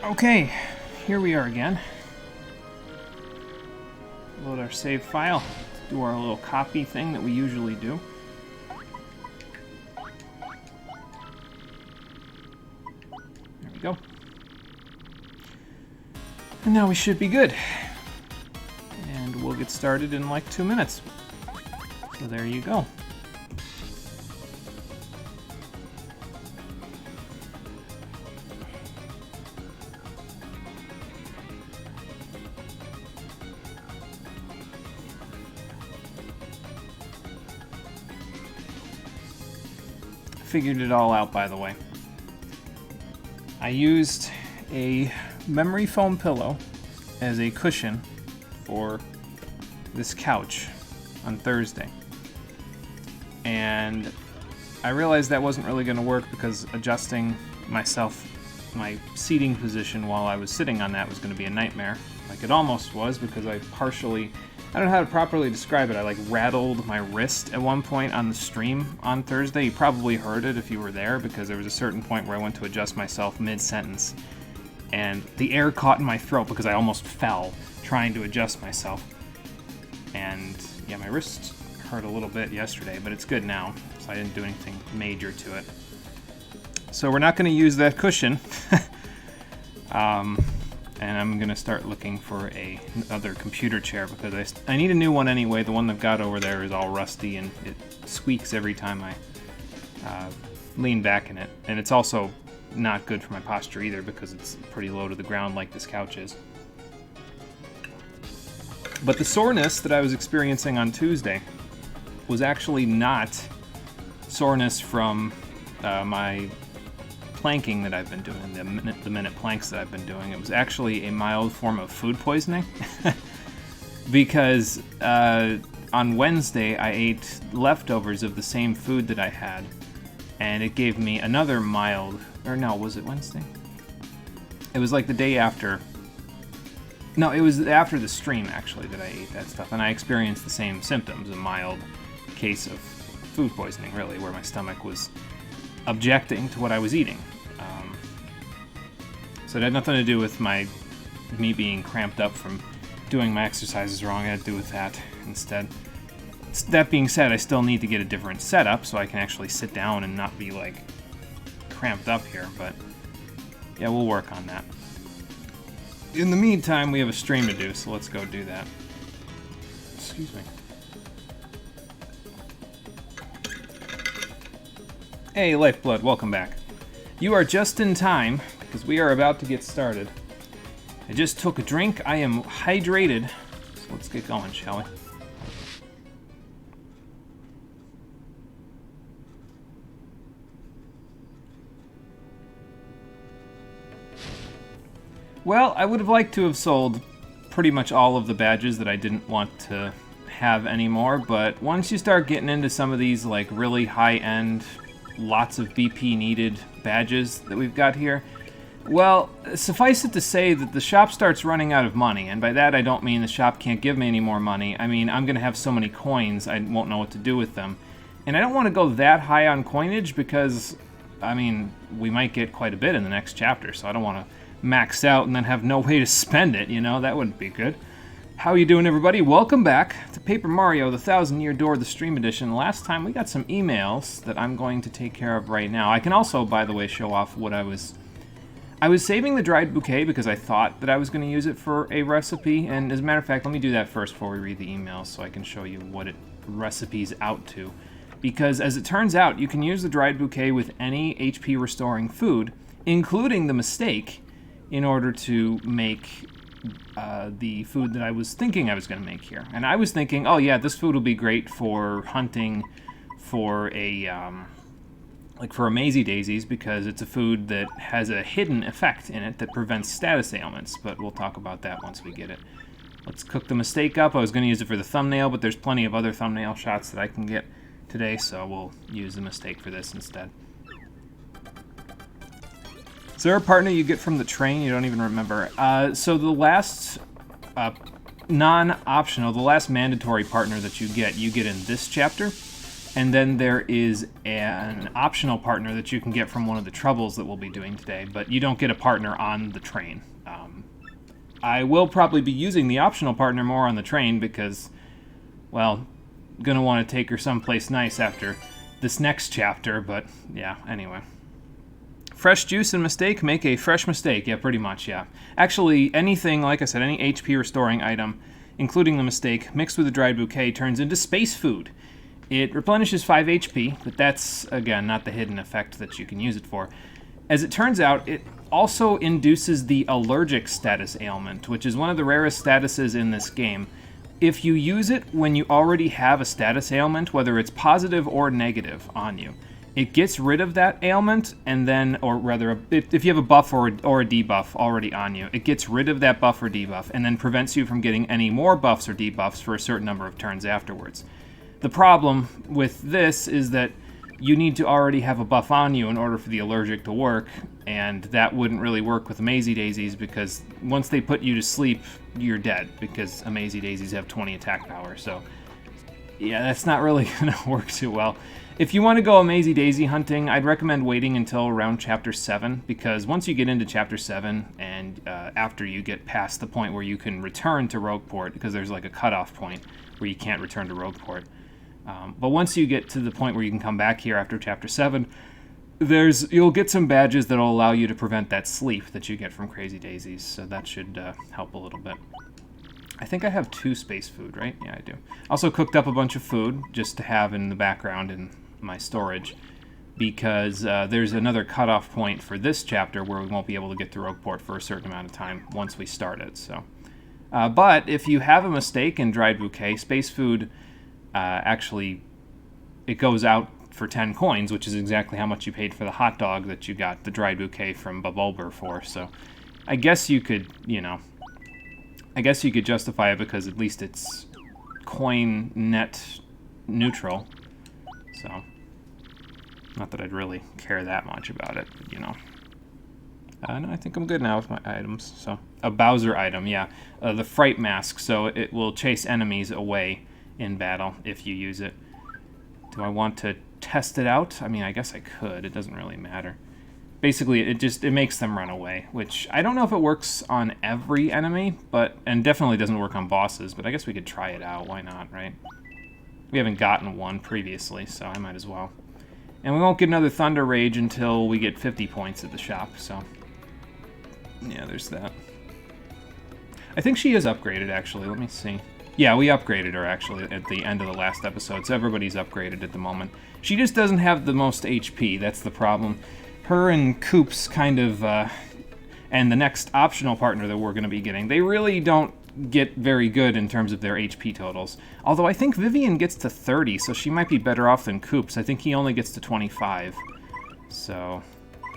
Okay, here we are again. Load our save file, do our little copy thing that we usually do. There we go. And now we should be good. And we'll get started in like 2 minutes. So there you go. Figured it all out, by the way. I used a memory foam pillow as a cushion for this couch on Thursday. And I realized that wasn't really going to work because adjusting my seating position while I was sitting on that was going to be a nightmare. Like it almost was, because I don't know how to properly describe it. I like rattled my wrist at one point on the stream on Thursday. You probably heard it if you were there, because there was a certain point where I went to adjust myself mid-sentence and the air caught in my throat because I almost fell trying to adjust myself. And yeah, my wrist hurt a little bit yesterday, but it's good now, so I didn't do anything major to it. So we're not going to use that cushion. And I'm going to start looking for another computer chair, because I need a new one anyway. The one I've got over there is all rusty and it squeaks every time I lean back in it. And it's also not good for my posture either, because it's pretty low to the ground like this couch is. But the soreness that I was experiencing on Tuesday was actually not soreness from my planking that I've been doing, the minute planks that I've been doing. It was actually a mild form of food poisoning because on Wednesday I ate leftovers of the same food that I had, and it gave me another mild, or no, was it Wednesday? It was like the day after. No, it was after the stream actually that I ate that stuff, and I experienced the same symptoms, a mild case of food poisoning really, where my stomach was objecting to what I was eating. So it had nothing to do with me being cramped up from doing my exercises wrong. It had to do with that instead. That being said, I still need to get a different setup so I can actually sit down and not be like cramped up here, but yeah, we'll work on that. In the meantime, we have a stream to do, so let's go do that. Excuse me. Hey, Lifeblood, welcome back. You are just in time, because we are about to get started. I just took a drink. I am hydrated. So let's get going, shall we? Well, I would have liked to have sold pretty much all of the badges that I didn't want to have anymore, but once you start getting into some of these like really high-end, lots of BP needed badges that we've got here, well, suffice it to say that the shop starts running out of money, and by that I don't mean the shop can't give me any more money. I mean, I'm going to have so many coins I won't know what to do with them. And I don't want to go that high on coinage because, I mean, we might get quite a bit in the next chapter, so I don't want to max out and then have no way to spend it, you know? That wouldn't be good. How you doing, everybody? Welcome back to Paper Mario, the Thousand Year Door, the Stream Edition. Last time we got some emails that I'm going to take care of right now. I can also, by the way, show off what I was saving the dried bouquet because I thought that I was going to use it for a recipe, and as a matter of fact, let me do that first before we read the emails so I can show you what it recipes out to. Because as it turns out, you can use the dried bouquet with any HP restoring food, including the mistake, in order to make the food that I was thinking I was going to make here. And I was thinking, oh yeah, this food will be great for hunting for for Mazy Daisies, because it's a food that has a hidden effect in it that prevents status ailments, but we'll talk about that once we get it. Let's cook the mistake up. I was going to use it for the thumbnail, but there's plenty of other thumbnail shots that I can get today, so we'll use the mistake for this instead. Is there a partner you get from the train? You don't even remember. So the last non-optional, the last mandatory partner that you get in this chapter. And then there is an optional partner that you can get from one of the troubles that we'll be doing today, but you don't get a partner on the train. I will probably be using the optional partner more on the train because, well, gonna want to take her someplace nice after this next chapter, but yeah, anyway. Fresh juice and mistake make a fresh mistake. Yeah, pretty much, yeah. Actually, anything, like I said, any HP restoring item, including the mistake, mixed with a dried bouquet turns into space food. It replenishes 5 HP, but that's, again, not the hidden effect that you can use it for. As it turns out, it also induces the allergic status ailment, which is one of the rarest statuses in this game. If you use it when you already have a status ailment, whether it's positive or negative on you, it gets rid of that ailment, and then, or rather, if you have a buff or a debuff already on you, it gets rid of that buff or debuff, and then prevents you from getting any more buffs or debuffs for a certain number of turns afterwards. The problem with this is that you need to already have a buff on you in order for the allergic to work, and that wouldn't really work with Amazy Daisies because once they put you to sleep, you're dead because Amazy Daisies have 20 attack power, so yeah, that's not really going to work too well. If you want to go Amazy Daisy hunting, I'd recommend waiting until around Chapter 7, because once you get into Chapter 7, and after you get past the point where you can return to Rogueport, because there's like a cutoff point where you can't return to Rogueport, but once you get to the point where you can come back here after Chapter 7, you'll get some badges that'll allow you to prevent that sleep that you get from Crazy Daisies, so that should help a little bit. I think I have 2 space food, right? Yeah, I do. Also cooked up a bunch of food just to have in the background in my storage, because there's another cutoff point for this chapter where we won't be able to get to Rogueport for a certain amount of time once we start it, so. But if you have a mistake in Dried Bouquet, space food actually, it goes out for 10 coins, which is exactly how much you paid for the hot dog that you got the Dried Bouquet from Babulber for, so I guess you could, justify it because at least it's coin net neutral, so not that I'd really care that much about it, but no, I think I'm good now with my items. So a Bowser item, yeah, the Fright Mask, so it will chase enemies away in battle if you use it. Do I want to test it out? I mean, I guess I could. It doesn't really matter. Basically, it makes them run away, which I don't know if it works on every enemy, and definitely doesn't work on bosses, but I guess we could try it out. Why not, right? We haven't gotten one previously, so I might as well. And we won't get another Thunder Rage until we get 50 points at the shop, so yeah, there's that. I think she is upgraded, actually. Let me see. Yeah, we upgraded her, actually, at the end of the last episode, so everybody's upgraded at the moment. She just doesn't have the most HP. That's the problem. Her and Koops kind of, and the next optional partner that we're going to be getting, they really don't get very good in terms of their HP totals. Although I think Vivian gets to 30, so she might be better off than Koops. I think he only gets to 25. So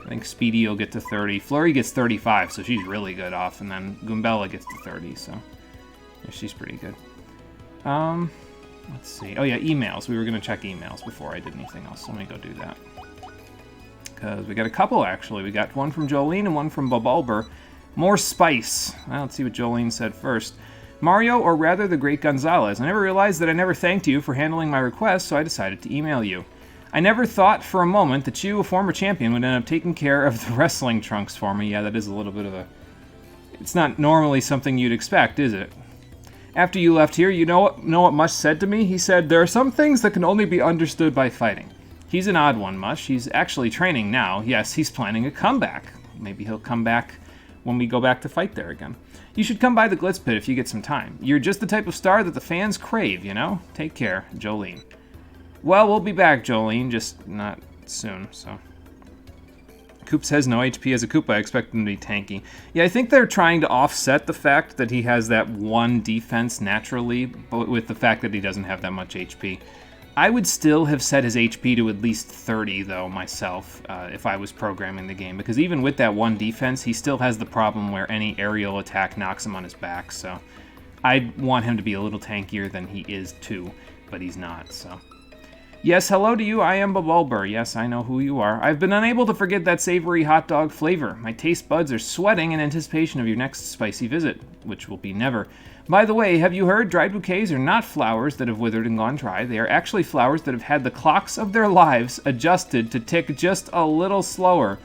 I think Speedy will get to 30. Flurry gets 35, so she's really good off. And then Goombella gets to 30, so yeah, she's pretty good. Let's see. Oh yeah, emails. We were going to check emails before I did anything else, so let me go do that. Because we got a couple, actually. We got one from Jolene and one from Babulber. More spice. Well, let's see what Jolene said first. Mario, or rather the great Gonzalez, I never realized that I never thanked you for handling my request, so I decided to email you. I never thought for a moment that you, a former champion, would end up taking care of the wrestling trunks for me. Yeah, that is a little bit of a... It's not normally something you'd expect, is it? After you left here, you know what Mush said to me? He said, there are some things that can only be understood by fighting. He's an odd one, Mush. He's actually training now. Yes, he's planning a comeback. Maybe he'll come back when we go back to fight there again. You should come by the Glitz Pit if you get some time. You're just the type of star that the fans crave, you know? Take care, Jolene. Well, we'll be back, Jolene, just not soon, so... Koops has no HP as a Koopa. I expect him to be tanky. Yeah, I think they're trying to offset the fact that he has that one defense naturally, but with the fact that he doesn't have that much HP. I would still have set his HP to at least 30, though, myself, if I was programming the game, because even with that one defense, he still has the problem where any aerial attack knocks him on his back, so I'd want him to be a little tankier than he is, too, but he's not, so... Yes, hello to you. I am Bubulber. Yes, I know who you are. I've been unable to forget that savory hot dog flavor. My taste buds are sweating in anticipation of your next spicy visit, which will be never. By the way, have you heard? Dried bouquets are not flowers that have withered and gone dry. They are actually flowers that have had the clocks of their lives adjusted to tick just a little slower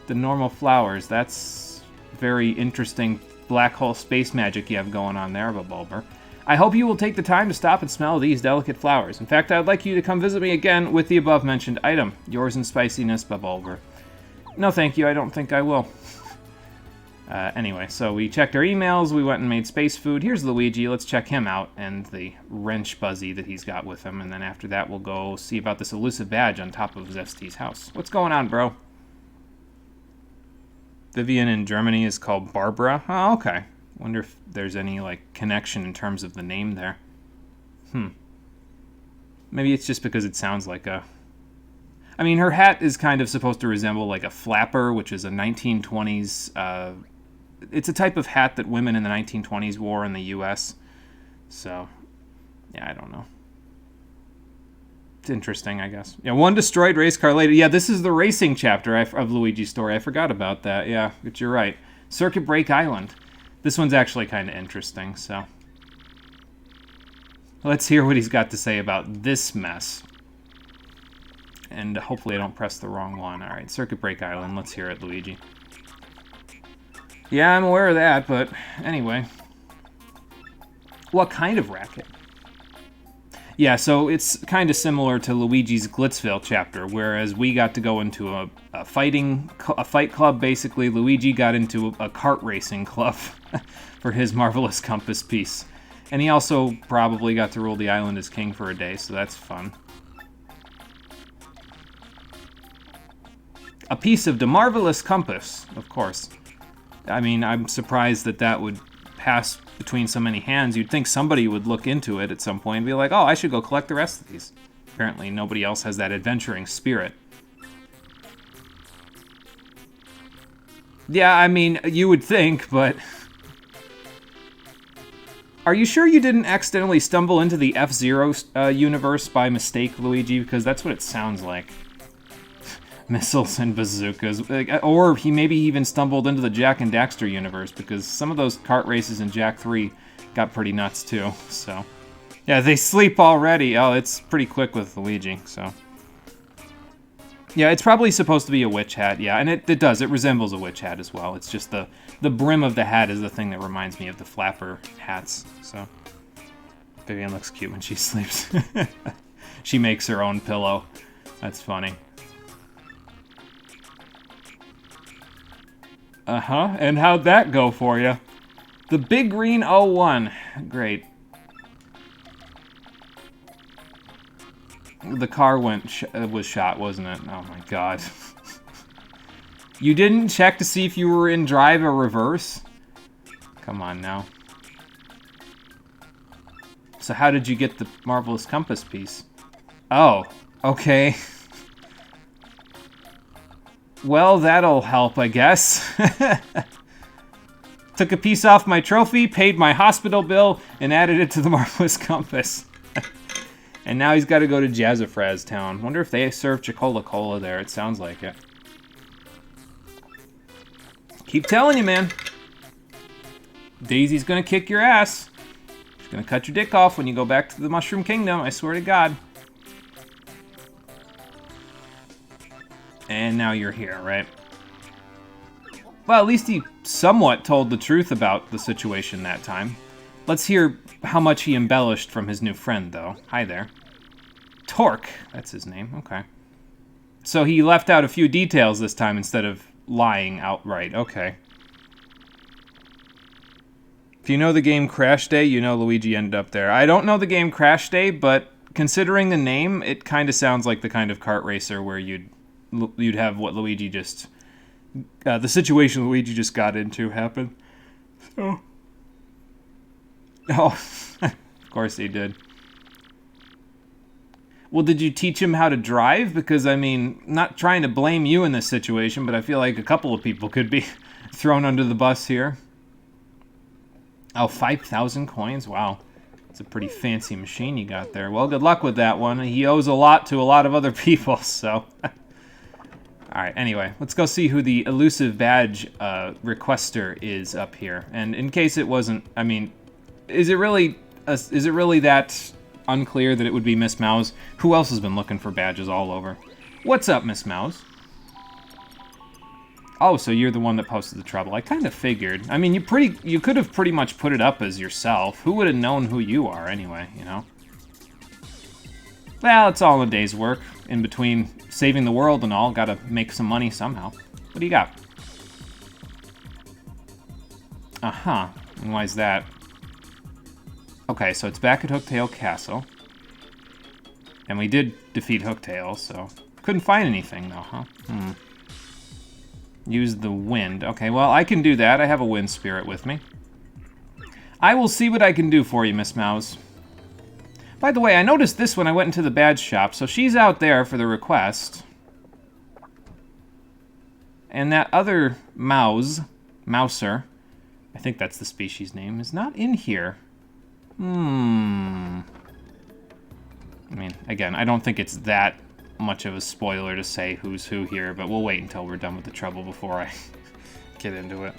than normal flowers. That's very interesting black hole space magic you have going on there, Bubulber. I hope you will take the time to stop and smell these delicate flowers. In fact, I'd like you to come visit me again with the above-mentioned item. Yours in spiciness, Bubulber. No, thank you. I don't think I will. Anyway, so we checked our emails. We went and made space food. Here's Luigi. Let's check him out and the wrench Buzzy that he's got with him. And then after that, we'll go see about this elusive badge on top of Zesti's house. What's going on, bro? Vivian in Germany is called Barbara. Oh, okay. Wonder if there's any, like, connection in terms of the name there. Maybe it's just because it sounds like a... I mean, her hat is kind of supposed to resemble, like, a flapper, which is a 1920s... It's a type of hat that women in the 1920s wore in the U.S. So, yeah, I don't know. It's interesting, I guess. Yeah, one destroyed race car later. Yeah, this is the racing chapter of Luigi's story. I forgot about that. Yeah, but you're right. Circuit Break Island. This one's actually kind of interesting, so... Let's hear what he's got to say about this mess. And hopefully I don't press the wrong one. Alright, Circuit Break Island. Let's hear it, Luigi. Yeah, I'm aware of that, but anyway. What kind of racket? Yeah, so it's kind of similar to Luigi's Glitzville chapter, whereas we got to go into a fight club, basically. Luigi got into a kart racing club for his Marvelous Compass piece. And he also probably got to rule the island as king for a day, so that's fun. A piece of the Marvelous Compass, of course. I mean, I'm surprised that that would pass between so many hands. You'd think somebody would look into it at some point and be like, oh, I should go collect the rest of these. Apparently nobody else has that adventuring spirit. Yeah, I mean, you would think, but... Are you sure you didn't accidentally stumble into the F-Zero universe by mistake, Luigi? Because that's what it sounds like. Missiles and bazookas. Or he maybe even stumbled into the Jak and Daxter universe, because some of those kart races in Jak 3 got pretty nuts too, so... Yeah, they sleep already. Oh, it's pretty quick with Luigi, so... Yeah, it's probably supposed to be a witch hat, yeah, and it does. It resembles a witch hat as well. It's just the brim of the hat is the thing that reminds me of the flapper hats, so... Vivian looks cute when she sleeps. She makes her own pillow. That's funny. Uh-huh, and how'd that go for you? The Big Green 01. Great. The car was shot, wasn't it? Oh my god. You didn't check to see if you were in drive or reverse? Come on now. So how did you get the Marvelous Compass piece? Oh, okay. Well, that'll help, I guess. Took a piece off my trophy, paid my hospital bill, and added it to the Marvelous Compass. And now he's got to go to Jazzafraz Town. Wonder if they serve Chicola Cola there. It sounds like it. Keep telling you, man. Daisy's gonna kick your ass. She's gonna cut your dick off when you go back to the Mushroom Kingdom, I swear to God. And now you're here, right? Well, at least he somewhat told the truth about the situation that time. Let's hear how much he embellished from his new friend, though. Hi there. Torque, that's his name, okay. So he left out a few details this time instead of lying outright, okay. If you know the game Crash Day, you know Luigi ended up there. I don't know the game Crash Day, but considering the name, it kind of sounds like the kind of kart racer where you'd have what Luigi just... the situation Luigi just got into happen. So... Oh, of course he did. Well, did you teach him how to drive? Because, I mean, not trying to blame you in this situation, but I feel like a couple of people could be thrown under the bus here. Oh, 5,000 coins? Wow. It's a pretty fancy machine you got there. Well, good luck with that one. He owes a lot to a lot of other people, so... Alright, anyway, let's go see who the elusive badge requester is up here. And in case it wasn't... I mean, is it really that unclear that it would be Miss Mouse? Who else has been looking for badges all over? What's up, Miss Mouse? Oh, so you're the one that posted the trouble. I kind of figured. I mean, you could have pretty much put it up as yourself. Who would have known who you are anyway, you know? Well, it's all a day's work. In between saving the world and all, gotta make some money somehow. What do you got? Uh-huh. And why is that? Okay, so it's back at Hooktail Castle. And we did defeat Hooktail, so... Couldn't find anything, though, huh? Use the wind. Okay, well, I can do that. I have a wind spirit with me. I will see what I can do for you, Miss Mouse. By the way, I noticed this when I went into the badge shop, so she's out there for the request. And that other Mouser, I think that's the species name, is not in here. I mean, again, I don't think it's that much of a spoiler to say who's who here, but we'll wait until we're done with the trouble before I get into it.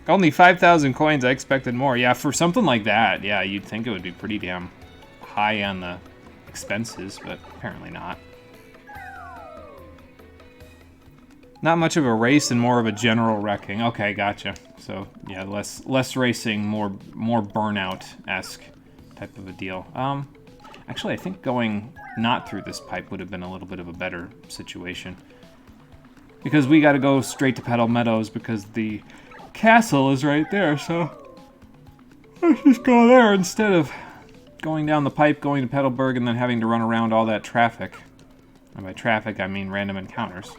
Only 5,000 coins, I expected more. Yeah, for something like that, yeah, you'd think it would be pretty damn high on the expenses, but apparently not. Not much of a race and more of a general wrecking. Okay, gotcha. So, yeah, less racing, more Burnout-esque type of a deal. Actually, I think going not through this pipe would have been a little bit of a better situation. Because we gotta go straight to Petal Meadows because the castle is right there, so... let's just go there instead of going down the pipe, going to Petalburg, and then having to run around all that traffic. And by traffic, I mean random encounters.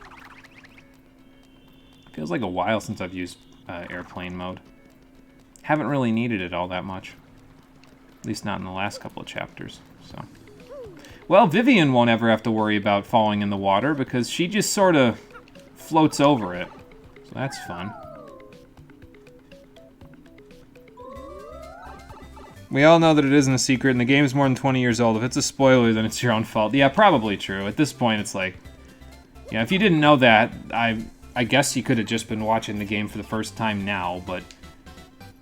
Feels like a while since I've used airplane mode. Haven't really needed it all that much. At least not in the last couple of chapters, so... Well, Vivian won't ever have to worry about falling in the water because she just sort of floats over it. So that's fun. We all know that it isn't a secret and the game is more than 20 years old. If it's a spoiler, then it's your own fault. Yeah, probably true. At this point, it's like... Yeah, if you didn't know that, I guess you could have just been watching the game for the first time now, but...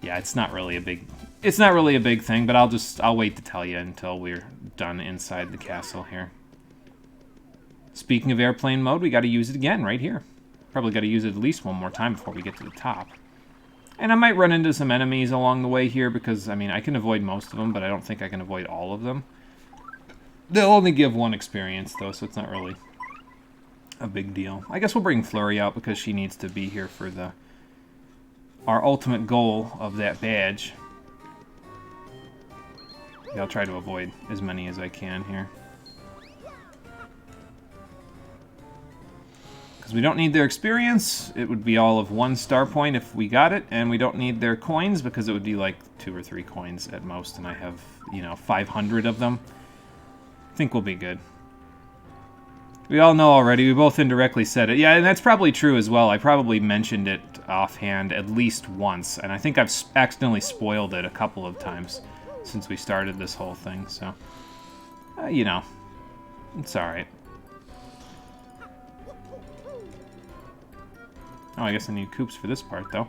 Yeah, it's not really a big... It's not really a big thing, but I'll wait to tell you until we're done inside the castle here. Speaking of airplane mode, we got to use it again right here. Probably got to use it at least one more time before we get to the top. And I might run into some enemies along the way here because, I mean, I can avoid most of them, but I don't think I can avoid all of them. They'll only give one experience, though, so it's not really a big deal. I guess we'll bring Flurry out because she needs to be here for our ultimate goal of that badge. Yeah, I'll try to avoid as many as I can here. Because we don't need their experience. It would be all of 1 star point if we got it. And we don't need their coins because it would be like 2 or 3 coins at most. And I have, 500 of them. I think we'll be good. We all know already. We both indirectly said it. Yeah, and that's probably true as well. I probably mentioned it offhand at least once. And I think I've accidentally spoiled it a couple of times since we started this whole thing, so... it's alright. Oh, I guess I need Koops for this part, though.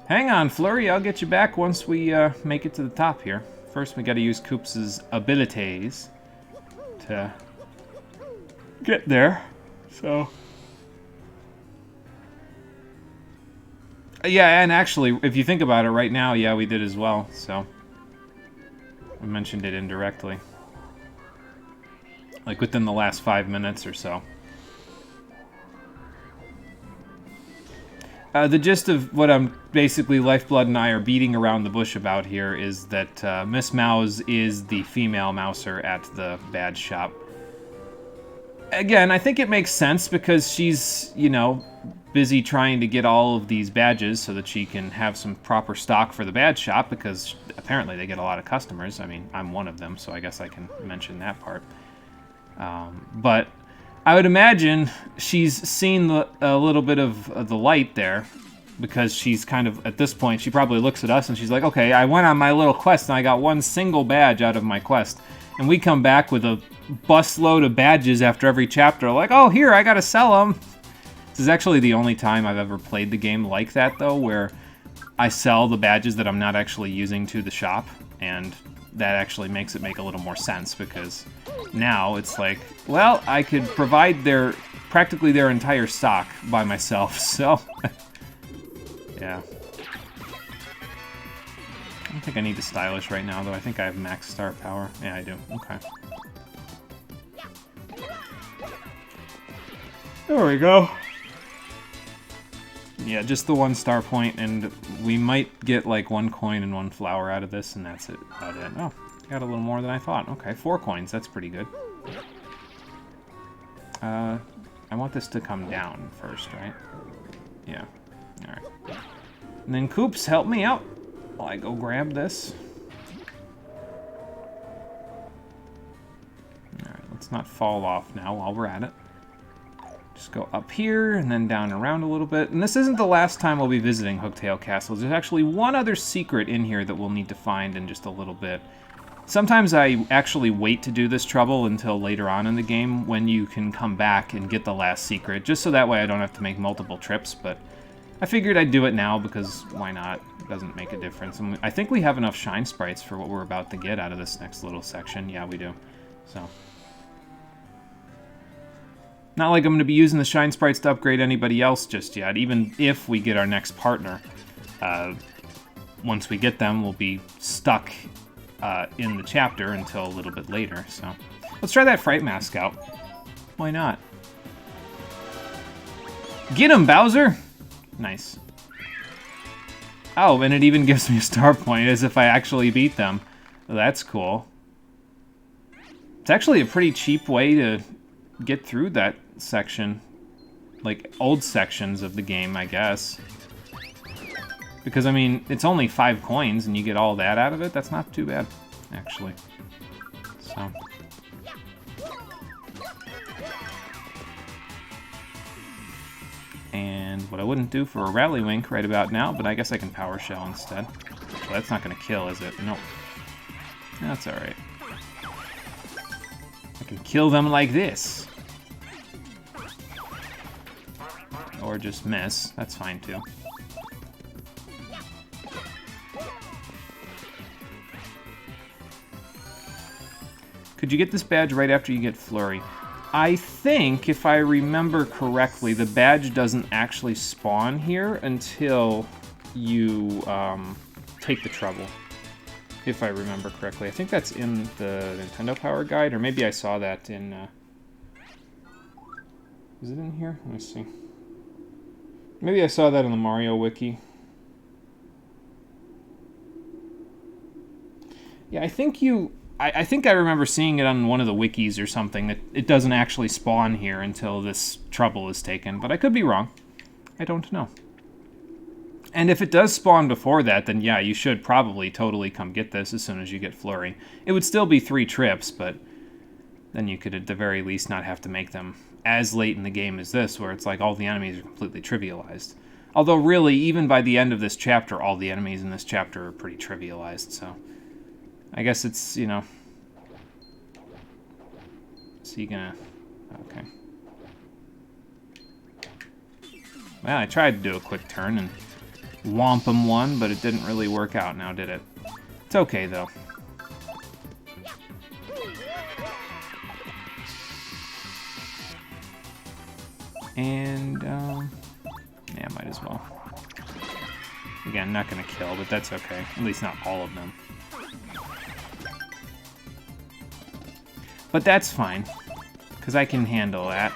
Hang on, Flurry, I'll get you back once we make it to the top here. First, we gotta use Koops' abilities to get there, so... Yeah, and actually, if you think about it right now, yeah, we did as well, so... I mentioned it indirectly. Like, within the last 5 minutes or so. The gist of what I'm basically, Lifeblood and I are beating around the bush about here is that Miss Mouse is the female Mouser at the badge shop. Again, I think it makes sense because she's, busy trying to get all of these badges so that she can have some proper stock for the badge shop because apparently they get a lot of customers. I mean, I'm one of them, so I guess I can mention that part. But I would imagine she's seen a little bit of the light there because she's kind of, at this point, she probably looks at us and she's like, okay, I went on my little quest and I got one single badge out of my quest. And we come back with a busload of badges after every chapter, like, oh, here, I gotta sell them. This is actually the only time I've ever played the game like that, though, where I sell the badges that I'm not actually using to the shop, and that actually makes it make a little more sense, because now it's like, well, I could provide practically their entire stock by myself, so yeah. I don't think I need the stylish right now, though. I think I have max star power. Yeah, I do. Okay. There we go. Yeah, just the 1 star point, and we might get like 1 coin and 1 flower out of this, and that's it. About it. Oh, got a little more than I thought. Okay, 4 coins. That's pretty good. I want this to come down first, right? Yeah. All right. And then Koops, help me out while I go grab this. All right, let's not fall off now while we're at it. Just go up here and then down and around a little bit. And this isn't the last time we'll be visiting Hooktail Castle. There's actually one other secret in here that we'll need to find in just a little bit. Sometimes I actually wait to do this trouble until later on in the game when you can come back and get the last secret, just so that way I don't have to make multiple trips, but I figured I'd do it now because why not? It doesn't make a difference. And I think we have enough shine sprites for what we're about to get out of this next little section. Yeah, we do. So, not like I'm going to be using the shine sprites to upgrade anybody else just yet. Even if we get our next partner, once we get them, we'll be stuck in the chapter until a little bit later. So let's try that Fright Mask out. Why not? Get him, Bowser! Nice. Oh, and it even gives me a star point as if I actually beat them. Well, that's cool. It's actually a pretty cheap way to get through that section. Like, old sections of the game, I guess. Because, I mean, it's only 5 coins and you get all that out of it. That's not too bad, actually. So. And what I wouldn't do for a Rallywink right about now, but I guess I can Power Shell instead. Well, that's not going to kill, is it? Nope. That's alright. I can kill them like this. Or just miss. That's fine, too. Could you get this badge right after you get Flurry? I think, if I remember correctly, the badge doesn't actually spawn here until you take the trouble. If I remember correctly. I think that's in the Nintendo Power Guide, or maybe I saw that in... Is it in here? Let me see. Maybe I saw that in the Mario Wiki. Yeah, I think I think I remember seeing it on one of the wikis or something, that it doesn't actually spawn here until this trouble is taken, but I could be wrong. I don't know. And if it does spawn before that, then yeah, you should probably totally come get this as soon as you get Flurry. It would still be 3 trips, but then you could at the very least not have to make them as late in the game as this, where it's like all the enemies are completely trivialized. Although really, even by the end of this chapter, all the enemies in this chapter are pretty trivialized, so... I guess it's, you know... Is he gonna... Okay. Well, I tried to do a quick turn and whomp him one, but it didn't really work out now, did it? It's okay, though. And, yeah, might as well. Again, not gonna kill, but that's okay. At least not all of them. But that's fine, because I can handle that.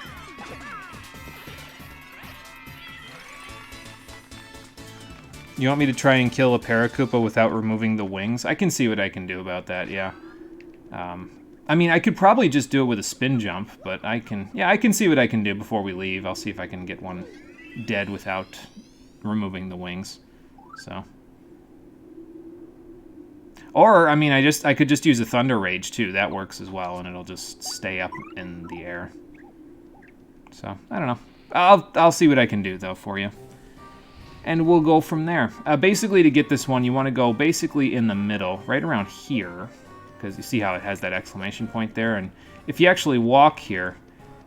You want me to try and kill a Paracoopa without removing the wings? I can see what I can do about that, yeah. I mean, I could probably just do it with a spin jump, but I can... Yeah, I can see what I can do before we leave. I'll see if I can get one dead without removing the wings, so... Or, I mean, I could just use a Thunder Rage, too. That works as well, and it'll just stay up in the air. So, I don't know. I'll see what I can do, though, for you. and we'll go from there. Basically, to get this one, you want to go basically in the middle, right around here, because you see how it has that exclamation point there, and if you actually walk here,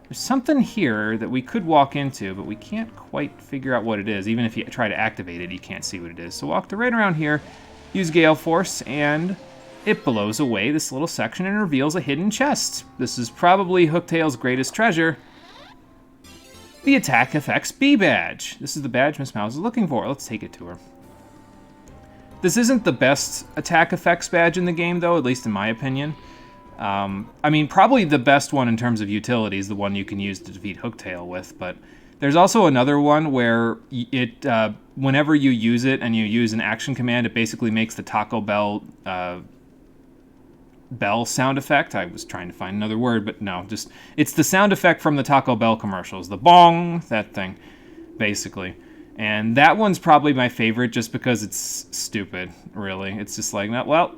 there's something here that we could walk into, but we can't quite figure out what it is. Even if you try to activate it, you can't see what it is. So walk to right around here, use Gale Force, and it blows away this little section and reveals a hidden chest. This is probably Hooktail's greatest treasure, the Attack Effects B badge. This is the badge Miss Mouse is looking for. Let's take it to her. This isn't the best Attack Effects badge in the game, though, at least in my opinion. I mean, probably the best one in terms of utility is the one you can use to defeat Hooktail with, but there's also another one where it, whenever you use it and you use an action command, it basically makes the Taco Bell bell sound effect. I was trying to find another word, but no, just it's the sound effect from the Taco Bell commercials, the bong, that thing, basically. And that one's probably my favorite just because it's stupid, really. It's just like, well,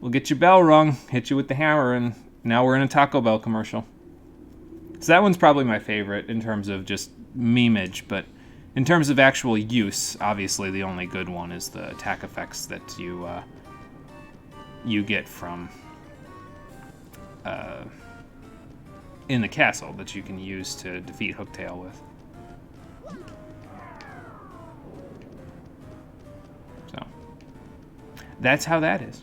we'll get your bell rung, hit you with the hammer, and now we're in a Taco Bell commercial. So that one's probably my favorite in terms of just memeage, but in terms of actual use, obviously the only good one is the attack effects that you get from in the castle that you can use to defeat Hooktail with. So that's how that is.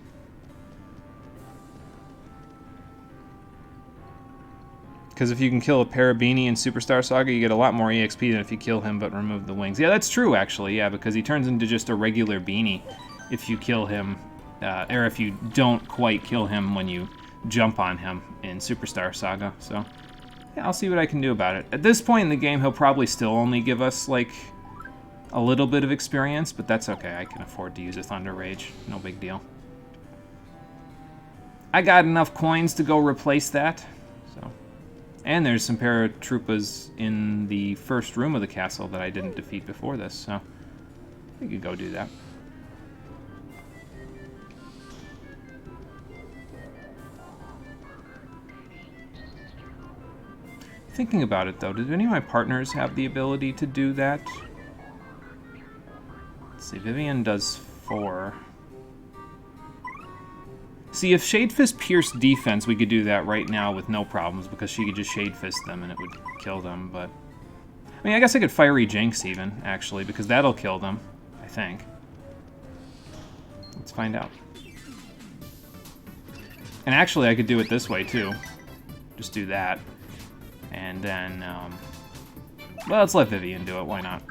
Because if you can kill a Parabini in Superstar Saga, you get a lot more EXP than if you kill him but remove the wings. Yeah, that's true, actually, yeah, because he turns into just a regular beanie if you kill him, or if you don't quite kill him when you jump on him in Superstar Saga. So, yeah, I'll see what I can do about it. At this point in the game, he'll probably still only give us, like, a little bit of experience, but that's okay. I can afford to use a Thunder Rage. No big deal. I got enough coins to go replace that. And there's some paratroopas in the first room of the castle that I didn't defeat before this, so we could go do that. Thinking about it, though, did any of my partners have the ability to do that? Let's see, Vivian does 4. See, if Shade Fist pierced defense, we could do that right now with no problems, because she could just Shade Fist them and it would kill them, but... I mean, I guess I could Fiery Jinx even, actually, because that'll kill them, I think. Let's find out. And actually, I could do it this way, too. Just do that. And then, well, let's let Vivian do it, why not?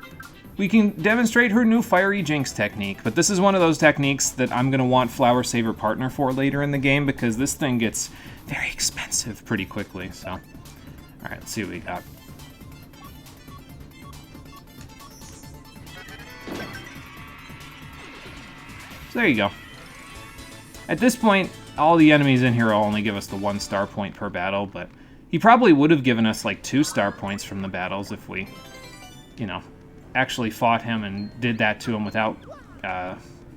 We can demonstrate her new Fiery Jinx technique, but this is one of those techniques that I'm going to want Flower Saver Partner for later in the game, because this thing gets very expensive pretty quickly, so... Alright, let's see what we got. So there you go. At this point, all the enemies in here will only give us the 1 star point per battle, but he probably would have given us like 2 star points from the battles if we, you know, actually fought him and did that to him without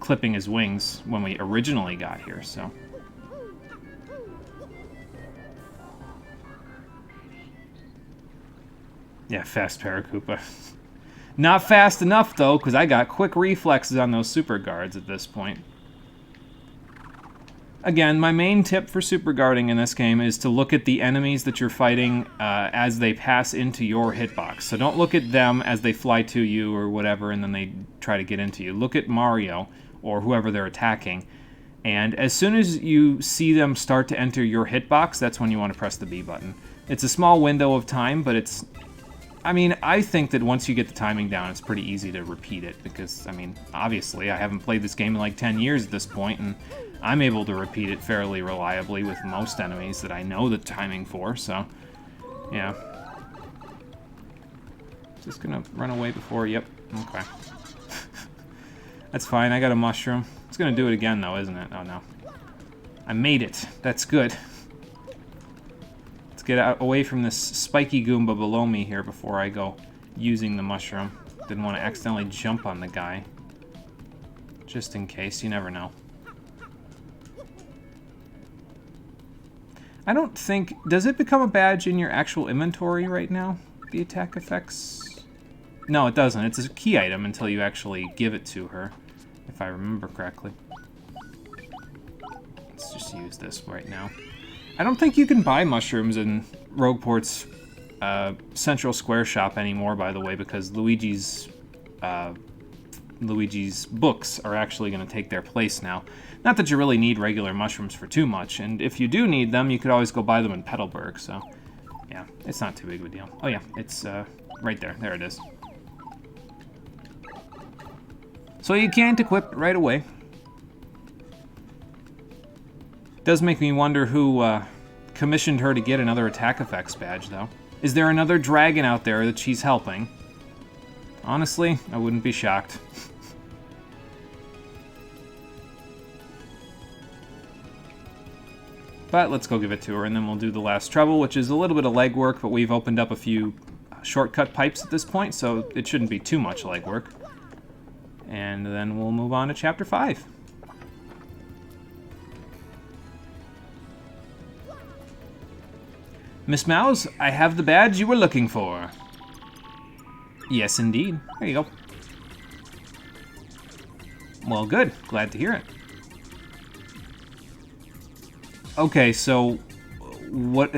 clipping his wings when we originally got here, so. Yeah, fast Paracoopa. Not fast enough, though, because I got quick reflexes on those super guards at this point. Again, my main tip for super guarding in this game is to look at the enemies that you're fighting as they pass into your hitbox. So don't look at them as they fly to you or whatever and then they try to get into you. Look at Mario or whoever they're attacking. And as soon as you see them start to enter your hitbox, that's when you want to press the B button. It's a small window of time, but it's... I mean, I think that once you get the timing down, it's pretty easy to repeat it because, I mean, obviously I haven't played this game in like 10 years at this point, and I'm able to repeat it fairly reliably with most enemies that I know the timing for, so, yeah. Just gonna run away before, yep, okay. That's fine, I got a mushroom. It's gonna do it again though, isn't it? Oh no. I made it, that's good. Let's get out, away from this spiky Goomba below me here before I go using the mushroom. Didn't want to accidentally jump on the guy. Just in case, you never know. I don't think... Does it become a badge in your actual inventory right now? The attack effects? No, it doesn't. It's a key item until you actually give it to her, if I remember correctly. Let's just use this right now. I don't think you can buy mushrooms in Rogueport's Central Square shop anymore, by the way, because Luigi's books are actually going to take their place now. Not that you really need regular mushrooms for too much, and if you do need them, you could always go buy them in Petalburg, so yeah, it's not too big of a deal. Oh yeah, it's right there. There it is. So you can't equip it right away. Does make me wonder who commissioned her to get another attack effects badge, though. Is there another dragon out there that she's helping? Honestly, I wouldn't be shocked. But let's go give it to her, and then we'll do the last trouble, which is a little bit of legwork, but we've opened up a few shortcut pipes at this point, so it shouldn't be too much legwork. And then we'll move on to Chapter 5. Miss Mouse, I have the badge you were looking for. Yes, indeed. There you go. Well, good. Glad to hear it. Okay, so what...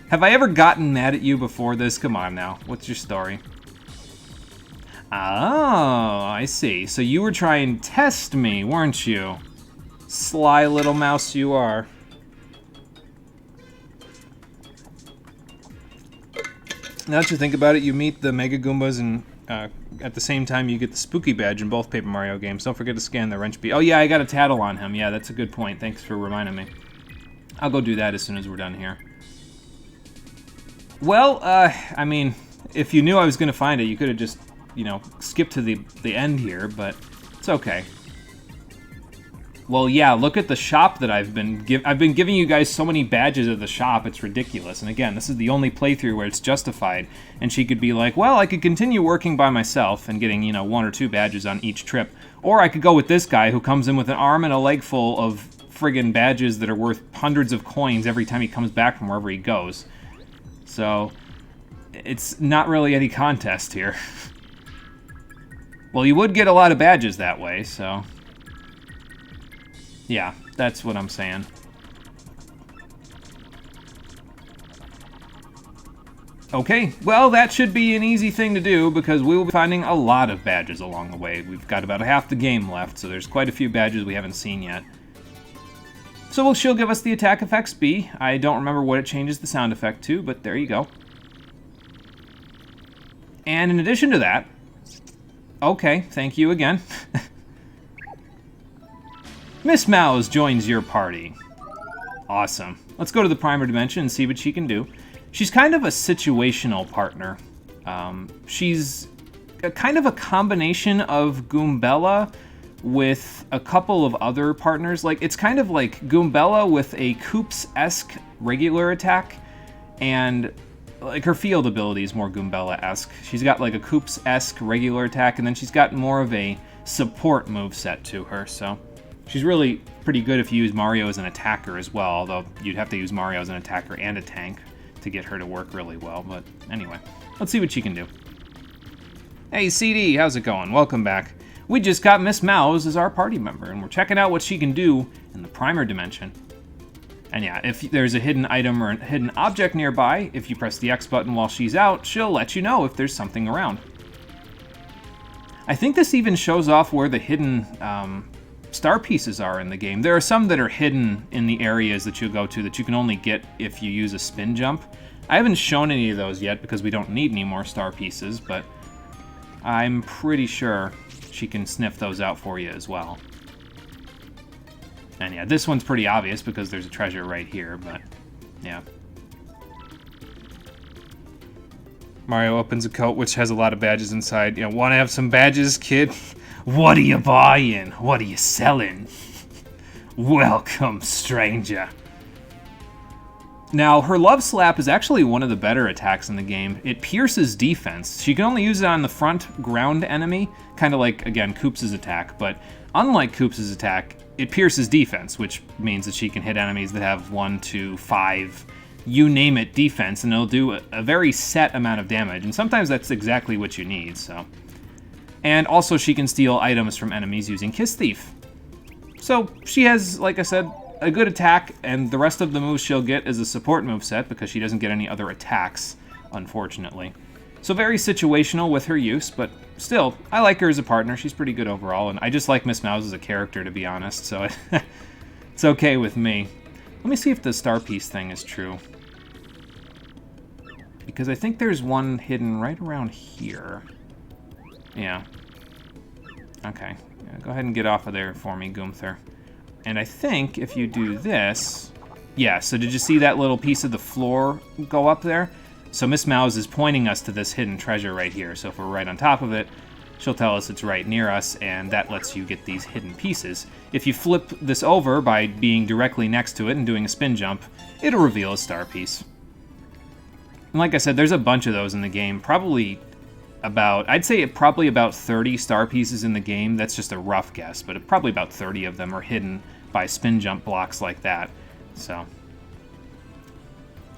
Have I ever gotten mad at you before this? Come on now. What's your story? Oh, I see. So you were trying to test me, weren't you? Sly little mouse you are. Now that you think about it, you meet the Mega Goombas and at the same time you get the Spooky Badge in both Paper Mario games. Don't forget to scan the wrench bead. Oh yeah, I got a tattle on him. Yeah, that's a good point. Thanks for reminding me. I'll go do that as soon as we're done here. Well, I mean, if you knew I was going to find it, you could have just, you know, skipped to the end here, but it's okay. Well, yeah, look at the shop that I've been giving you guys so many badges at the shop, it's ridiculous. And again, this is the only playthrough where it's justified. And she could be like, well, I could continue working by myself and getting, you know, 1 or 2 badges on each trip. Or I could go with this guy who comes in with an arm and a leg full of friggin' badges that are worth hundreds of coins every time he comes back from wherever he goes. So, it's not really any contest here. Well, you would get a lot of badges that way, so... Yeah, that's what I'm saying. Okay, well, that should be an easy thing to do because we will be finding a lot of badges along the way. We've got about half the game left, so there's quite a few badges we haven't seen yet. So she'll give us the attack effects B. I don't remember what it changes the sound effect to, but there you go. And in addition to that... Okay, thank you again. Miss Mouse joins your party. Awesome. Let's go to the Primer Dimension and see what she can do. She's kind of a situational partner. She's kind of a combination of Goombella with a couple of other partners. Like, it's kind of like Goombella with a Koops-esque regular attack, and like her field ability is more Goombella-esque. She's got like a Koops-esque regular attack, and then she's got more of a support moveset to her, so she's really pretty good if you use Mario as an attacker as well, although you'd have to use Mario as an attacker and a tank to get her to work really well. But anyway, let's see what she can do. Hey CD, how's it going? Welcome back. We just got Miss Mouse as our party member, and we're checking out what she can do in the Primer Dimension. And yeah, if there's a hidden item or a hidden object nearby, if you press the X button while she's out, she'll let you know if there's something around. I think this even shows off where the hidden star pieces are in the game. There are some that are hidden in the areas that you go to that you can only get if you use a spin jump. I haven't shown any of those yet because we don't need any more star pieces, but I'm pretty sure she can sniff those out for you as well. And yeah, this one's pretty obvious because there's a treasure right here, but yeah. Mario opens a coat which has a lot of badges inside. You know, want to have some badges, kid? What are you buying? What are you selling? Welcome, stranger. Now, her Love Slap is actually one of the better attacks in the game. It pierces defense. She can only use it on the front ground enemy, kind of like, again, Koops' attack, but unlike Koops' attack, it pierces defense, which means that she can hit enemies that have 1 to 5 you name it defense, and it'll do a very set amount of damage, and sometimes that's exactly what you need, so. And also she can steal items from enemies using Kiss Thief. So she has, like I said, a good attack, and the rest of the moves she'll get is a support moveset because she doesn't get any other attacks, unfortunately. So very situational with her use, but still, I like her as a partner. She's pretty good overall, and I just like Miss Mouse as a character, to be honest, so it's okay with me. Let me see if the star piece thing is true. Because I think there's one hidden right around here. Yeah. Okay. Yeah, go ahead and get off of there for me, Goomther. And I think if you do this... Yeah, so did you see that little piece of the floor go up there? So Miss Mouse is pointing us to this hidden treasure right here. So if we're right on top of it, she'll tell us it's right near us, and that lets you get these hidden pieces. If you flip this over by being directly next to it and doing a spin jump, it'll reveal a star piece. And like I said, there's a bunch of those in the game. Probably about, I'd say probably about 30 star pieces in the game. That's just a rough guess, but probably about 30 of them are hidden by spin jump blocks like that. So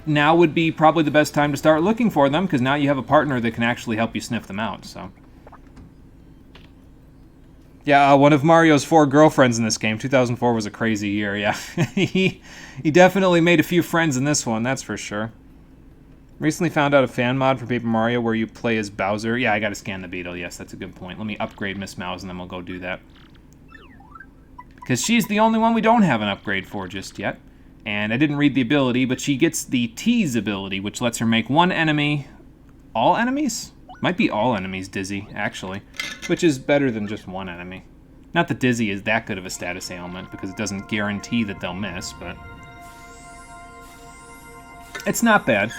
now would be probably the best time to start looking for them, because now you have a partner that can actually help you sniff them out, so. Yeah, one of Mario's 4 girlfriends in this game. 2004 was a crazy year, yeah. he definitely made a few friends in this one, that's for sure. Recently found out a fan mod for Paper Mario where you play as Bowser. Yeah, I gotta scan the beetle, yes, that's a good point. Let me upgrade Miss Mouse and then we'll go do that. Because she's the only one we don't have an upgrade for just yet. And I didn't read the ability, but she gets the Tease ability, which lets her make one enemy... All enemies? Might be all enemies dizzy, actually. Which is better than just one enemy. Not that dizzy is that good of a status ailment, because it doesn't guarantee that they'll miss, but... It's not bad.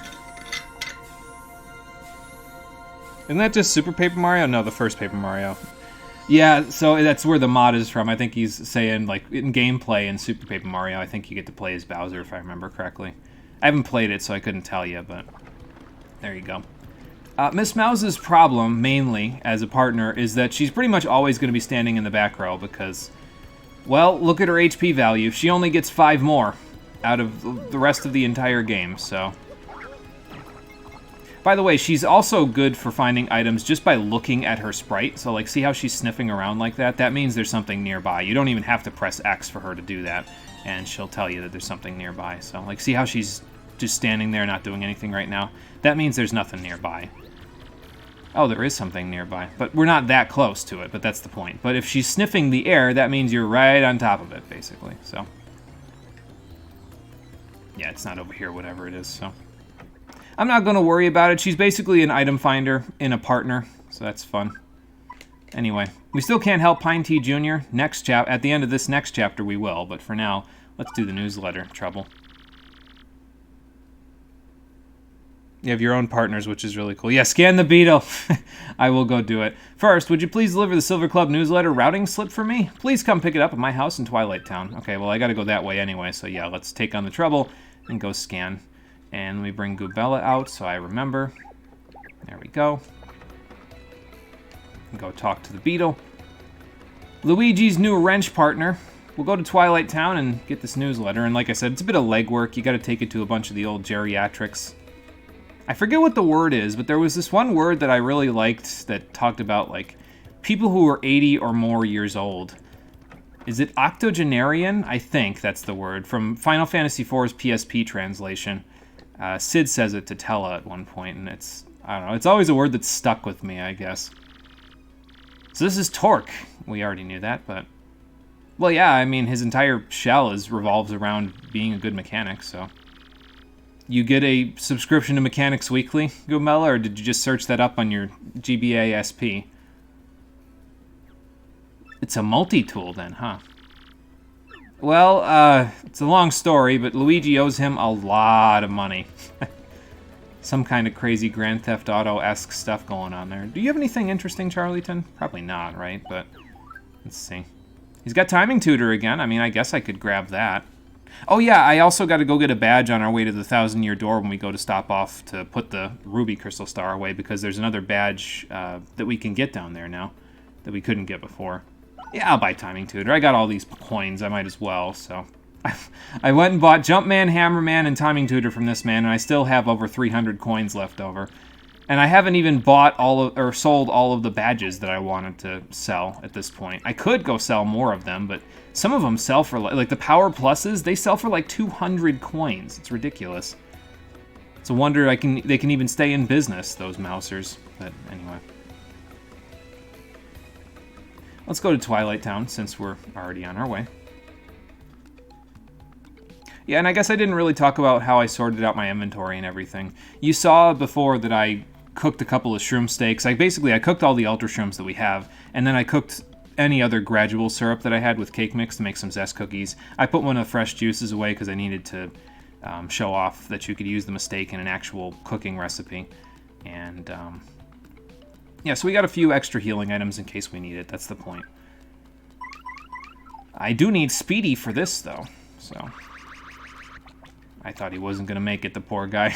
Isn't that just Super Paper Mario? No, the first Paper Mario. Yeah, so that's where the mod is from. I think he's saying, like, in gameplay in Super Paper Mario, I think you get to play as Bowser, if I remember correctly. I haven't played it, so I couldn't tell you, but there you go. Miss Mouse's problem, mainly, as a partner, is that she's pretty much always going to be standing in the back row because, well, look at her HP value. She only gets 5 more out of the rest of the entire game, so... By the way, she's also good for finding items just by looking at her sprite. So, like, see how she's sniffing around like that? That means there's something nearby. You don't even have to press X for her to do that, and she'll tell you that there's something nearby. So, like, see how she's just standing there not doing anything right now? That means there's nothing nearby. Oh, there is something nearby, but we're not that close to it, but that's the point. But if she's sniffing the air, that means you're right on top of it, basically, so. Yeah, it's not over here, whatever it is, so. I'm not going to worry about it. She's basically an item finder in a partner, so that's fun. Anyway, we still can't help Pine Tea Jr. At the end of this next chapter, we will, but for now, let's do the newsletter, Trouble. You have your own partners, which is really cool. Yeah, scan the beetle. I will go do it. First, would you please deliver the Silver Club newsletter routing slip for me? Please come pick it up at my house in Twilight Town. Okay, well, I got to go that way anyway, so yeah, let's take on the trouble and go scan. And let me bring Goombella out so I remember. There we go. Go talk to the beetle. Luigi's new wrench partner. We'll go to Twilight Town and get this newsletter. And like I said, it's a bit of legwork. You got to take it to a bunch of the old geriatrics. I forget what the word is, but there was this one word that I really liked that talked about, like, people who are 80 or more years old. Is it octogenarian? I think that's the word. From Final Fantasy IV's PSP translation. Sid says it to Tella at one point, and it's, I don't know, it's always a word that's stuck with me, I guess. So this is Torque. We already knew that, but... Well, yeah, I mean, his entire shell revolves around being a good mechanic, so... You get a subscription to Mechanics Weekly, Goombella, or did you just search that up on your GBA SP? It's a multi-tool then, huh? Well, it's a long story, but Luigi owes him a lot of money. Some kind of crazy Grand Theft Auto-esque stuff going on there. Do you have anything interesting, Charlieton? Probably not, right? But let's see. He's got Timing Tutor again. I mean, I guess I could grab that. Oh yeah, I also got to go get a badge on our way to the 1,000-Year Door when we go to stop off to put the Ruby Crystal Star away, because there's another badge that we can get down there now that we couldn't get before. Yeah, I'll buy Timing Tutor. I got all these coins, I might as well, so. I went and bought Jumpman, Hammerman, and Timing Tutor from this man, and I still have over 300 coins left over. And I haven't even bought or sold all of the badges that I wanted to sell at this point. I could go sell more of them, but some of them sell for, like the Power Pluses, they sell for like 200 coins. It's ridiculous. It's a wonder they can even stay in business, those Mousers. But anyway. Let's go to Twilight Town, since we're already on our way. Yeah, and I guess I didn't really talk about how I sorted out my inventory and everything. You saw before that I cooked a couple of shroom steaks. I cooked all the Ultra Shrooms that we have, and then I cooked any other gradual syrup that I had with cake mix to make some zest cookies. I put one of the fresh juices away because I needed to show off that you could use the mistake in an actual cooking recipe. And yeah, so we got a few extra healing items in case we need it. That's the point. I do need Speedy for this, though, so... I thought he wasn't going to make it, the poor guy.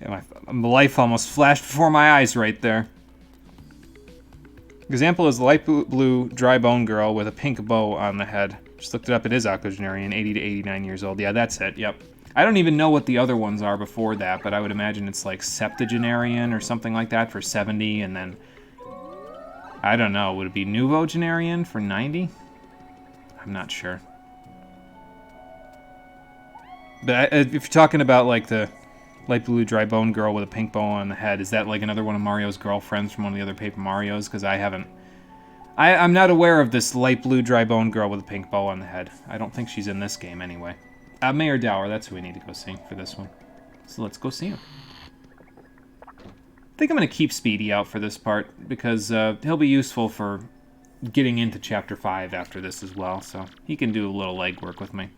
My life almost flashed before my eyes right there. Example is the light blue dry bone girl with a pink bow on the head. Just looked it up, it is octogenarian, 80 to 89 years old. Yeah, that's it, yep. I don't even know what the other ones are before that, but I would imagine it's like septuagenarian or something like that for 70, and then... I don't know, would it be nouveau-genarian for 90? I'm not sure. But if you're talking about, like, the light blue dry bone girl with a pink bow on the head, is that, like, another one of Mario's girlfriends from one of the other Paper Marios? Because I haven't... I'm not aware of this light blue dry bone girl with a pink bow on the head. I don't think she's in this game, anyway. Mayor Dower, that's who we need to go see for this one. So let's go see him. I think I'm going to keep Speedy out for this part, because he'll be useful for getting into Chapter 5 after this as well, so he can do a little legwork with me.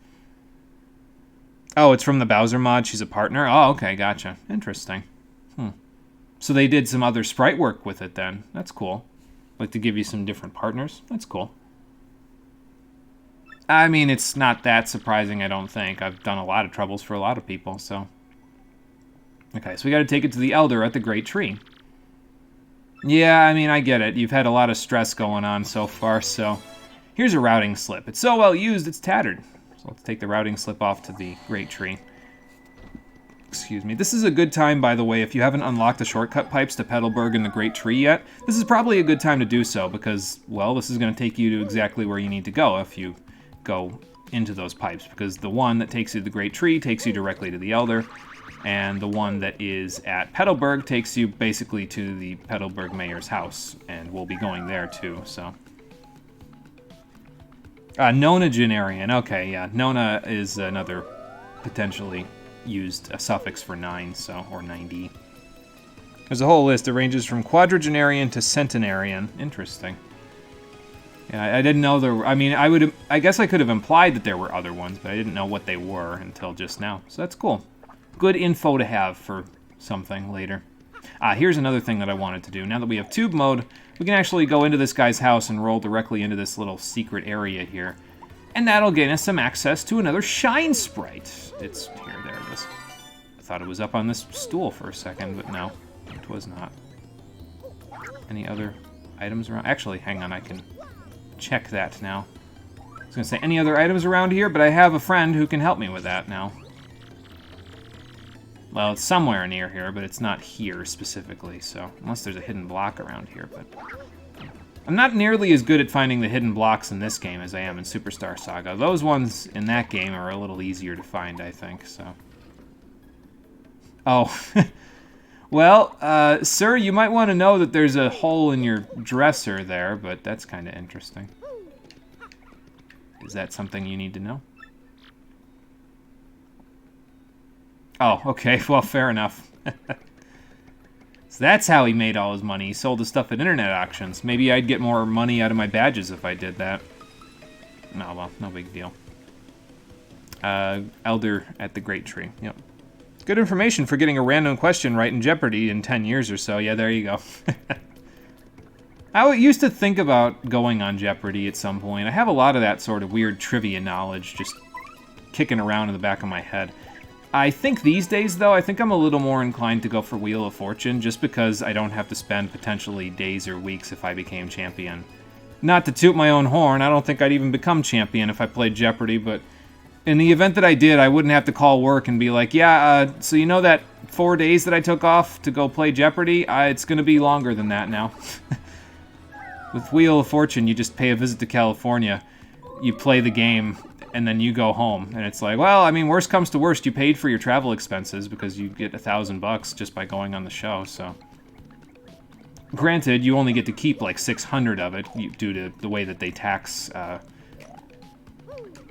Oh, it's from the Bowser mod. She's a partner? Oh, okay, gotcha. Interesting. So they did some other sprite work with it then. That's cool. Like to give you some different partners. That's cool. I mean, it's not that surprising, I don't think. I've done a lot of troubles for a lot of people, so... Okay, so we gotta take it to the Elder at the Great Tree. Yeah, I mean, I get it. You've had a lot of stress going on so far, so... Here's a routing slip. It's so well used, it's tattered. Let's take the routing slip off to the Great Tree. Excuse me. This is a good time, by the way, if you haven't unlocked the shortcut pipes to Petalburg and the Great Tree yet, this is probably a good time to do so, because, well, this is going to take you to exactly where you need to go if you go into those pipes, because the one that takes you to the Great Tree takes you directly to the Elder, and the one that is at Petalburg takes you basically to the Petalburg Mayor's house, and we'll be going there too, so... Nonagenarian. Okay, yeah. Nona is another potentially used suffix for 9, so, or 90. There's a whole list. It ranges from quadragenarian to centenarian. Interesting. Yeah, I didn't know there were... I mean, I guess I could have implied that there were other ones, but I didn't know what they were until just now. So that's cool. Good info to have for something later. Here's another thing that I wanted to do. Now that we have tube mode, we can actually go into this guy's house and roll directly into this little secret area here. And that'll gain us some access to another Shine Sprite. It's here, there it is. I thought it was up on this stool for a second, but no, it was not. Any other items around? Actually, hang on, I can check that now. I was gonna say any other items around here, but I have a friend who can help me with that now. Well, it's somewhere near here, but it's not here specifically, so... Unless there's a hidden block around here, but... I'm not nearly as good at finding the hidden blocks in this game as I am in Superstar Saga. Those ones in that game are a little easier to find, I think, so... Oh. Well, sir, you might want to know that there's a hole in your dresser there, but that's kind of interesting. Is that something you need to know? Oh, okay, well, fair enough. So that's how he made all his money. He sold his stuff at internet auctions. Maybe I'd get more money out of my badges if I did that. No, well, no big deal. Elder at the Great Tree, yep. Good information for getting a random question right in Jeopardy in 10 years or so. Yeah, there you go. I used to think about going on Jeopardy at some point. I have a lot of that sort of weird trivia knowledge just kicking around in the back of my head. I think these days, though, I think I'm a little more inclined to go for Wheel of Fortune, just because I don't have to spend potentially days or weeks if I became champion. not to toot my own horn, I don't think I'd even become champion if I played Jeopardy, but in the event that I did, I wouldn't have to call work and be like, yeah, so you know that 4 days that I took off to go play Jeopardy? It's going to be longer than that now. With Wheel of Fortune, you just pay a visit to California, you play the game, and then you go home. And it's like, well, I mean, worst comes to worst, you paid for your travel expenses because you get $1,000 just by going on the show, so. Granted, you only get to keep like 600 of it due to the way that they tax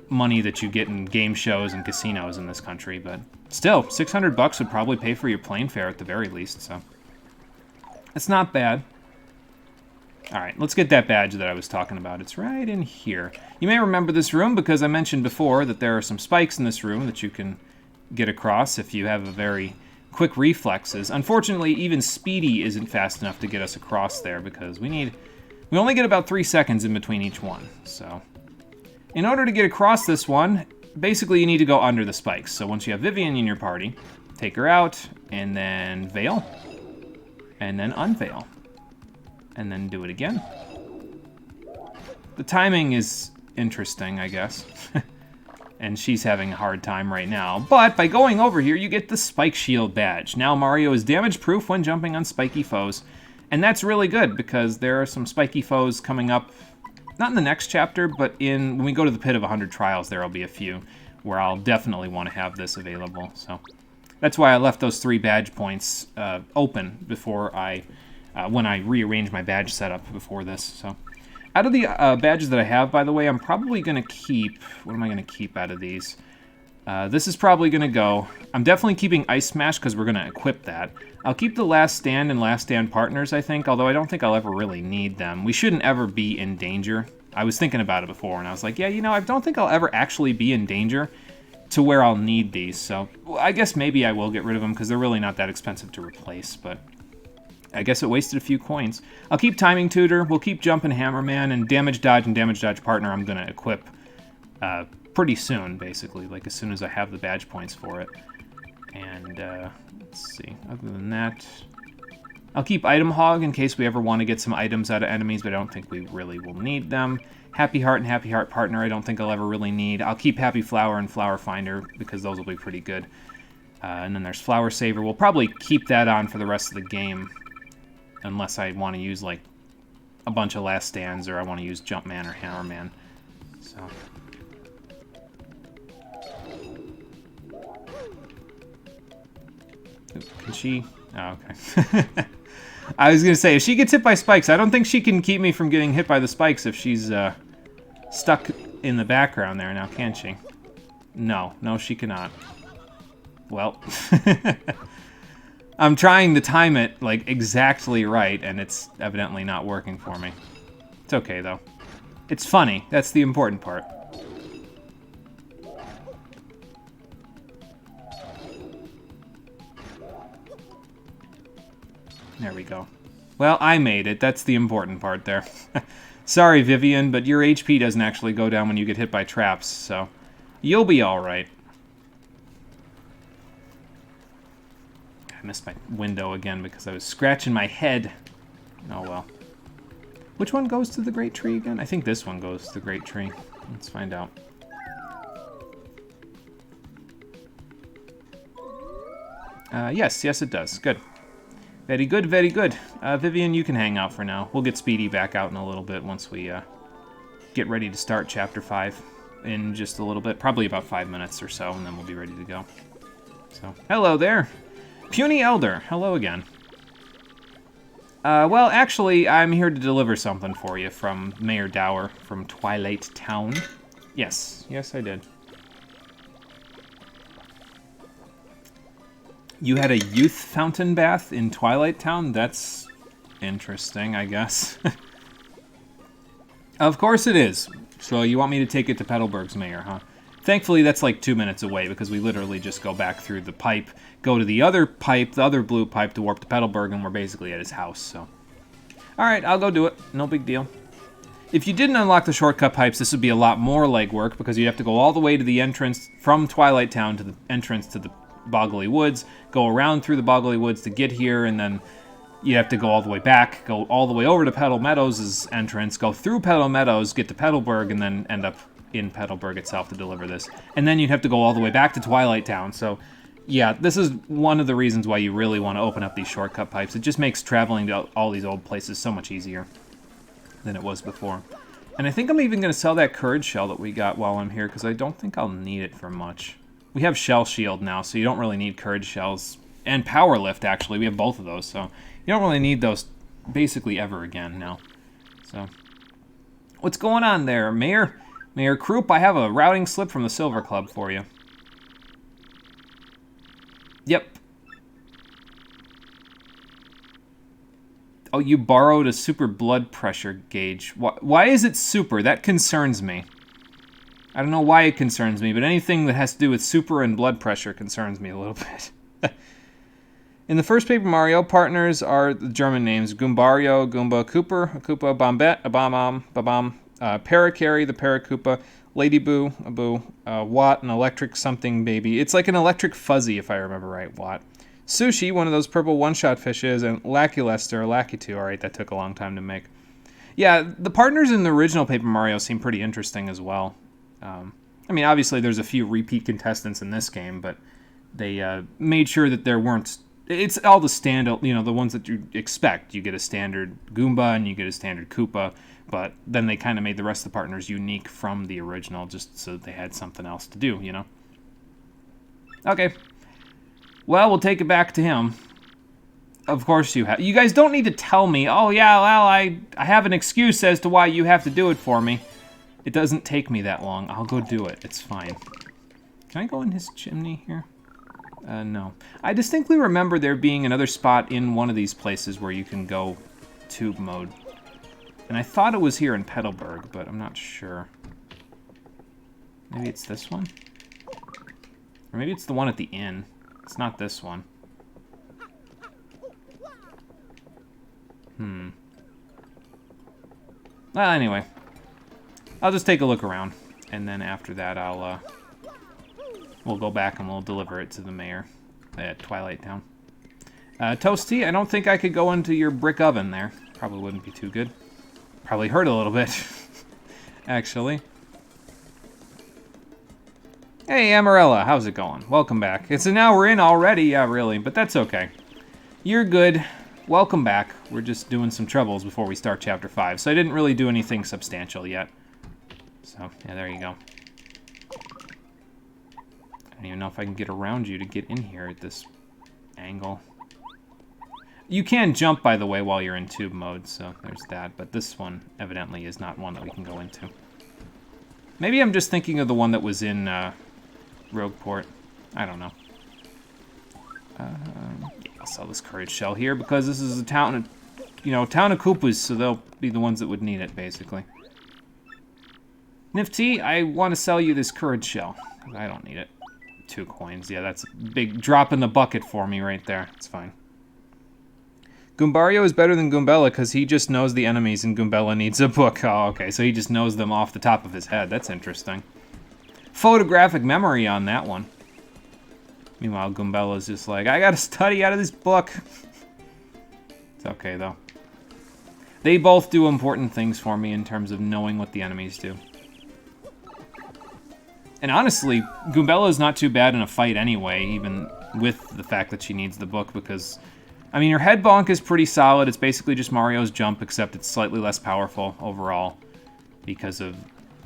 money that you get in game shows and casinos in this country, but still, $600 would probably pay for your plane fare at the very least, so. It's not bad. Alright, let's get that badge that I was talking about. It's right in here. You may remember this room because I mentioned before that there are some spikes in this room that you can get across if you have a very quick reflexes. Unfortunately, even Speedy isn't fast enough to get us across there because we only get about 3 seconds in between each one. So, in order to get across this one, basically you need to go under the spikes. So once you have Vivian in your party, take her out, and then veil, and then unveil. And then do it again. The timing is interesting, I guess. And she's having a hard time right now. But by going over here, you get the Spike Shield badge. Now Mario is damage-proof when jumping on spiky foes. And that's really good, because there are some spiky foes coming up, not in the next chapter, but when we go to the Pit of 100 Trials, there will be a few where I'll definitely want to have this available. So that's why I left those 3 badge points open before when I rearranged my badge setup before this. So, out of the badges that I have, by the way, I'm probably going to keep... What am I going to keep out of these? This is probably going to go... I'm definitely keeping Ice Smash because we're going to equip that. I'll keep the Last Stand and Last Stand Partners, I think, although I don't think I'll ever really need them. We shouldn't ever be in danger. I was thinking about it before, and I was like, yeah, you know, I don't think I'll ever actually be in danger to where I'll need these. So, I guess maybe I will get rid of them because they're really not that expensive to replace, but... I guess it wasted a few coins. I'll keep Timing Tutor, we'll keep Jumpin' Hammerman, and Damage Dodge and Damage Dodge Partner I'm going to equip pretty soon, basically, like as soon as I have the badge points for it. And, let's see, other than that... I'll keep Item Hog in case we ever want to get some items out of enemies, but I don't think we really will need them. Happy Heart and Happy Heart Partner I don't think I'll ever really need. I'll keep Happy Flower and Flower Finder, because those will be pretty good. And then there's Flower Saver. We'll probably keep that on for the rest of the game. Unless I want to use, like, a bunch of Last Stands, or I want to use Jumpman or Hammerman. So. Can she? Oh, okay. I was going to say, if she gets hit by spikes, I don't think she can keep me from getting hit by the spikes if she's stuck in the background there now, can she? No, she cannot. Well... I'm trying to time it, like, exactly right, and it's evidently not working for me. It's okay, though. It's funny. That's the important part. There we go. Well, I made it. That's the important part there. Sorry, Vivian, but your HP doesn't actually go down when you get hit by traps, so you'll be alright. I missed my window again because I was scratching my head. Oh well. Which one goes to the Great Tree again? I think this one goes to the Great Tree. Let's find out. Yes it does. Good. Very good, very good. Vivian, you can hang out for now. We'll get Speedy back out in a little bit once we get ready to start Chapter 5 in just a little bit. Probably about 5 minutes or so, and then we'll be ready to go. So, hello there. Puny Elder, hello again. Well, actually, I'm here to deliver something for you from Mayor Dower from Twilight Town. Yes, I did. You had a youth fountain bath in Twilight Town? That's interesting, I guess. Of course it is. So you want me to take it to Petalburg's mayor, huh? Thankfully, that's like 2 minutes away, because we literally just go back through the pipe, go to the other pipe, the other blue pipe, to warp to Petalburg, and we're basically at his house, so. Alright, I'll go do it. No big deal. If you didn't unlock the shortcut pipes, this would be a lot more legwork, because you'd have to go all the way to the entrance from Twilight Town to the entrance to the Boggly Woods, go around through the Boggly Woods to get here, and then you have to go all the way back, go all the way over to Petal Meadows' entrance, go through Petal Meadows, get to Petalburg, and then end up in Petalburg itself to deliver this. And then you'd have to go all the way back to Twilight Town. So, yeah, this is one of the reasons why you really want to open up these shortcut pipes. It just makes traveling to all these old places so much easier than it was before. And I think I'm even going to sell that Courage Shell that we got while I'm here, because I don't think I'll need it for much. We have Shell Shield now, so you don't really need Courage Shells. And Power Lift, actually. We have both of those, so you don't really need those basically ever again now. So, what's going on there? Mayor Kroop, I have a routing slip from the Silver Club for you. Yep. Oh, you borrowed a super blood pressure gauge. Why is it super? That concerns me. I don't know why it concerns me, but anything that has to do with super and blood pressure concerns me a little bit. In the first Paper Mario, partners are the German names Goombario, Goomba Cooper, Koopa Bombette, Abam, Babam, Parakarry, the Parakoopa, Ladyboo, Abu, Watt, an electric something baby. It's like an electric fuzzy, if I remember right, Watt. Sushi, one of those purple one-shot fishes, and Laculester, or Lakitu. Alright, that took a long time to make. Yeah, the partners in the original Paper Mario seem pretty interesting as well. I mean, obviously there's a few repeat contestants in this game, but they made sure that there weren't... It's all the standard, you know, the ones that you expect. You get a standard Goomba and you get a standard Koopa, but then they kind of made the rest of the partners unique from the original just so that they had something else to do, you know? Okay. Well, we'll take it back to him. Of course you have. You guys don't need to tell me, oh yeah, well, I have an excuse as to why you have to do it for me. It doesn't take me that long. I'll go do it. It's fine. Can I go in his chimney here? No. I distinctly remember there being another spot in one of these places where you can go tube mode. And I thought it was here in Petalburg, but I'm not sure. Maybe it's this one? Or maybe it's the one at the inn. It's not this one. Well, anyway. I'll just take a look around. And then after that, we'll go back and we'll deliver it to the mayor at Twilight Town. Toasty, I don't think I could go into your brick oven there. Probably wouldn't be too good. Probably hurt a little bit, actually. Hey, Amarella, how's it going? Welcome back. It's an hour in already, yeah, really, but that's okay. You're good. Welcome back. We're just doing some troubles before we start Chapter 5, so I didn't really do anything substantial yet. So, yeah, there you go. I don't even know if I can get around you to get in here at this angle. You can jump, by the way, while you're in tube mode, so there's that. But this one, evidently, is not one that we can go into. Maybe I'm just thinking of the one that was in Rogueport. I don't know. Yeah, I'll sell this Courage Shell here because this is a town, town of Koopas, so they'll be the ones that would need it, basically. Nifty, I want to sell you this Courage Shell. I don't need it. 2 coins. Yeah, that's a big drop in the bucket for me right there. It's fine. Goombario is better than Goombella because he just knows the enemies and Goombella needs a book. Oh, okay, so he just knows them off the top of his head. That's interesting. Photographic memory on that one. Meanwhile, Goombella's just like, I gotta study out of this book. It's okay, though. They both do important things for me in terms of knowing what the enemies do. And honestly, Goombella is not too bad in a fight anyway, even with the fact that she needs the book, because, I mean, her head bonk is pretty solid. It's basically just Mario's jump, except it's slightly less powerful overall because of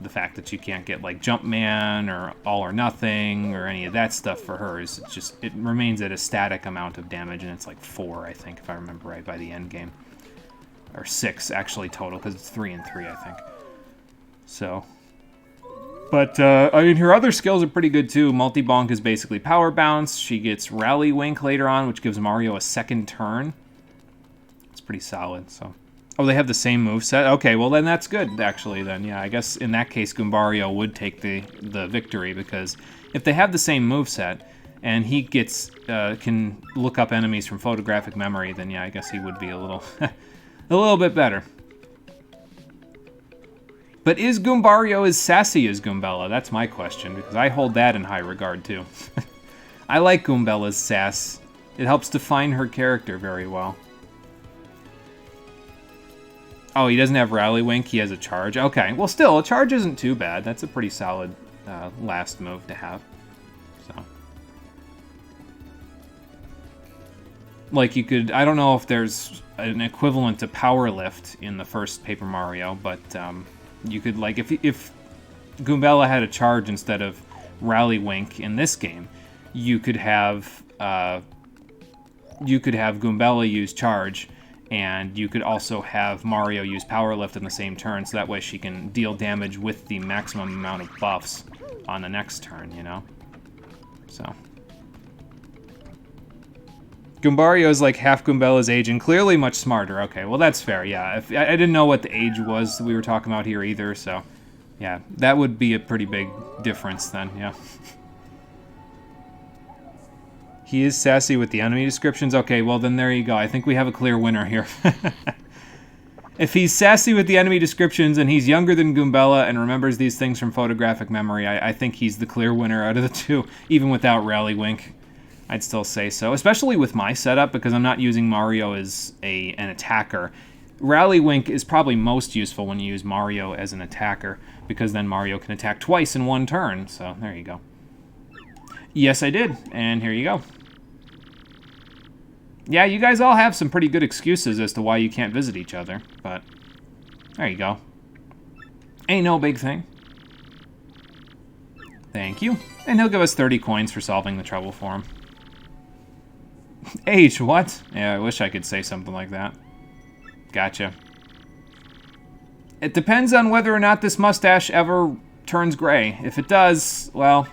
the fact that you can't get, like, Jumpman or All or Nothing or any of that stuff for hers. It's just, it remains at a static amount of damage, and it's like 4, I think, if I remember right, by the end game. Or 6, actually, total, because it's 3 and 3, I think. So... But, I mean, her other skills are pretty good, too. Multi-Bonk is basically Power Bounce. She gets Rally Wink later on, which gives Mario a second turn. It's pretty solid, so... Oh, they have the same moveset? Okay, well, then that's good, actually, then. Yeah, I guess in that case, Goombario would take the victory, because if they have the same moveset, and he gets, can look up enemies from photographic memory, then yeah, I guess he would be a little, a little bit better. But is Goombario as sassy as Goombella? That's my question, because I hold that in high regard, too. I like Goombella's sass. It helps define her character very well. Oh, he doesn't have Rally Wink. He has a charge. Okay, well, still, a charge isn't too bad. That's a pretty solid last move to have. So, like, you could... I don't know if there's an equivalent to Power Lift in the first Paper Mario, but you could, like, if Goombella had a charge instead of Rally Wink in this game, you could have Goombella use charge, and you could also have Mario use Power Lift in the same turn, so that way she can deal damage with the maximum amount of buffs on the next turn, you know? So. Goombario is like half Goombella's age and clearly much smarter. Okay, well that's fair, yeah. I didn't know what the age was that we were talking about here either, so... Yeah, that would be a pretty big difference then, yeah. He is sassy with the enemy descriptions? Okay, well then there you go. I think we have a clear winner here. If he's sassy with the enemy descriptions and he's younger than Goombella and remembers these things from photographic memory, I think he's the clear winner out of the two, even without Rally Wink. I'd still say so, especially with my setup because I'm not using Mario as an attacker. Rally Wink is probably most useful when you use Mario as an attacker because then Mario can attack twice in one turn, so there you go. Yes, I did, and here you go. Yeah, you guys all have some pretty good excuses as to why you can't visit each other, but there you go. Ain't no big thing. Thank you. And he'll give us 30 coins for solving the trouble for him. Age, what? Yeah, I wish I could say something like that. Gotcha. It depends on whether or not this mustache ever turns gray. If it does, well...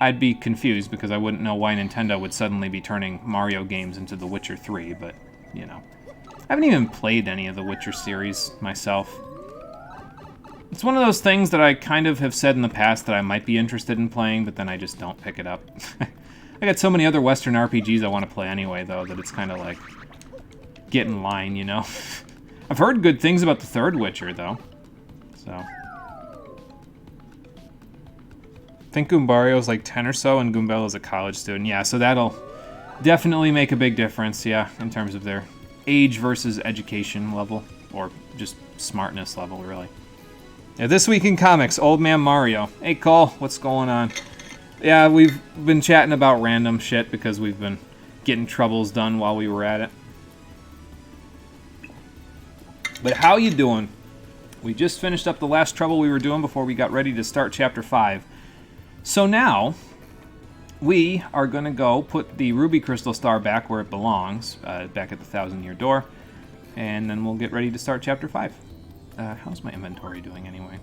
I'd be confused because I wouldn't know why Nintendo would suddenly be turning Mario games into The Witcher 3, but, you know. I haven't even played any of the Witcher series myself. It's one of those things that I kind of have said in the past that I might be interested in playing, but then I just don't pick it up. I got so many other Western RPGs I want to play anyway, though, that it's kind of like, get in line, you know? I've heard good things about the third Witcher, though, so... I think Goombario's like 10 or so, and Goombella's a college student. Yeah, so that'll definitely make a big difference, yeah, in terms of their age versus education level, or just smartness level, really. Yeah, this week in comics, Old Man Mario. Hey, Cole, what's going on? Yeah, we've been chatting about random shit because we've been getting troubles done while we were at it. But how you doing? We just finished up the last trouble we were doing before we got ready to start Chapter 5. So now, we are going to go put the Ruby Crystal Star back where it belongs, back at the Thousand-Year Door, and then we'll get ready to start Chapter 5. How's my inventory doing anyway?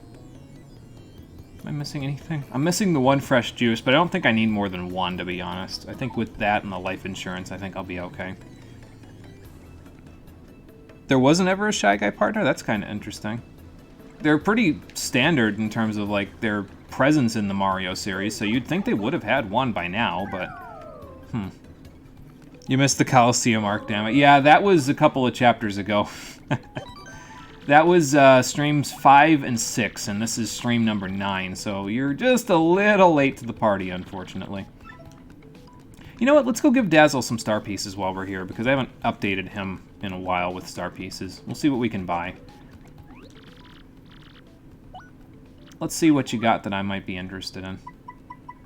Am I missing anything? I'm missing the one fresh juice, but I don't think I need more than one, to be honest. I think with that and the life insurance, I think I'll be okay. There wasn't ever a Shy Guy partner? That's kind of interesting. They're pretty standard in terms of, like, their presence in the Mario series, so you'd think they would have had one by now, but... You missed the Coliseum arc, damn it. Yeah, that was a couple of chapters ago. That was streams 5 and 6, and this is stream number 9, so you're just a little late to the party, unfortunately. You know what, let's go give Dazzle some star pieces while we're here, because I haven't updated him in a while with star pieces. We'll see what we can buy. Let's see what you got that I might be interested in.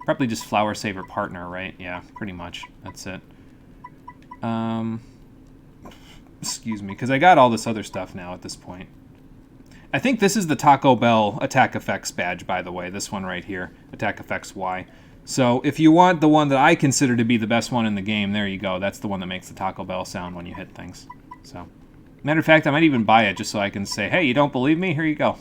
Probably just Flower Saver Partner, right? Yeah, pretty much. That's it. Excuse me, because I got all this other stuff now at this point. I think this is the Taco Bell Attack Effects badge, by the way. This one right here. Attack Effects Y. So if you want the one that I consider to be the best one in the game, there you go. That's the one that makes the Taco Bell sound when you hit things. So, matter of fact, I might even buy it just so I can say, hey, you don't believe me? Here you go.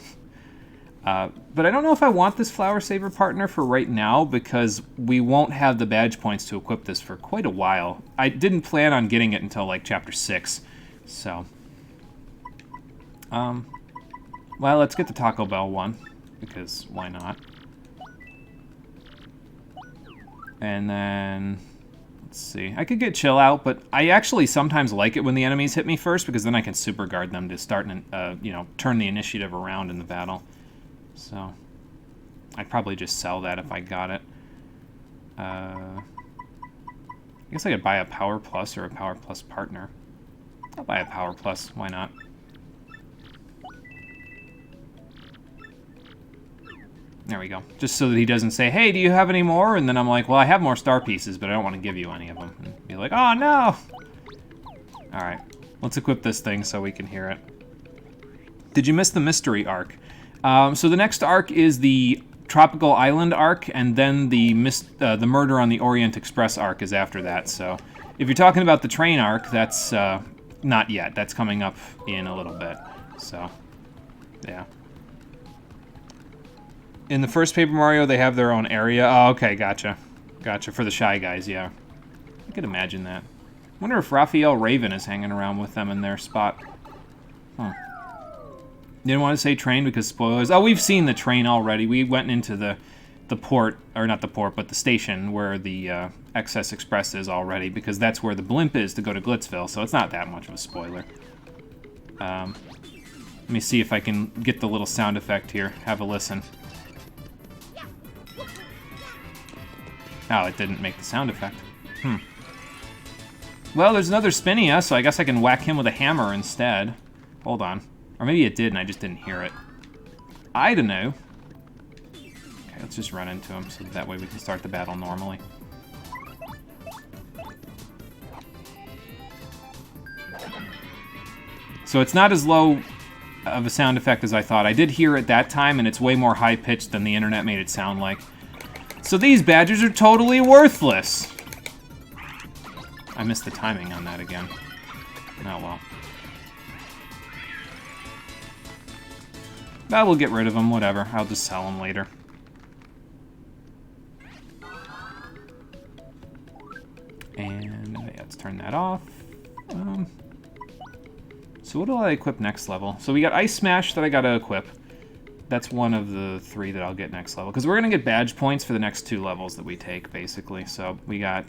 But I don't know if I want this Flower Saver Partner for right now because we won't have the badge points to equip this for quite a while. I didn't plan on getting it until like Chapter 6, so... well, let's get the Taco Bell one, because why not? And then... let's see. I could get Chill Out, but I actually sometimes like it when the enemies hit me first because then I can Super Guard them to start, you know, turn the initiative around in the battle. So, I'd probably just sell that if I got it. I guess I could buy a Power Plus or a Power Plus Partner. I'll buy a Power Plus, why not? There we go. Just so that he doesn't say, hey, do you have any more? And then I'm like, well, I have more star pieces, but I don't want to give you any of them. And be like, oh, no! Alright. Let's equip this thing so we can hear it. Did you miss the mystery arc? So the next arc is the Tropical Island arc, and then the Murder on the Orient Express arc is after that. So if you're talking about the train arc, that's not yet. That's coming up in a little bit. So, yeah. In the first Paper Mario, they have their own area. Oh, okay, gotcha. Gotcha, for the Shy Guys, yeah. I could imagine that. I wonder if Raphael Raven is hanging around with them in their spot. Huh. Didn't want to say train because spoilers. Oh, we've seen the train already. We went into the port, or not the port, but the station where the Excess Express is already, because that's where the blimp is to go to Glitzville, so it's not that much of a spoiler. Let me see if I can get the little sound effect here. Have a listen. Oh, it didn't make the sound effect. Well, there's another Spinia, so I guess I can whack him with a hammer instead. Hold on. Or maybe it did and I just didn't hear it. I don't know. Okay, let's just run into him so that way we can start the battle normally. So it's not as low of a sound effect as I thought. I did hear it that time, and it's way more high-pitched than the internet made it sound like. So these badges are totally worthless! I missed the timing on that again. Oh well. But we'll get rid of them, whatever. I'll just sell them later. And let's turn that off. So what do I equip next level? So we got Ice Smash that I gotta equip. That's one of the 3 that I'll get next level. Because we're gonna get badge points for the next 2 levels that we take, basically. So we got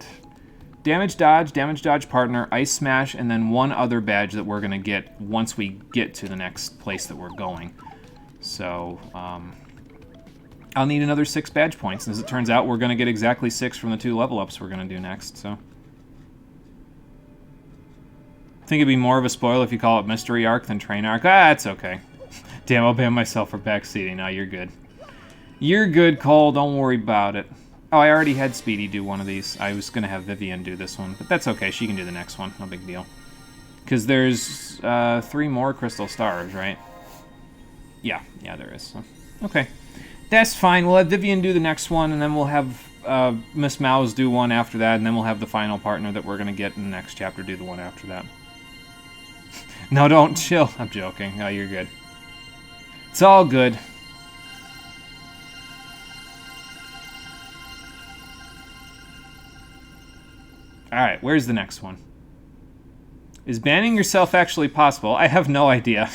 Damage Dodge Partner, Ice Smash, and then one other badge that we're gonna get once we get to the next place that we're going. So, I'll need another 6 badge points. And as it turns out, we're gonna get exactly 6 from the 2 level ups we're gonna do next, so. I think it'd be more of a spoiler if you call it Mystery Arc than Train Arc. Ah, it's okay. Damn, I'll ban myself for backseating. Now you're good. You're good, Cole. Don't worry about it. Oh, I already had Speedy do one of these. I was going to have Vivian do this one, but that's okay. She can do the next one. No big deal. Because there's 3 more Crystal Stars, right? Yeah, there is. So, okay. That's fine. We'll have Vivian do the next one, and then we'll have Miss Mouse do one after that, and then we'll have the final partner that we're going to get in the next chapter do the one after that. No, don't chill. I'm joking. No, you're good. It's all good. Alright, where's the next one? Is banning yourself actually possible? I have no idea.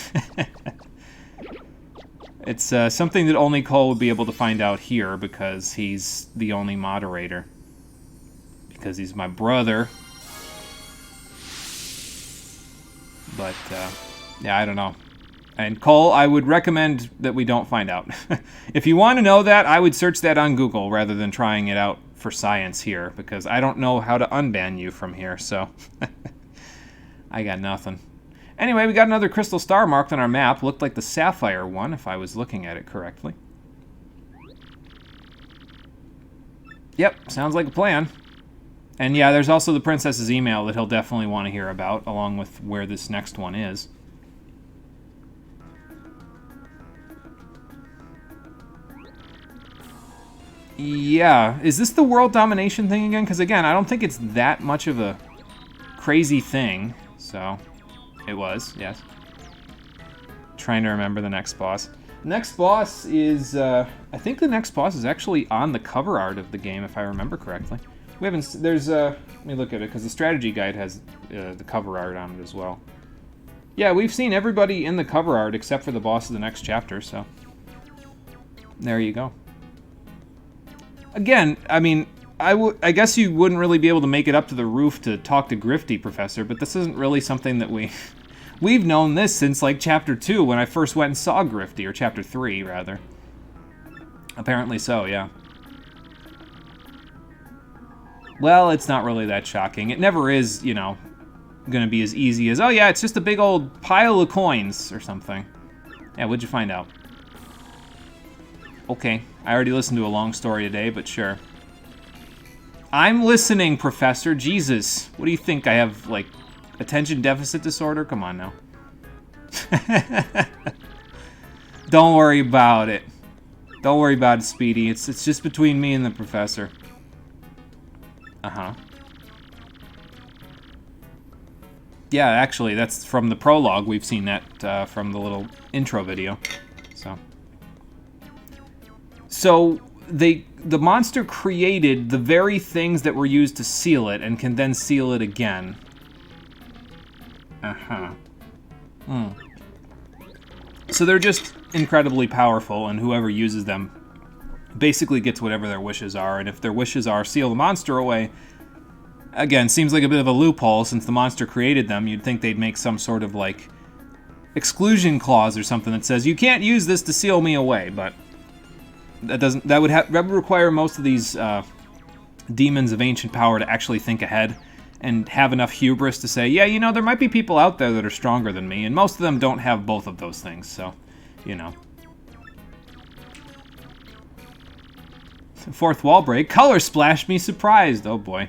It's something that only Cole would be able to find out here because he's the only moderator. Because he's my brother. But, yeah, I don't know. And Cole, I would recommend that we don't find out. If you want to know that, I would search that on Google rather than trying it out for science here, because I don't know how to unban you from here, so I got nothing. Anyway, we got another crystal star marked on our map. Looked like the sapphire one, if I was looking at it correctly. Yep, sounds like a plan. And yeah, there's also the princess's email that he'll definitely want to hear about, along with where this next one is. Yeah, is this the world domination thing again? Because again, I don't think it's that much of a crazy thing. So, it was, yes. Trying to remember the next boss. Next boss is, I think the next boss is actually on the cover art of the game, if I remember correctly. We haven't, there's, let me look at it, because the strategy guide has the cover art on it as well. Yeah, we've seen everybody in the cover art except for the boss of the next chapter, so. There you go. Again, I mean, I guess you wouldn't really be able to make it up to the roof to talk to Grifty, Professor, but this isn't really something that we've known this since, like, Chapter 2, when I first went and saw Grifty, or Chapter 3, rather. Apparently so, yeah. Well, it's not really that shocking. It never is, you know, gonna be as easy as, oh yeah, it's just a big old pile of coins, or something. Yeah, what'd you find out? Okay, I already listened to a long story today, but sure. I'm listening, Professor. Jesus. What do you think? I have, like, attention deficit disorder? Come on now. Don't worry about it. Don't worry about it, Speedy. It's just between me and the Professor. Uh-huh. Yeah, actually, that's from the prologue. We've seen that from the little intro video. So the monster created the very things that were used to seal it and can then seal it again. Uh-huh. So they're just incredibly powerful, and whoever uses them basically gets whatever their wishes are. And if their wishes are seal the monster away, again, seems like a bit of a loophole since the monster created them. You'd think they'd make some sort of, like, exclusion clause or something that says, you can't use this to seal me away, but that would require most of these demons of ancient power to actually think ahead and have enough hubris to say, yeah, you know, there might be people out there that are stronger than me, and most of them don't have both of those things, so, you know. Fourth wall break. Color Splash me surprised. Oh boy.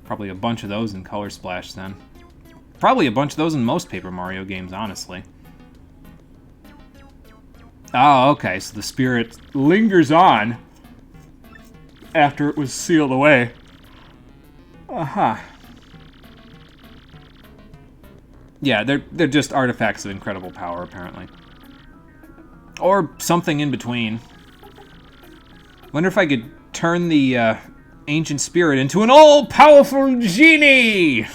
Probably a bunch of those in Color Splash then. Probably a bunch of those in most Paper Mario games, honestly. Oh, okay, so the spirit lingers on after it was sealed away. Uh-huh. Yeah, they're just artifacts of incredible power, apparently. Or something in between. Wonder if I could turn the ancient spirit into an all-powerful genie!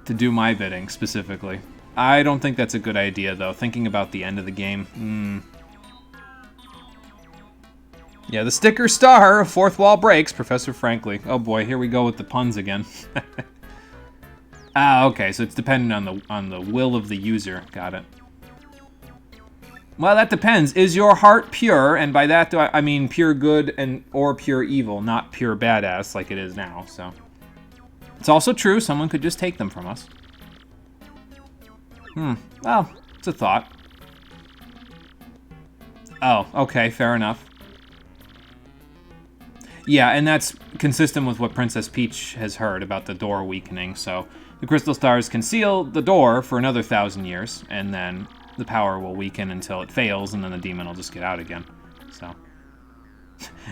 To do my bidding, specifically. I don't think that's a good idea, though, thinking about the end of the game. Yeah, the sticker star of Fourth Wall Breaks, Professor Frankly. Oh boy, here we go with the puns again. Ah, okay, so it's dependent on the will of the user. Got it. Well, that depends. Is your heart pure? And by that, I mean pure good or pure evil, not pure badass like it is now, so. It's also true, someone could just take them from us. Well, it's a thought. Oh, okay, fair enough. Yeah, and that's consistent with what Princess Peach has heard about the door weakening, so the crystal stars can seal the door for another 1,000 years, and then the power will weaken until it fails, and then the demon will just get out again, so.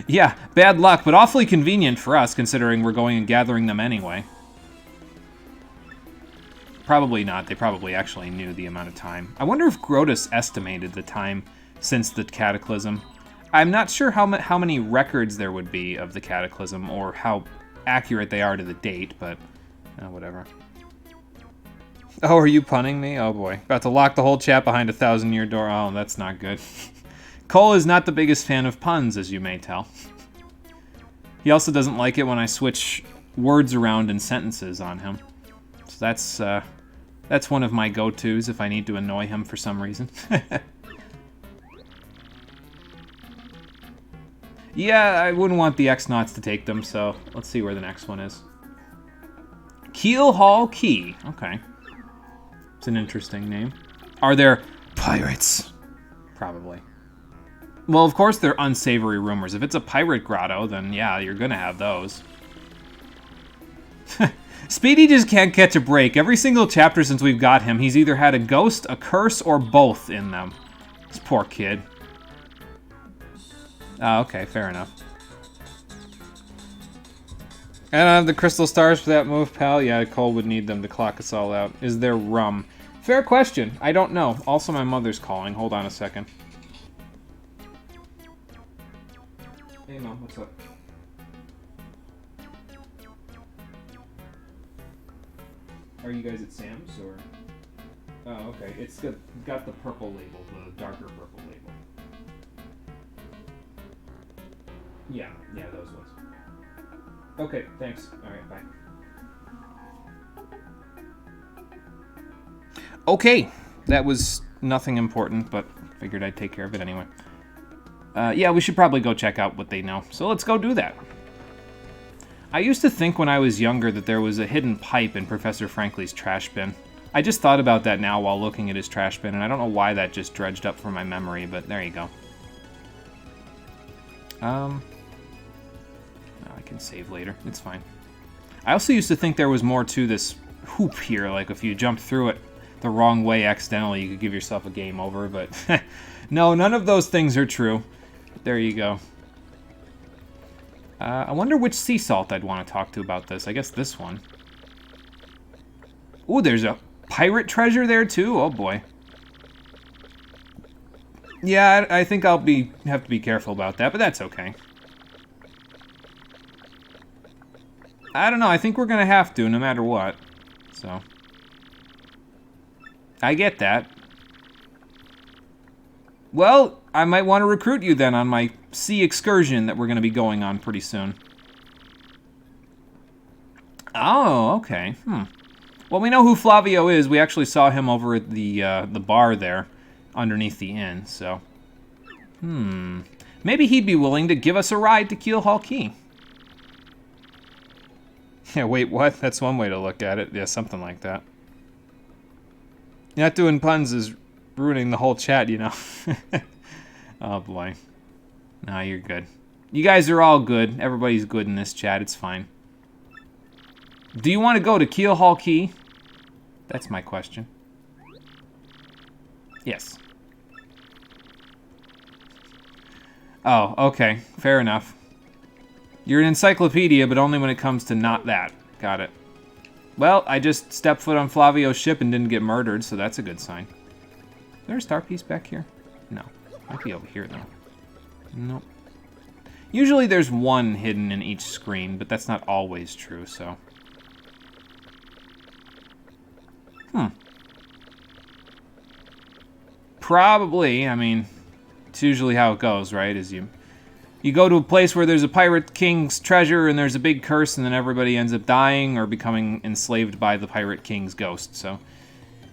Yeah, bad luck, but awfully convenient for us, considering we're going and gathering them anyway. Probably not. They probably actually knew the amount of time. I wonder if Grotus estimated the time since the Cataclysm. I'm not sure how many records there would be of the Cataclysm or how accurate they are to the date, but whatever. Oh, are you punning me? Oh boy. About to lock the whole chat behind a 1,000-year door. Oh, that's not good. Cole is not the biggest fan of puns, as you may tell. He also doesn't like it when I switch words around in sentences on him. So that's one of my go-tos if I need to annoy him for some reason. Yeah, I wouldn't want the X-Nauts to take them, so let's see where the next one is. Keel Hall Key. Okay. It's an interesting name. Are there pirates? Probably. Well, of course they're unsavory rumors. If it's a pirate grotto, then yeah, you're gonna have those. Speedy just can't catch a break. Every single chapter since we've got him, he's either had a ghost, a curse, or both in them. This poor kid. Oh, okay, fair enough. I don't have the crystal stars for that move, pal. Yeah, Cole would need them to clock us all out. Is there rum? Fair question. I don't know. Also, my mother's calling. Hold on a second. Hey, Mom, what's up? Are you guys at Sam's, or? Oh, okay. It's got the purple label, the darker purple label. Yeah, those ones. Okay, thanks. Alright, bye. Okay, that was nothing important, but figured I'd take care of it anyway. Yeah, we should probably go check out what they know, so let's go do that. I used to think when I was younger that there was a hidden pipe in Professor Frankly's trash bin. I just thought about that now while looking at his trash bin, and I don't know why that just dredged up from my memory, but there you go. I can save later. It's fine. I also used to think there was more to this hoop here, like if you jumped through it the wrong way accidentally, you could give yourself a game over, but no, none of those things are true. There you go. I wonder which sea salt I'd want to talk to about this. I guess this one. Ooh, there's a pirate treasure there too? Oh boy. Yeah, I think I'll have to be careful about that, but that's okay. I don't know, I think we're gonna have to, no matter what. So. I get that. Well, I might want to recruit you then on my sea excursion that we're gonna be going on pretty soon. Oh, okay. Well, we know who Flavio is. We actually saw him over at the bar there, underneath the inn, so. Maybe he'd be willing to give us a ride to Keelhaul Key. Yeah, wait, what? That's one way to look at it. Yeah, something like that. Not doing puns is ruining the whole chat, you know. Oh, boy. No, you're good. You guys are all good. Everybody's good in this chat. It's fine. Do you want to go to Keelhaul Key? That's my question. Yes. Oh, okay. Fair enough. You're an encyclopedia, but only when it comes to not that. Got it. Well, I just stepped foot on Flavio's ship and didn't get murdered, so that's a good sign. Is there a star piece back here? No. Might be over here, though. Nope. Usually there's one hidden in each screen, but that's not always true, so... Probably. I mean, it's usually how it goes, right? Is you go to a place where there's a pirate king's treasure and there's a big curse, and then everybody ends up dying or becoming enslaved by the pirate king's ghost, so...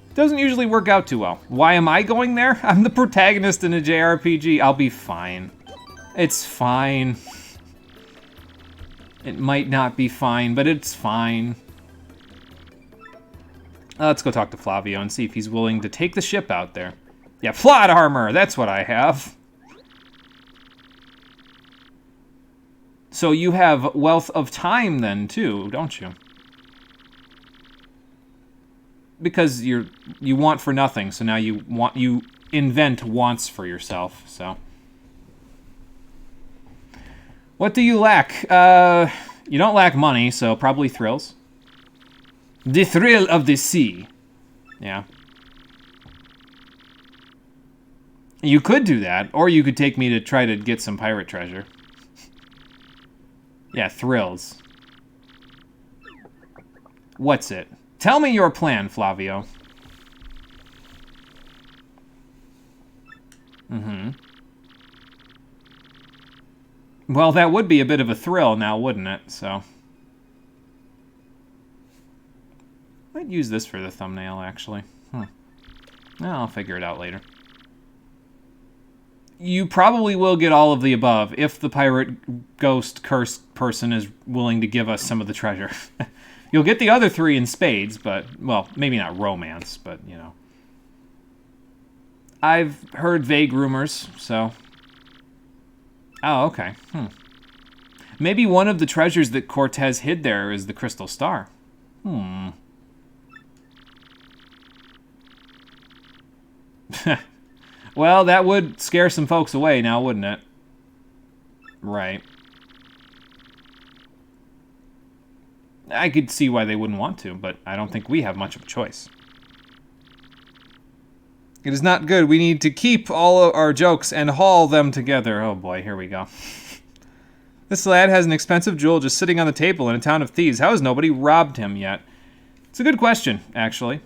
It doesn't usually work out too well. Why am I going there? I'm the protagonist in a JRPG. I'll be fine. It's fine. It might not be fine, but it's fine. Let's go talk to Flavio and see if he's willing to take the ship out there. Yeah, plot armor! That's what I have. So you have wealth of time then, too, don't you? Because you want for nothing, so now you invent wants for yourself, so. What do you lack? You don't lack money, so probably thrills. The thrill of the sea. Yeah. You could do that, or you could take me to try to get some pirate treasure. Yeah, thrills. What's it? Tell me your plan, Flavio. Well, that would be a bit of a thrill now, wouldn't it? So. Might use this for the thumbnail, actually. I'll figure it out later. You probably will get all of the above if the pirate ghost cursed person is willing to give us some of the treasure. You'll get the other three in spades, but, well, maybe not romance, but, you know. I've heard vague rumors, so... Oh, okay. Maybe one of the treasures that Cortez hid there is the Crystal Star. Well, that would scare some folks away now, wouldn't it? Right. I could see why they wouldn't want to, but I don't think we have much of a choice. It is not good. We need to keep all of our jokes and haul them together. Oh boy, here we go. This lad has an expensive jewel just sitting on the table in a town of thieves. How has nobody robbed him yet? It's a good question, actually.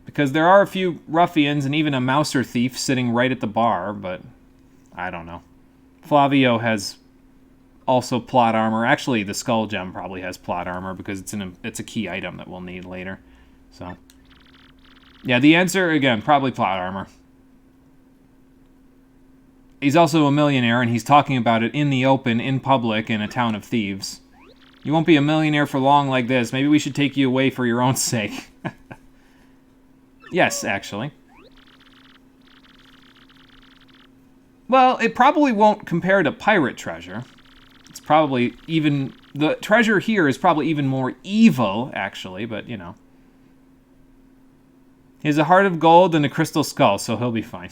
Because there are a few ruffians and even a mouser thief sitting right at the bar, but I don't know. Flavio has also plot armor. Actually, the skull gem probably has plot armor because it's a key item that we'll need later. So, yeah, the answer, again, probably plot armor. He's also a millionaire, and he's talking about it in the open, in public, in a town of thieves. You won't be a millionaire for long like this. Maybe we should take you away for your own sake. Yes, actually. Well, it probably won't compare to pirate treasure. It's probably even... The treasure here is probably even more evil, actually, but, you know. He has a heart of gold and a crystal skull, so he'll be fine.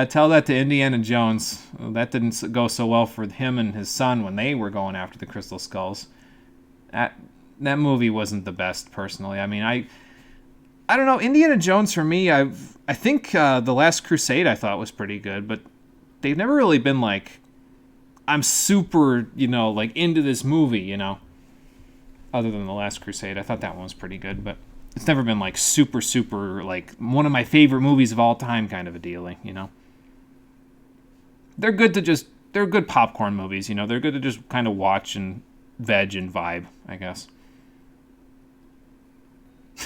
Tell that to Indiana Jones. Well, that didn't go so well for him and his son when they were going after the crystal skulls. That movie wasn't the best, personally. I mean, I don't know. Indiana Jones, for me, I think The Last Crusade I thought was pretty good, but they've never really been like, I'm super, you know, like into this movie, you know. Other than The Last Crusade. I thought that one was pretty good, but it's never been like super, like one of my favorite movies of all time kind of a dealing, you know. They're good popcorn movies, you know. They're good to just kind of watch and veg and vibe, I guess.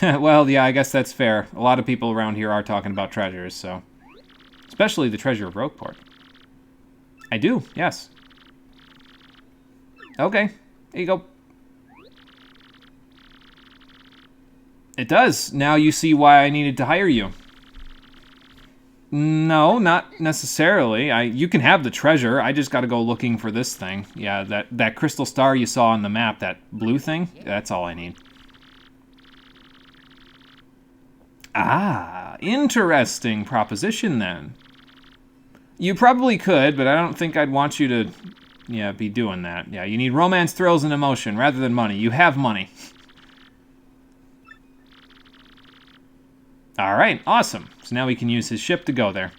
Well, yeah, I guess that's fair. A lot of people around here are talking about treasures, so. Especially the treasure of Rogueport. I do, yes. Okay, here you go. It does. Now you see why I needed to hire you. No, not necessarily. You can have the treasure. I just got to go looking for this thing. Yeah, that crystal star you saw on the map, that blue thing, that's all I need. Ah, interesting proposition then. You probably could, but I don't think I'd want you to, yeah, be doing that. Yeah, you need romance, thrills, and emotion rather than money. You have money. All right, awesome. So now we can use his ship to go there.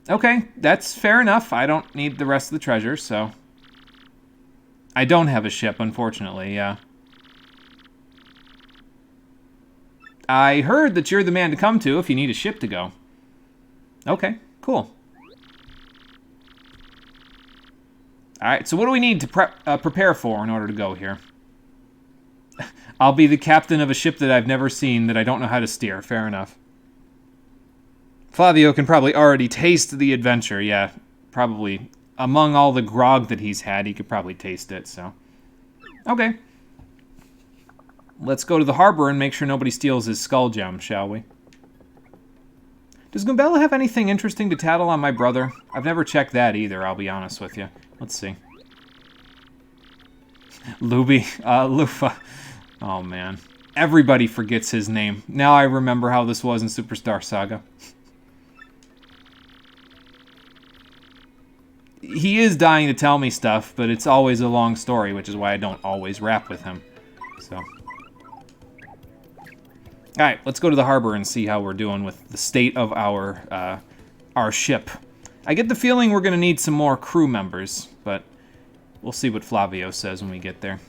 Okay, that's fair enough. I don't need the rest of the treasure, so... I don't have a ship, unfortunately, yeah. I heard that you're the man to come to if you need a ship to go. Okay, cool. Alright, so what do we need to prepare for in order to go here? I'll be the captain of a ship that I've never seen that I don't know how to steer. Fair enough. Flavio can probably already taste the adventure, yeah. Probably. Among all the grog that he's had, he could probably taste it, so. Okay. Let's go to the harbor and make sure nobody steals his skull gem, shall we? Does Goombella have anything interesting to tattle on my brother? I've never checked that either, I'll be honest with you. Let's see. Lufa. Oh, man. Everybody forgets his name. Now I remember how this was in Superstar Saga. He is dying to tell me stuff, but it's always a long story, which is why I don't always rap with him. So. Alright, let's go to the harbor and see how we're doing with the state of our ship. I get the feeling we're going to need some more crew members, but we'll see what Flavio says when we get there.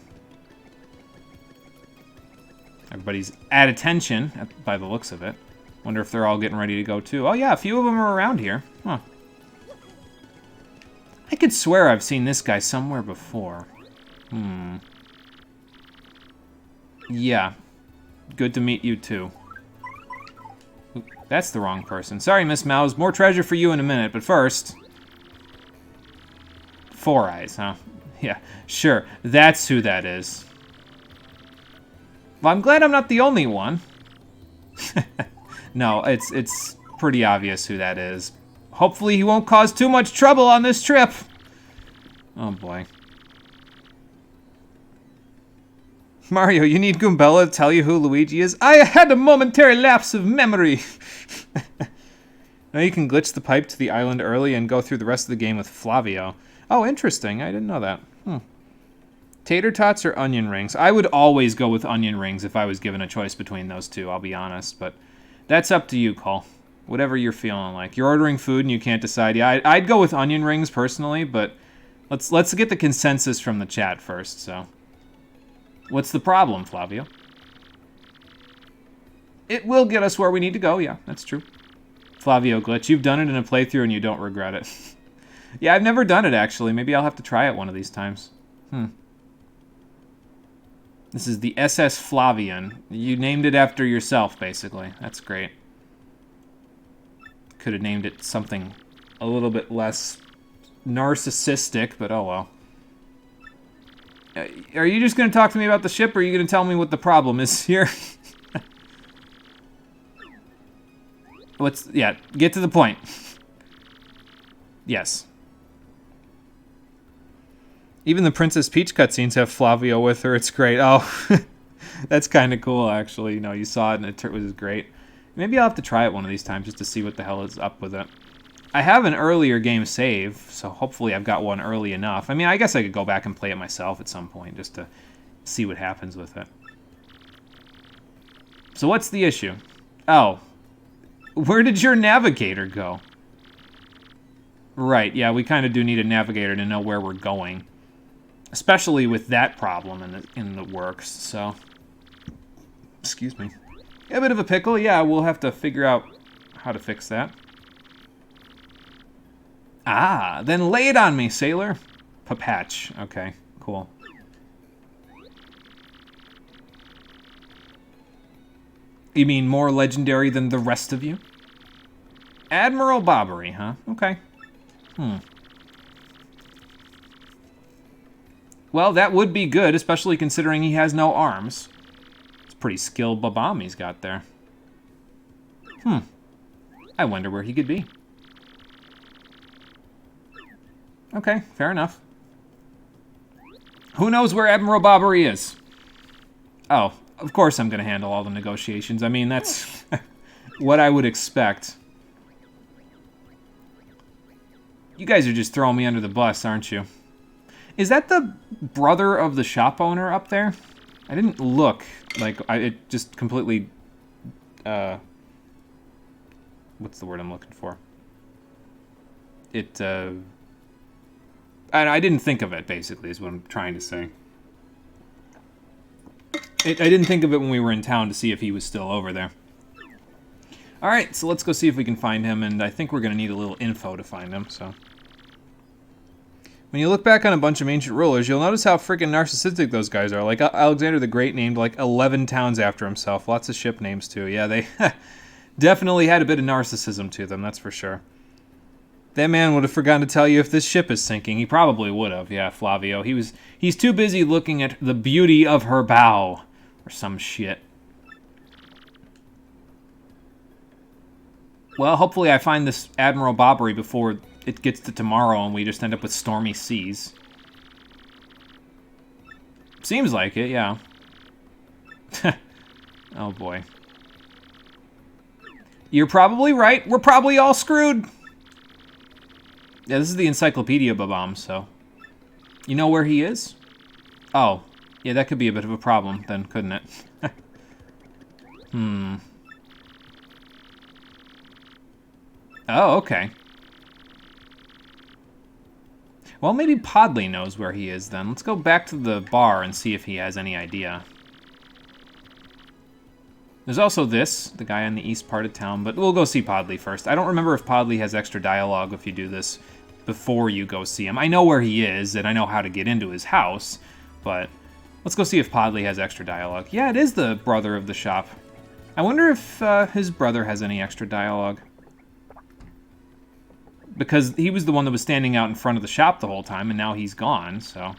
Everybody's at attention, by the looks of it. Wonder if they're all getting ready to go, too. Oh, yeah, a few of them are around here. Huh. I could swear I've seen this guy somewhere before. Yeah. Good to meet you, too. Oop, that's the wrong person. Sorry, Miss Mouse. More treasure for you in a minute, but first... Four Eyes, huh? Yeah, sure. That's who that is. Well, I'm glad I'm not the only one. No, it's pretty obvious who that is. Hopefully he won't cause too much trouble on this trip. Oh, boy. Mario, you need Goombella to tell you who Luigi is? I had a momentary lapse of memory. Now you can glitch the pipe to the island early and go through the rest of the game with Flavio. Oh, interesting. I didn't know that. Tater tots or onion rings? I would always go with onion rings if I was given a choice between those two, I'll be honest. But that's up to you, Cole. Whatever you're feeling like. You're ordering food and you can't decide. Yeah, I'd go with onion rings personally, but let's get the consensus from the chat first, so. What's the problem, Flavio? It will get us where we need to go, yeah, that's true. Flavio Glitch, you've done it in a playthrough and you don't regret it. Yeah, I've never done it, actually. Maybe I'll have to try it one of these times. This is the SS Flavian. You named it after yourself, basically. That's great. Could have named it something a little bit less narcissistic, but oh well. Are you just going to talk to me about the ship, or are you going to tell me what the problem is here? Yeah, get to the point. Yes. Even the Princess Peach cutscenes have Flavio with her. It's great. Oh, that's kind of cool, actually. You know, you saw it and it was great. Maybe I'll have to try it one of these times just to see what the hell is up with it. I have an earlier game save, so hopefully I've got one early enough. I mean, I guess I could go back and play it myself at some point just to see what happens with it. So what's the issue? Oh. Where did your navigator go? Right, yeah, we kind of do need a navigator to know where we're going. Especially with that problem in the works, so... Excuse me. A bit of a pickle, yeah, we'll have to figure out how to fix that. Ah, then lay it on me, sailor. Papatch. Okay, cool. You mean more legendary than the rest of you? Admiral Bobbery, huh? Okay. Well, that would be good, especially considering he has no arms. It's a pretty skilled Bob-omb he's got there. I wonder where he could be. Okay, fair enough. Who knows where Admiral Bobbery is? Oh, of course I'm going to handle all the negotiations. I mean, that's what I would expect. You guys are just throwing me under the bus, aren't you? Is that the brother of the shop owner up there? I didn't look. Like, it just completely... what's the word I'm looking for? I didn't think of it, basically, is what I'm trying to say. I didn't think of it when we were in town to see if he was still over there. Alright, so let's go see if we can find him, and I think we're going to need a little info to find him, so... When you look back on a bunch of ancient rulers, you'll notice how freaking narcissistic those guys are. Like, Alexander the Great named, like, 11 towns after himself. Lots of ship names, too. Yeah, they definitely had a bit of narcissism to them, that's for sure. That man would have forgotten to tell you if this ship is sinking. He probably would have, yeah, Flavio. He's too busy looking at the beauty of her bow. Or some shit. Well, hopefully I find this Admiral Bobbery before it gets to tomorrow and we just end up with stormy seas. Seems like it, yeah. Oh boy. You're probably right. We're probably all screwed. Yeah, this is the Encyclopedia Bob-omb, so... You know where he is? Oh. Yeah, that could be a bit of a problem then, couldn't it? Oh, okay. Well, maybe Podley knows where he is then. Let's go back to the bar and see if he has any idea. There's also this, the guy in the east part of town, but we'll go see Podley first. I don't remember if Podley has extra dialogue if you do this before you go see him. I know where he is, and I know how to get into his house, but let's go see if Podley has extra dialogue. Yeah, it is the brother of the shop. I wonder if his brother has any extra dialogue. Because he was the one that was standing out in front of the shop the whole time, and now he's gone, so...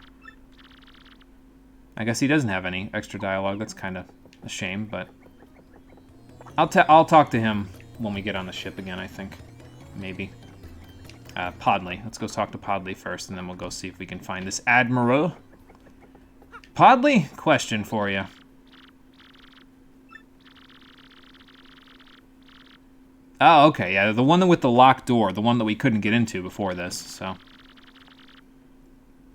I guess he doesn't have any extra dialogue. That's kind of a shame, but... I'll talk to him when we get on the ship again, I think. Maybe. Podley. Let's go talk to Podley first, and then we'll go see if we can find this Admiral. Podley? Question for you. Oh, okay, yeah, the one with the locked door, the one that we couldn't get into before this, so...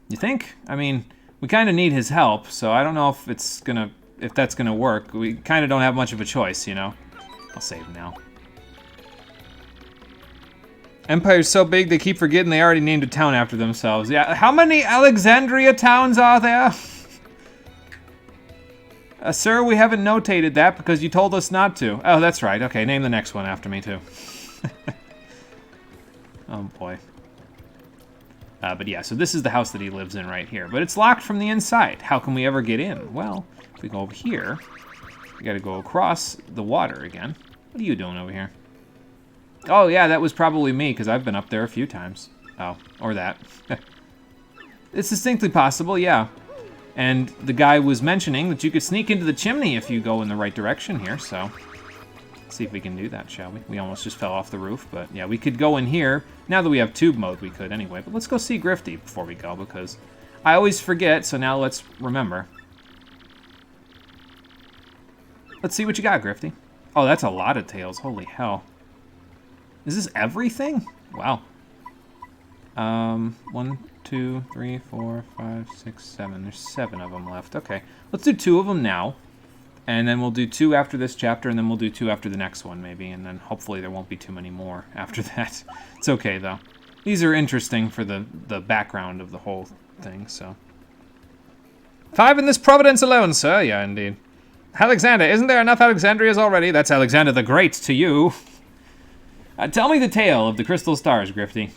You think? I mean, we kind of need his help, so I don't know if that's gonna work. We kind of don't have much of a choice, you know? I'll save now. Empire's so big they keep forgetting they already named a town after themselves. Yeah, how many Alexandria towns are there? Sir, we haven't notated that because you told us not to. Oh, that's right. Okay, name the next one after me, too. Oh, boy. But yeah, so this is the house that he lives in right here. But it's locked from the inside. How can we ever get in? Well, if we go over here, we gotta go across the water again. What are you doing over here? Oh, yeah, that was probably me, because I've been up there a few times. Oh, or that. It's distinctly possible, yeah. And the guy was mentioning that you could sneak into the chimney if you go in the right direction here, so... See if we can do that, shall we? We almost just fell off the roof, but yeah, we could go in here. Now that we have tube mode, we could anyway. But let's go see Grifty before we go, because I always forget, so now let's remember. Let's see what you got, Grifty. Oh, that's a lot of tails. Holy hell. Is this everything? Wow. 1, 2, 3, 4, 5, 6, 7. There's 7 of them left. Okay. Let's do 2 of them now. And then we'll do 2 after this chapter, and then we'll do 2 after the next one, maybe. And then hopefully there won't be too many more after that. It's okay, though. These are interesting for the background of the whole thing, so. 5 in this Providence alone, sir. Yeah, indeed. Alexander, isn't there enough Alexandrias already? That's Alexander the Great to you. Tell me the tale of the crystal stars, Grifty.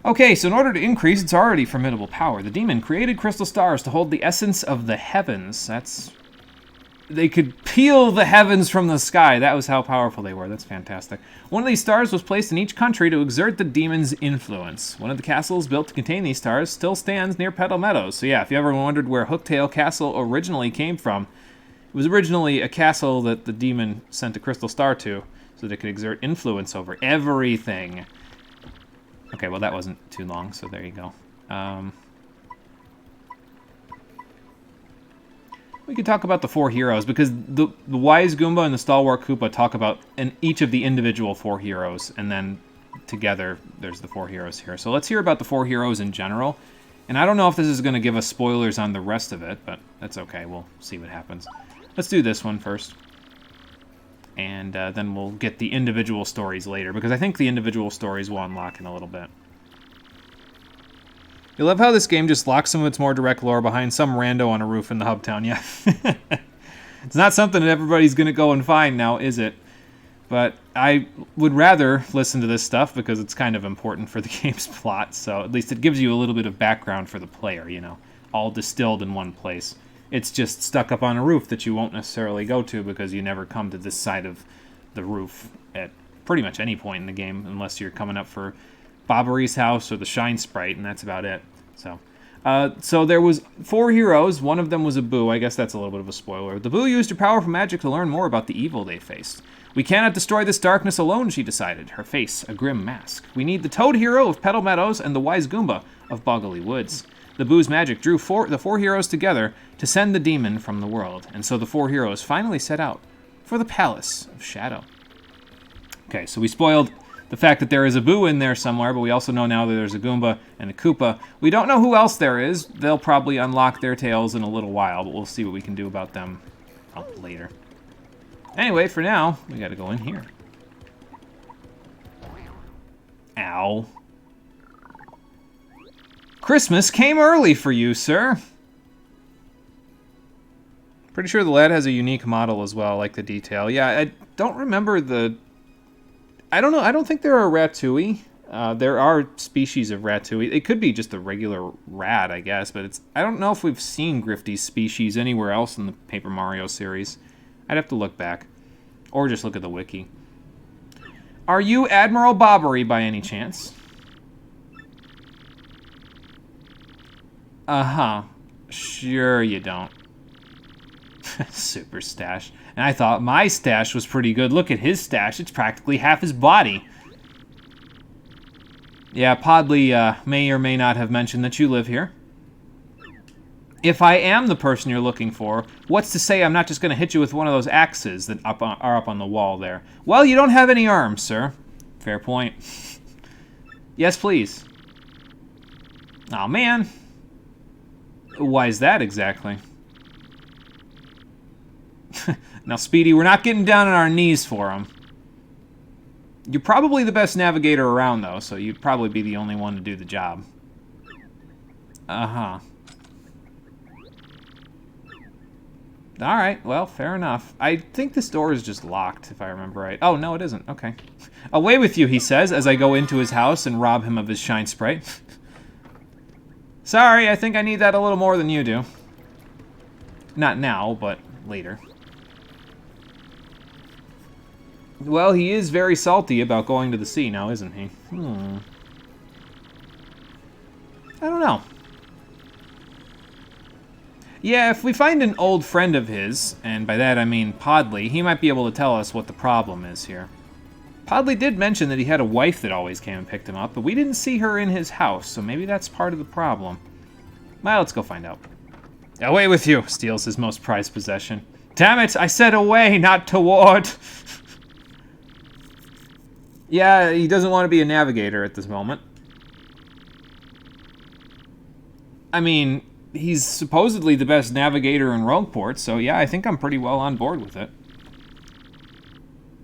Okay, so in order to increase its already formidable power, the demon created crystal stars to hold the essence of the heavens. They could peel the heavens from the sky. That was how powerful they were. That's fantastic. One of these stars was placed in each country to exert the demon's influence. One of the castles built to contain these stars still stands near Petal Meadows. So yeah, if you ever wondered where Hooktail Castle originally came from, it was originally a castle that the demon sent a crystal star to so that it could exert influence over everything. Okay, well that wasn't too long, so there you go. We could talk about the 4 heroes, because the Wise Goomba and the Stalwart Koopa talk about each of the individual 4 heroes, and then together there's the 4 heroes here. So let's hear about the 4 heroes in general. And I don't know if this is going to give us spoilers on the rest of it, but that's okay. We'll see what happens. Let's do this one first. And then we'll get the individual stories later, because I think the individual stories will unlock in a little bit. You love how this game just locks some of its more direct lore behind some rando on a roof in the hub town, yeah. It's not something that everybody's going to go and find now, is it? But I would rather listen to this stuff because it's kind of important for the game's plot, so at least it gives you a little bit of background for the player, you know, all distilled in one place. It's just stuck up on a roof that you won't necessarily go to because you never come to this side of the roof at pretty much any point in the game unless you're coming up for Bobbery's house or the Shine Sprite, and that's about it. So there was 4 heroes. One of them was a Boo. I guess that's a little bit of a spoiler. The Boo used her powerful magic to learn more about the evil they faced. We cannot destroy this darkness alone, she decided, her face a grim mask. We need the Toad Hero of Petal Meadows and the Wise Goomba of Boggly Woods. The Boo's magic drew the 4 heroes together to send the demon from the world, and so the 4 heroes finally set out for the Palace of Shadow. Okay, so we spoiled the fact that there is a Boo in there somewhere, but we also know now that there's a Goomba and a Koopa. We don't know who else there is. They'll probably unlock their tails in a little while, but we'll see what we can do about them later. Anyway, for now, we gotta go in here. Ow. Christmas came early for you, sir. Pretty sure the lad has a unique model as well, like the detail. Yeah, I don't remember the... I don't know, I don't think there are Ratatouille. There are species of Ratatouille. It could be just a regular rat, I guess, but I don't know if we've seen Grifty's species anywhere else in the Paper Mario series. I'd have to look back. Or just look at the wiki. Are you Admiral Bobbery by any chance? Uh-huh. Sure you don't. Super stash. And I thought my stash was pretty good. Look at his stash. It's practically half his body. Yeah, Podley may or may not have mentioned that you live here. If I am the person you're looking for, what's to say I'm not just going to hit you with one of those axes that are up on the wall there? Well, you don't have any arms, sir. Fair point. Yes, please. Aw, man. Why is that exactly? Now, Speedy, we're not getting down on our knees for him. You're probably the best navigator around, though, so you'd probably be the only one to do the job. Uh-huh. Alright, well, fair enough. I think this door is just locked, if I remember right. Oh, no, it isn't. Okay. Away with you, he says, as I go into his house and rob him of his Shine Sprite. Sorry, I think I need that a little more than you do. Not now, but later. Well, he is very salty about going to the sea now, isn't he? I don't know. Yeah, if we find an old friend of his, and by that I mean Podley, he might be able to tell us what the problem is here. Podley did mention that he had a wife that always came and picked him up, but we didn't see her in his house, so maybe that's part of the problem. Well, let's go find out. Away with you, steals his most prized possession. Damn it, I said away, not toward. Yeah, he doesn't want to be a navigator at this moment. I mean, he's supposedly the best navigator in Rogueport, so yeah, I think I'm pretty well on board with it.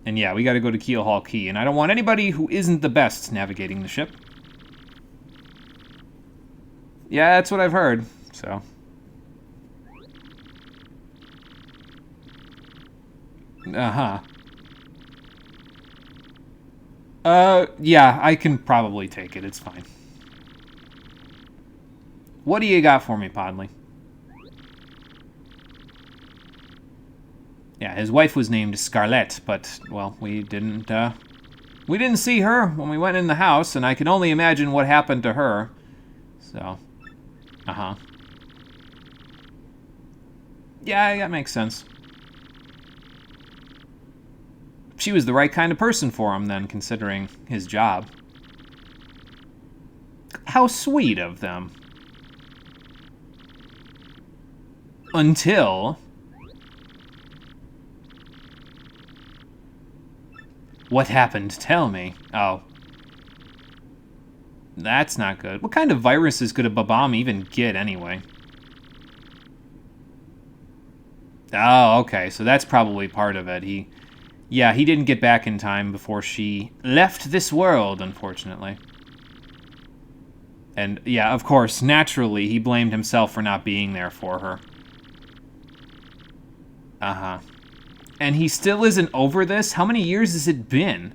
And yeah, we gotta go to Keelhaul Key, and I don't want anybody who isn't the best navigating the ship. Yeah, that's what I've heard, so. Yeah, I can probably take it, it's fine. What do you got for me, Podley? Yeah, his wife was named Scarlett, but, well, we didn't see her when we went in the house, and I can only imagine what happened to her. So, Yeah, that makes sense. She was the right kind of person for him, then, considering his job. How sweet of them. Until... What happened? Tell me. Oh. That's not good. What kind of viruses could a Bob-omb even get, anyway? Oh, okay, so that's probably part of it. Yeah, he didn't get back in time before she left this world, unfortunately. And, yeah, of course, naturally, he blamed himself for not being there for her. And he still isn't over this? How many years has it been?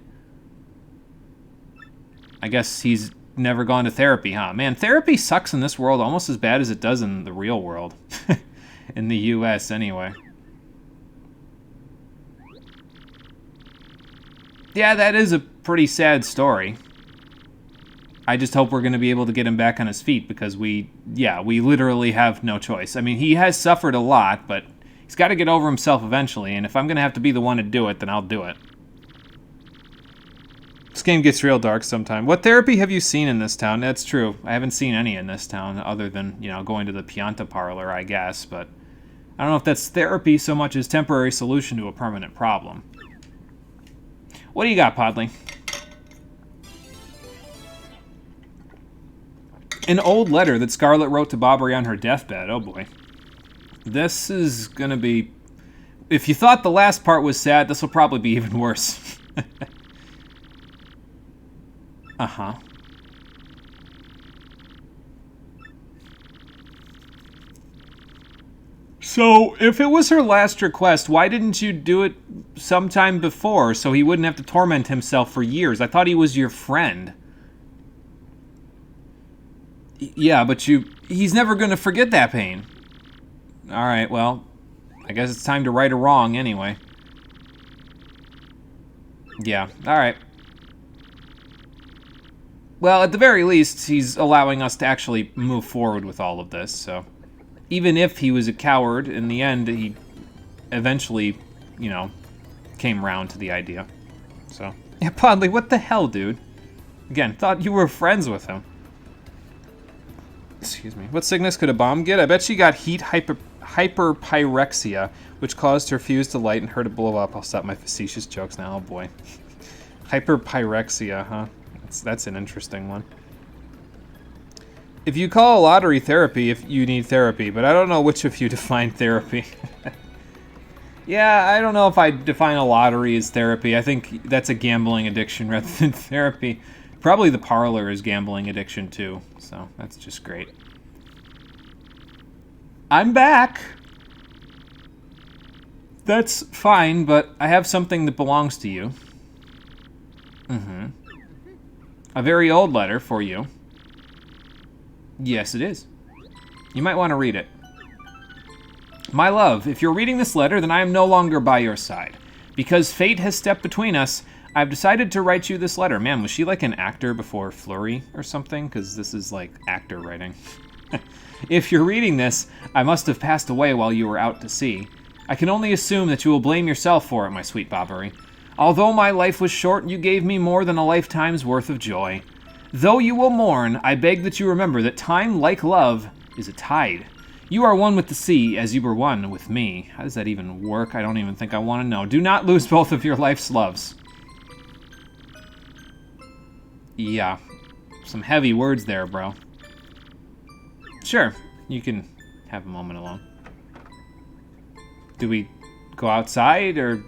I guess he's never gone to therapy, huh? Man, therapy sucks in this world almost as bad as it does in the real world. In the US, anyway. Yeah, that is a pretty sad story. I just hope we're going to be able to get him back on his feet because we literally have no choice. I mean, he has suffered a lot, but he's got to get over himself eventually, and if I'm going to have to be the one to do it, then I'll do it. This game gets real dark sometime. What therapy have you seen in this town? That's true. I haven't seen any in this town other than, going to the Pianta parlor, I guess, but I don't know if that's therapy so much as temporary solution to a permanent problem. What do you got, Podley? An old letter that Scarlett wrote to Bobbery on her deathbed. Oh boy. This is gonna be... If you thought the last part was sad, this will probably be even worse. So, if it was her last request, why didn't you do it sometime before so he wouldn't have to torment himself for years? I thought he was your friend. Yeah, but he's never gonna forget that pain. Alright, well, I guess it's time to right a wrong anyway. Yeah, alright. Well, at the very least, he's allowing us to actually move forward with all of this, so... Even if he was a coward, in the end, he eventually, came round to the idea. So, yeah, Podley, what the hell, dude? Again, thought you were friends with him. Excuse me. What sickness could a bomb get? I bet she got heat hyperpyrexia, which caused her fuse to light and her to blow up. I'll stop my facetious jokes now. Oh, boy. Hyperpyrexia, huh? That's an interesting one. If you call a lottery therapy if you need therapy, but I don't know which of you define therapy. Yeah, I don't know if I define a lottery as therapy. I think that's a gambling addiction rather than therapy. Probably the parlor is gambling addiction too, so that's just great. I'm back! That's fine, but I have something that belongs to you. A very old letter for you. Yes, it is. You might want to read it. My love, if you're reading this letter, then I am no longer by your side. Because fate has stepped between us, I've decided to write you this letter. Man, was she like an actor before Flurry or something? Because this is like actor writing. If you're reading this, I must have passed away while you were out to sea. I can only assume that you will blame yourself for it, my sweet Bobbery. Although my life was short, you gave me more than a lifetime's worth of joy. Though you will mourn, I beg that you remember that time, like love, is a tide. You are one with the sea as you were one with me. How does that even work? I don't even think I want to know. Do not lose both of your life's loves. Yeah. Some heavy words there, bro. Sure, you can have a moment alone. Do we go outside, or...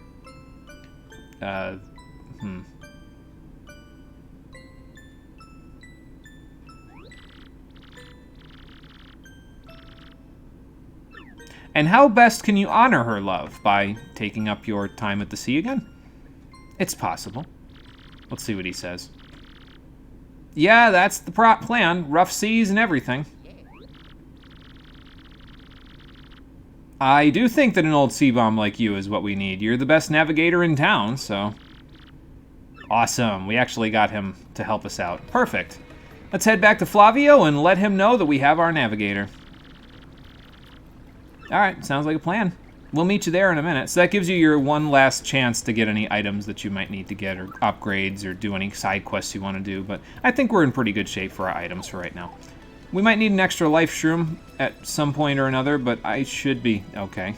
And how best can you honor her love? By taking up your time at the sea again? It's possible. Let's see what he says. Yeah, that's the plan. Rough seas and everything. I do think that an old sea bomb like you is what we need. You're the best navigator in town, so... Awesome. We actually got him to help us out. Perfect. Let's head back to Flavio and let him know that we have our navigator. Alright, sounds like a plan. We'll meet you there in a minute. So that gives you your one last chance to get any items that you might need to get, or upgrades, or do any side quests you want to do, but I think we're in pretty good shape for our items for right now. We might need an extra life shroom at some point or another, but I should be okay.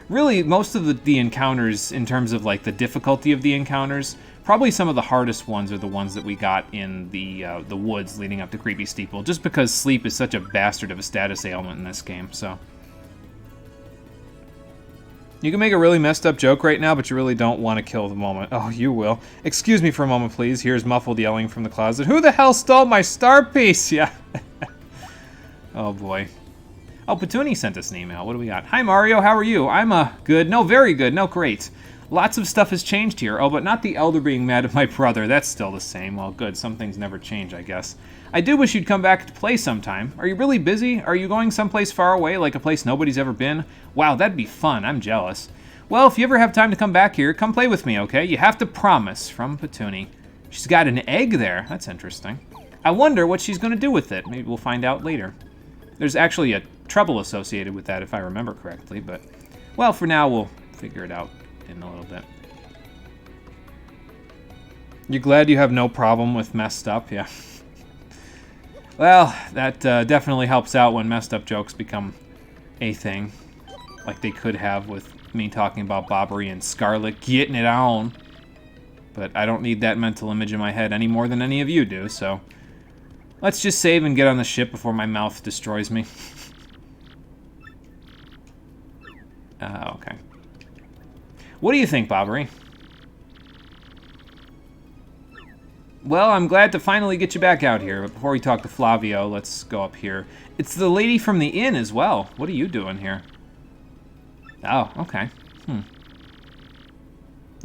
Really, most of the encounters, in terms of like the difficulty of the encounters, probably some of the hardest ones are the ones that we got in the woods leading up to Creepy Steeple, just because sleep is such a bastard of a status ailment in this game, so... You can make a really messed up joke right now, but you really don't want to kill the moment. Oh, you will. Excuse me for a moment, please. Here's muffled yelling from the closet. Who the hell stole my star piece? Yeah. Oh, boy. Oh, Petuni sent us an email. What do we got? Hi, Mario. How are you? I'm, good. No, very good. No, great. Lots of stuff has changed here. Oh, but not the Elder being mad at my brother. That's still the same. Well, good. Some things never change, I guess. I do wish you'd come back to play sometime. Are you really busy? Are you going someplace far away, like a place nobody's ever been? Wow, that'd be fun. I'm jealous. Well, if you ever have time to come back here, come play with me, okay? You have to promise. From Petuni. She's got an egg there. That's interesting. I wonder what she's going to do with it. Maybe we'll find out later. There's actually a trouble associated with that, if I remember correctly, but... Well, for now, we'll figure it out in a little bit. You glad you have no problem with messed up? Yeah. Well, that definitely helps out when messed up jokes become a thing. Like they could have with me talking about Bobbery and Scarlet getting it on. But I don't need that mental image in my head any more than any of you do, so... Let's just save and get on the ship before my mouth destroys me. Okay. What do you think, Bobbery? Well, I'm glad to finally get you back out here, but before we talk to Flavio, let's go up here. It's the lady from the inn as well. What are you doing here? Oh, okay.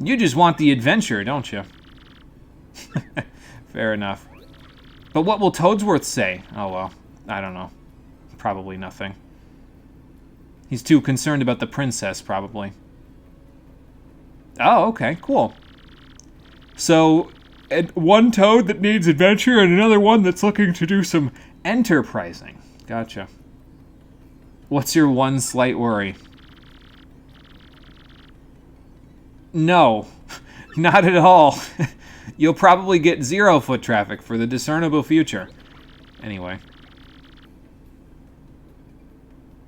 You just want the adventure, don't you? Fair enough. But what will Toadsworth say? Oh, well, I don't know. Probably nothing. He's too concerned about the princess, probably. Oh, okay, cool. So... one Toad that needs adventure and another one that's looking to do some enterprising. Gotcha. What's your one slight worry? No, not at all. You'll probably get 0 foot traffic for the discernible future. Anyway.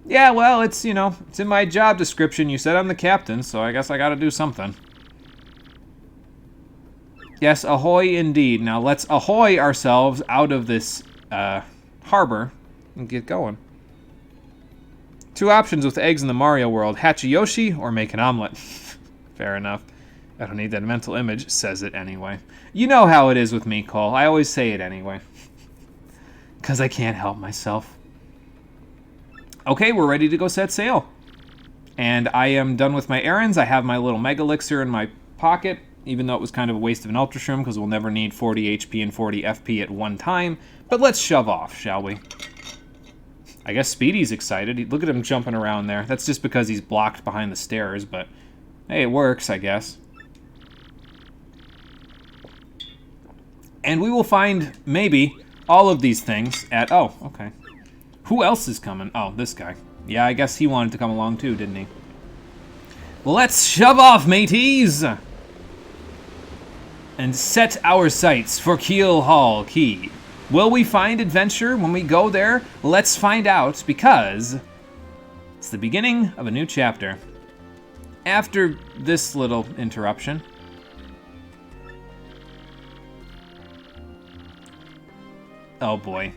Yeah, well, it's, you know, it's in my job description. You said I'm the captain, so I guess I gotta do something. Yes, ahoy indeed. Now let's ahoy ourselves out of this harbor and get going. 2 options with eggs in the Mario world. Hatch a Yoshi or make an omelet. Fair enough. I don't need that mental image. Says it anyway. You know how it is with me, Cole. I always say it anyway. Because I can't help myself. Okay, we're ready to go set sail. And I am done with my errands. I have my little Mega Elixir in my pocket. Even though it was kind of a waste of an Ultra Shroom, because we'll never need 40 HP and 40 FP at one time. But let's shove off, shall we? I guess Speedy's excited. Look at him jumping around there. That's just because he's blocked behind the stairs, but... Hey, it works, I guess. And we will find, maybe, all of these things at... Oh, okay. Who else is coming? Oh, this guy. Yeah, I guess he wanted to come along too, didn't he? Let's shove off, mateys! And set our sights for Keel Hall Key. Will we find adventure when we go there? Let's find out, because it's the beginning of a new chapter. After this little interruption. Oh boy.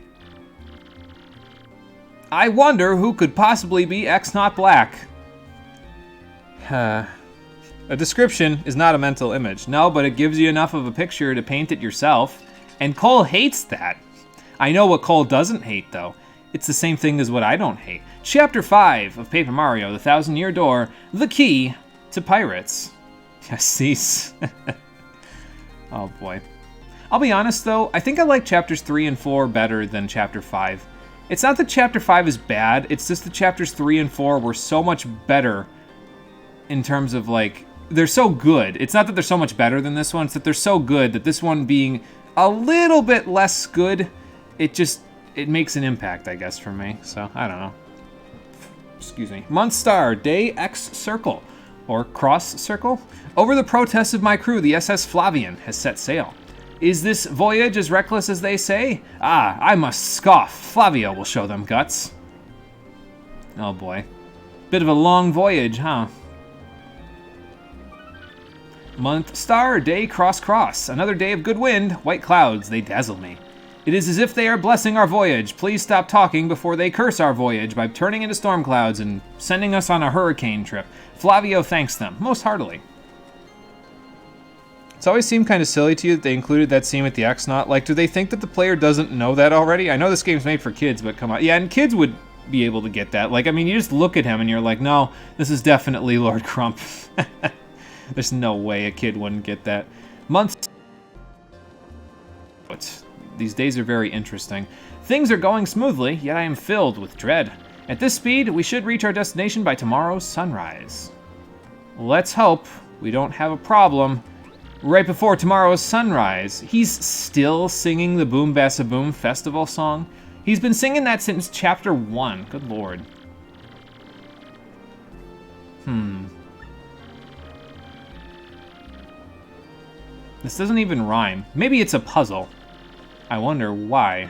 I wonder who could possibly be X-Not Black. A description is not a mental image. No, but it gives you enough of a picture to paint it yourself. And Cole hates that. I know what Cole doesn't hate, though. It's the same thing as what I don't hate. Chapter 5 of Paper Mario, The Thousand-Year Door, the key to pirates. Yes, oh boy. I'll be honest, though, I think I like chapters 3 and 4 better than chapter 5. It's not that chapter 5 is bad, it's just that chapters 3 and 4 were so much better in terms of, like, they're so good. It's not that they're so much better than this one, it's that they're so good that this one being a little bit less good, it makes an impact, I guess, for me. So, I don't know. Excuse me. Month star, day X circle, or cross circle. Over the protests of my crew, the SS Flavian has set sail. Is this voyage as reckless as they say? Ah, I must scoff. Flavio will show them guts. Oh boy. Bit of a long voyage, huh? Month star, day cross cross. Another day of good wind. White clouds, they dazzle me. It is as if they are blessing our voyage. Please stop talking before they curse our voyage by turning into storm clouds and sending us on a hurricane trip. Flavio thanks them, most heartily. It's always seemed kind of silly to you that they included that scene with the X-Naut. Like, do they think that the player doesn't know that already? I know this game's made for kids, but come on. Yeah, and kids would be able to get that. Like, I mean, you just look at him and you're like, no, this is definitely Lord Crump. There's no way a kid wouldn't get that. Months. These days are very interesting. Things are going smoothly, yet I am filled with dread. At this speed, we should reach our destination by tomorrow's sunrise. Let's hope we don't have a problem right before tomorrow's sunrise. He's still singing the Boom Bassa Boom festival song. He's been singing that since chapter 1. Good lord. This doesn't even rhyme. Maybe it's a puzzle. I wonder why.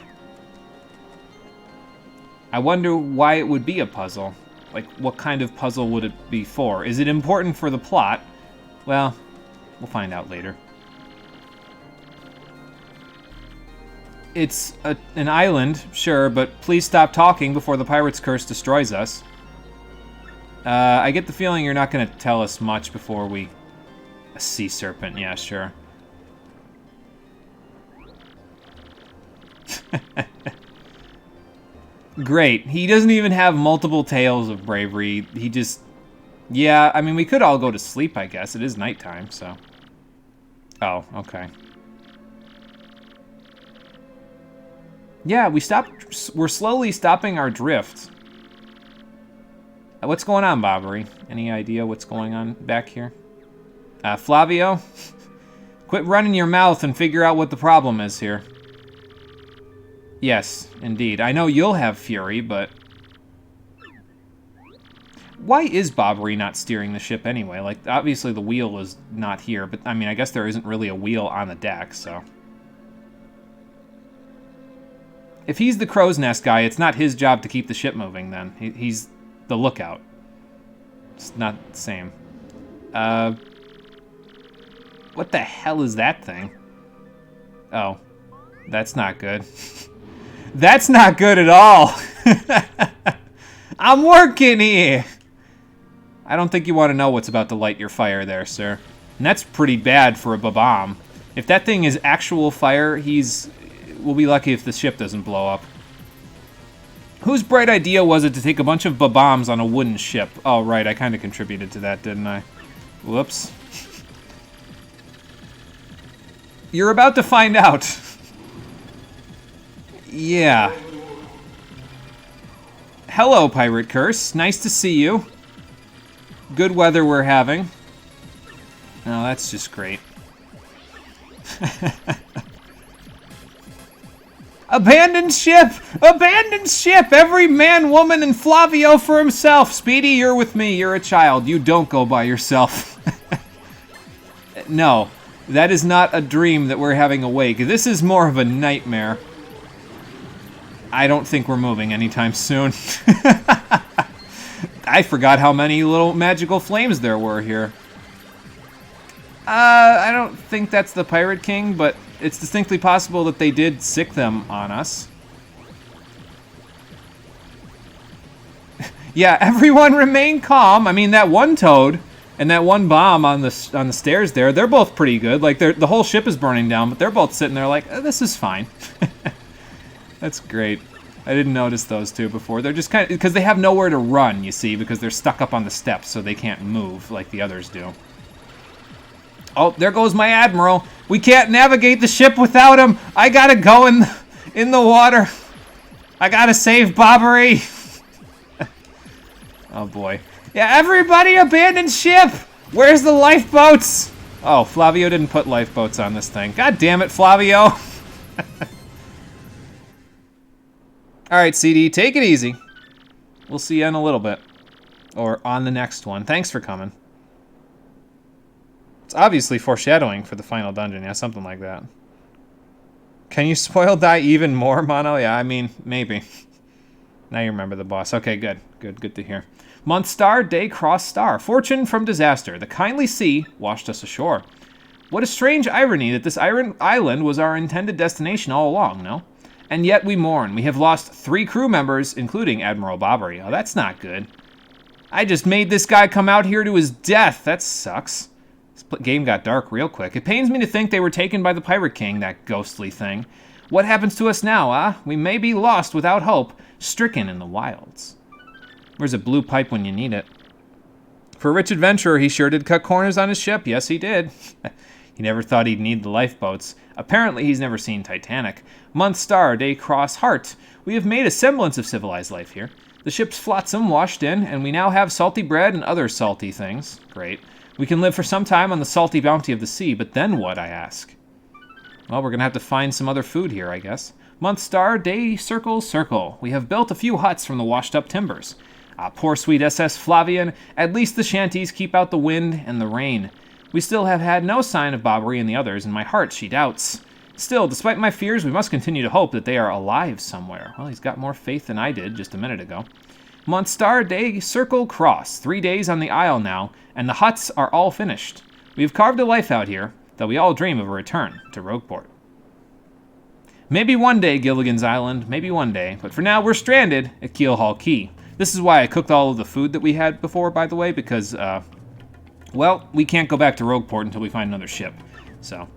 I wonder why it would be a puzzle. Like, what kind of puzzle would it be for? Is it important for the plot? Well, we'll find out later. It's an island, sure, but please stop talking before the pirate's curse destroys us. I get the feeling you're not going to tell us much before we... A sea serpent, yeah, sure. Great. He doesn't even have multiple tales of bravery. He just... Yeah, I mean, we could all go to sleep, I guess. It is nighttime, so... Oh, okay. Yeah, we're slowly stopping our drift. What's going on, Bobbery? Any idea what's going on back here? Flavio? Quit running your mouth and figure out what the problem is here. Yes, indeed. I know you'll have fury, but... Why is Bobbery not steering the ship anyway? Like, obviously the wheel is not here, but I mean, I guess there isn't really a wheel on the deck, so... If he's the crow's nest guy, it's not his job to keep the ship moving, then. He's the lookout. It's not the same. What the hell is that thing? Oh. That's not good. That's not good at all. I'm working here. I don't think you want to know what's about to light your fire there, sir. And that's pretty bad for a Bob-omb. If that thing is actual fire, we'll be lucky if the ship doesn't blow up. Whose bright idea was it to take a bunch of Bob-ombs on a wooden ship? Oh, right, I kind of contributed to that, didn't I? Whoops. You're about to find out. Yeah. Hello, Pirate Curse. Nice to see you. Good weather we're having. Oh, that's just great. Abandoned ship! Abandoned ship! Every man, woman, and Flavio for himself. Speedy, you're with me. You're a child. You don't go by yourself. No, that is not a dream that we're having awake. This is more of a nightmare. I don't think we're moving anytime soon. I forgot how many little magical flames there were here. I don't think that's the Pirate King, but it's distinctly possible that they did sick them on us. Yeah, everyone remain calm. I mean, that one toad and that one bomb on the stairs there, they're both pretty good. Like, the whole ship is burning down, but they're both sitting there like, this is fine. That's great. I didn't notice those two before. They're just kind of, because they have nowhere to run, you see, because they're stuck up on the steps, so they can't move like the others do. Oh, there goes my admiral. We can't navigate the ship without him. I gotta go in the water. I gotta save Bobbery. Oh boy. Yeah, everybody abandon ship. Where's the lifeboats? Oh, Flavio didn't put lifeboats on this thing. God damn it, Flavio. All right, CD, take it easy. We'll see you in a little bit. Or on the next one. Thanks for coming. It's obviously foreshadowing for the final dungeon, yeah, something like that. Can you spoil die even more, Mono? Yeah, I mean, maybe. Now you remember the boss. Okay, good. Good to hear. Month star, day cross star. Fortune from disaster. The kindly sea washed us ashore. What a strange irony that this island was our intended destination all along, no? And yet we mourn. We have lost 3 crew members, including Admiral Bobbery. Oh, that's not good. I just made this guy come out here to his death. That sucks. This game got dark real quick. It pains me to think they were taken by the Pirate King, that ghostly thing. What happens to us now, ah? We may be lost without hope, stricken in the wilds. Where's a blue pipe when you need it? For a rich adventurer, he sure did cut corners on his ship. Yes, he did. He never thought he'd need the lifeboats. Apparently, he's never seen Titanic. Month star, day cross heart. We have made a semblance of civilized life here. The ship's flotsam washed in, and we now have salty bread and other salty things. Great. We can live for some time on the salty bounty of the sea, but then what, I ask? Well, we're going to have to find some other food here, I guess. Month star, day circle, circle. We have built a few huts from the washed-up timbers. Ah, poor sweet SS Flavian. At least the shanties keep out the wind and the rain. We still have had no sign of Bobbery and the others, and my heart she doubts. Still, despite my fears, we must continue to hope that they are alive somewhere. Well, he's got more faith than I did just a minute ago. Month star, day circle, cross. 3 days on the isle now, and the huts are all finished. We have carved a life out here, though we all dream of a return to Rogueport. Maybe one day, Gilligan's Island, maybe one day, but for now we're stranded at Keelhaul Key. This is why I cooked all of the food that we had before, by the way, because, well, we can't go back to Rogueport until we find another ship. So,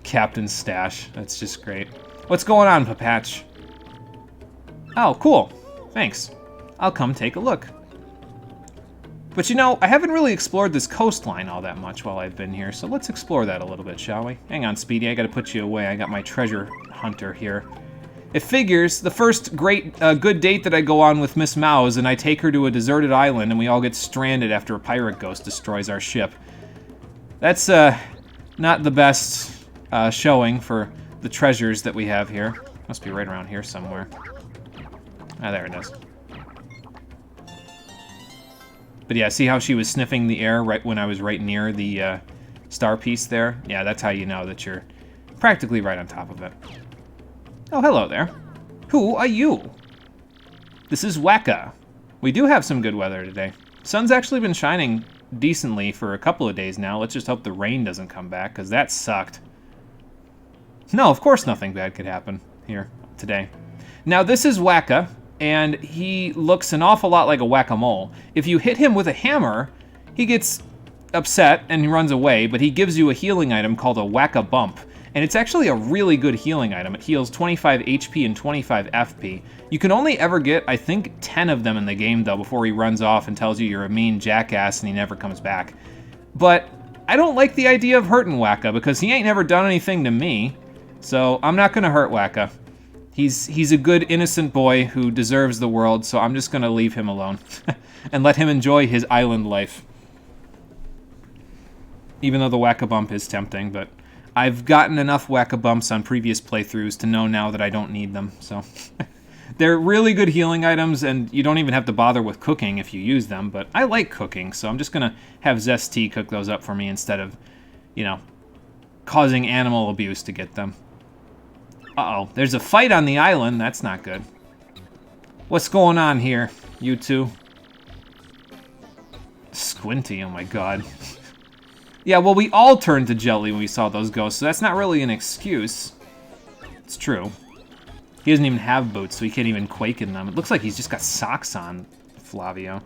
Captain's stash, that's just great. What's going on, Papatch? Oh, cool, thanks. I'll come take a look. But you know, I haven't really explored this coastline all that much while I've been here, so let's explore that a little bit, shall we? Hang on, Speedy, I gotta put you away. I got my treasure hunter here. It figures the first good date that I go on with Miss Mouse, and I take her to a deserted island, and we all get stranded after a pirate ghost destroys our ship. That's not the best showing for the treasures that we have here. Must be right around here somewhere. Ah, there it is. But yeah, see how she was sniffing the air right when I was right near the star piece there? Yeah, that's how you know that you're practically right on top of it. Oh, hello there. Who are you? This is Weka. We do have some good weather today. Sun's actually been shining decently for a couple of days now. Let's just hope the rain doesn't come back, because that sucked. No, of course nothing bad could happen here today. Now, this is Weka, and he looks an awful lot like a whack-a-mole. If you hit him with a hammer, he gets upset and he runs away, but he gives you a healing item called a Whack-a-Bump. And it's actually a really good healing item. It heals 25 HP and 25 FP. You can only ever get, I think, 10 of them in the game, though, before he runs off and tells you you're a mean jackass and he never comes back. But I don't like the idea of hurting Weka, because he ain't never done anything to me. So I'm not going to hurt Weka. He's a good, innocent boy who deserves the world, so I'm just going to leave him alone and let him enjoy his island life. Even though the Whack-a-Bump is tempting, but I've gotten enough Whack-A-Bumps on previous playthroughs to know now that I don't need them, so... They're really good healing items, and you don't even have to bother with cooking if you use them, but I like cooking, so I'm just going to have Zest Tea cook those up for me instead of, you know, causing animal abuse to get them. Uh-oh, there's a fight on the island. That's not good. What's going on here, you two? Squinty, oh my god. Yeah, well, we all turned to jelly when we saw those ghosts, so that's not really an excuse. It's true. He doesn't even have boots, so he can't even quake in them. It looks like he's just got socks on, Flavio.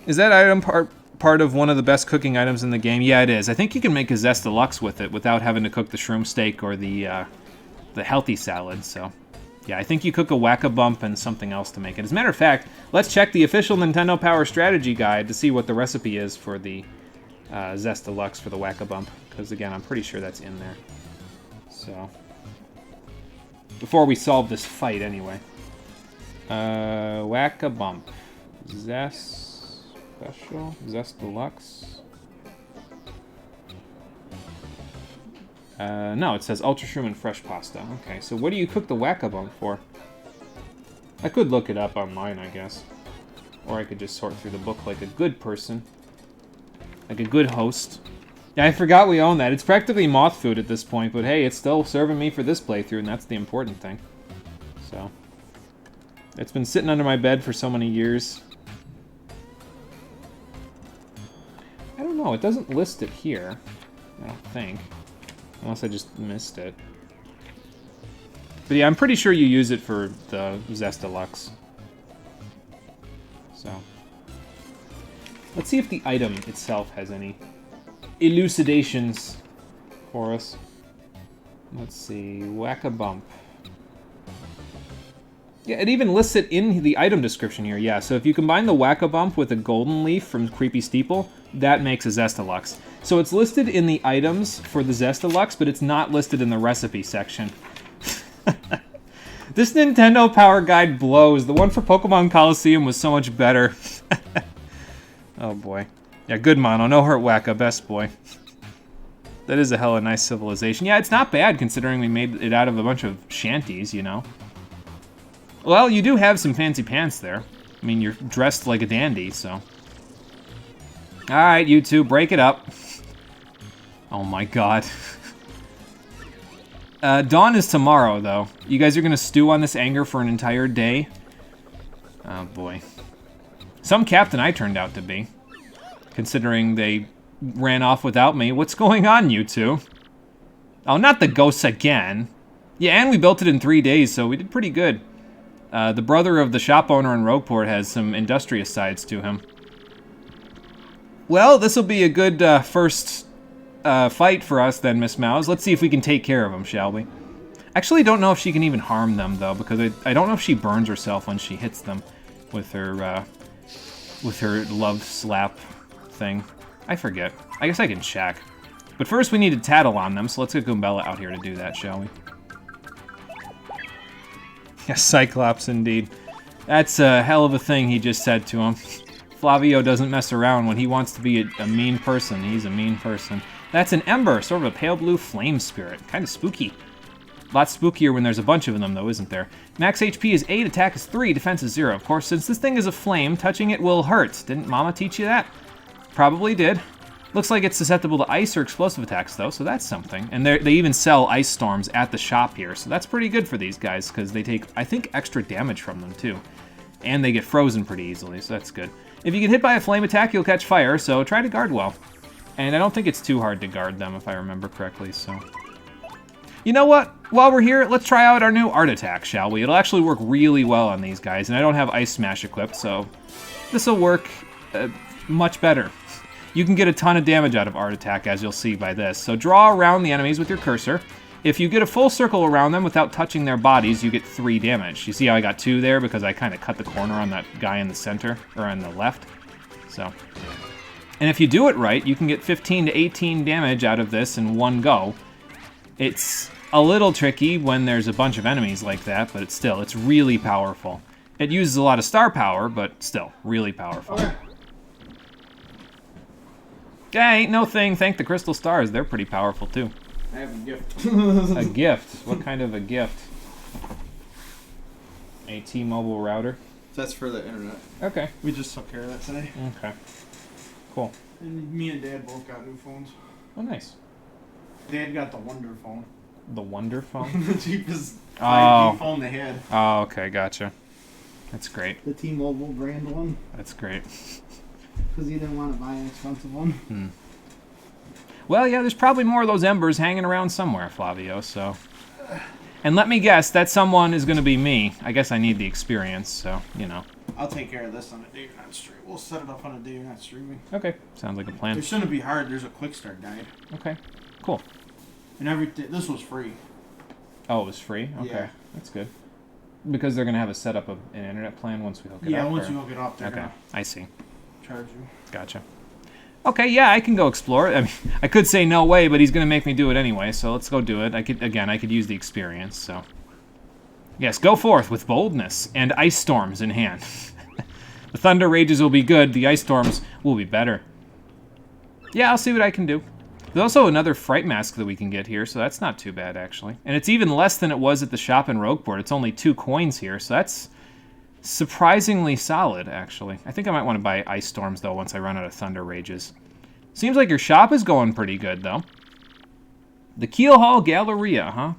Is that item part of one of the best cooking items in the game? Yeah, it is. I think you can make a Zest Deluxe with it without having to cook the shroom steak or the healthy salad, so... Yeah, I think you cook a Whack-A-Bump and something else to make it. As a matter of fact, let's check the official Nintendo Power Strategy Guide to see what the recipe is for the Zest Deluxe for the Whack-A-Bump. Because, again, I'm pretty sure that's in there. So, before we solve this fight, anyway. Whack-A-Bump. Zest Special? Zest Deluxe? No, it says Ultra Shroom and Fresh Pasta. Okay, so what do you cook the Whack-A-Bump for? I could look it up online, I guess. Or I could just sort through the book like a good person. Like a good host. Yeah, I forgot we own that. It's practically moth food at this point, but hey, it's still serving me for this playthrough, and that's the important thing. So, it's been sitting under my bed for so many years. I don't know, it doesn't list it here. I don't think. Unless I just missed it. But yeah, I'm pretty sure you use it for the Zest Deluxe. So, let's see if the item itself has any elucidations for us. Let's see, Whack-A-Bump. Yeah, it even lists it in the item description here. Yeah, so if you combine the Whack-A-Bump with a golden leaf from Creepy Steeple, that makes a Zest Deluxe. So it's listed in the items for the Zest Deluxe, but it's not listed in the recipe section. This Nintendo Power Guide blows. The one for Pokemon Coliseum was so much better. Oh boy. Yeah, good mono. No hurt Wacka. Best boy. That is a hella nice civilization. Yeah, it's not bad considering we made it out of a bunch of shanties, you know. Well, you do have some fancy pants there. I mean, you're dressed like a dandy, so. Alright, you two, break it up. Oh my god. Dawn is tomorrow, though. You guys are gonna stew on this anger for an entire day? Oh boy. Some captain I turned out to be. Considering they ran off without me. What's going on, you two? Oh, not the ghosts again. Yeah, and we built it in 3 days, so we did pretty good. The brother of the shop owner in Rogueport has some industrious sides to him. Well, this will be a good first fight for us then, Miss Mouse. Let's see if we can take care of them, shall we? Actually, don't know if she can even harm them, though, because I don't know if she burns herself when she hits them with her love slap thing. I forget. I guess I can check. But first we need to tattle on them, so let's get Goombella out here to do that, shall we? Yes, Cyclops indeed. That's a hell of a thing he just said to him. Flavio doesn't mess around. When he wants to be a mean person, he's a mean person. That's an Ember, sort of a pale blue flame spirit. Kind of spooky. A lot spookier when there's a bunch of them, though, isn't there? Max HP is 8, attack is 3, defense is 0. Of course, since this thing is a flame, touching it will hurt. Didn't Mama teach you that? Probably did. Looks like it's susceptible to ice or explosive attacks, though, so that's something. And they even sell ice storms at the shop here, so that's pretty good for these guys, because they take, I think, extra damage from them, too. And they get frozen pretty easily, so that's good. If you get hit by a flame attack, you'll catch fire, so try to guard well. And I don't think it's too hard to guard them, if I remember correctly, so... You know what? While we're here, let's try out our new Art Attack, shall we? It'll actually work really well on these guys, and I don't have Ice Smash equipped, so... This'll work much better. You can get a ton of damage out of Art Attack, as you'll see by this. So draw around the enemies with your cursor. If you get a full circle around them without touching their bodies, you get 3 damage. You see how I got 2 there? Because I kind of cut the corner on that guy in the center, or on the left. So... And if you do it right, you can get 15 to 18 damage out of this in one go. It's a little tricky when there's a bunch of enemies like that, but it's really powerful. It uses a lot of star power, but still, really powerful. Okay. Yeah, ain't no thing. Thank the crystal stars. They're pretty powerful, too. I have a gift. A gift? What kind of a gift? A T-Mobile router? That's for the internet. Okay. We just took care of that today. Okay. Cool. And me and Dad both got new phones. Oh, nice. Dad got the Wonder phone. The Wonder phone? The cheapest 5G phone they had. Oh, okay. Gotcha. That's great. The T-Mobile brand one. That's great. Because he didn't want to buy an expensive one. Well, yeah, there's probably more of those embers hanging around somewhere, Flavio, so... And let me guess, that someone is going to be me. I guess I need the experience, so, you know. I'll take care of this on a day you're not streaming. We'll set it up on a day you're not streaming. Okay, sounds like a plan. It shouldn't be hard. There's a quick start guide. Okay, cool. And everything. This was free. Oh, it was free? Okay, Yeah. That's good. Because they're going to have us set up an internet plan once we hook it up? Yeah, once or... you hook it up, they're Okay, gonna I see. charge you. Gotcha. Okay, yeah, I can go explore it. I mean, I could say no way, but he's going to make me do it anyway, so let's go do it. I could use the experience, so... Yes, go forth with boldness and ice storms in hand. The thunder rages will be good, the ice storms will be better. Yeah, I'll see what I can do. There's also another fright mask that we can get here, so that's not too bad, actually. And it's even less than it was at the shop in Rogueport. It's only 2 coins here, so that's surprisingly solid, actually. I think I might want to buy ice storms, though, once I run out of thunder rages. Seems like your shop is going pretty good, though. The Keel Hall Galleria, huh?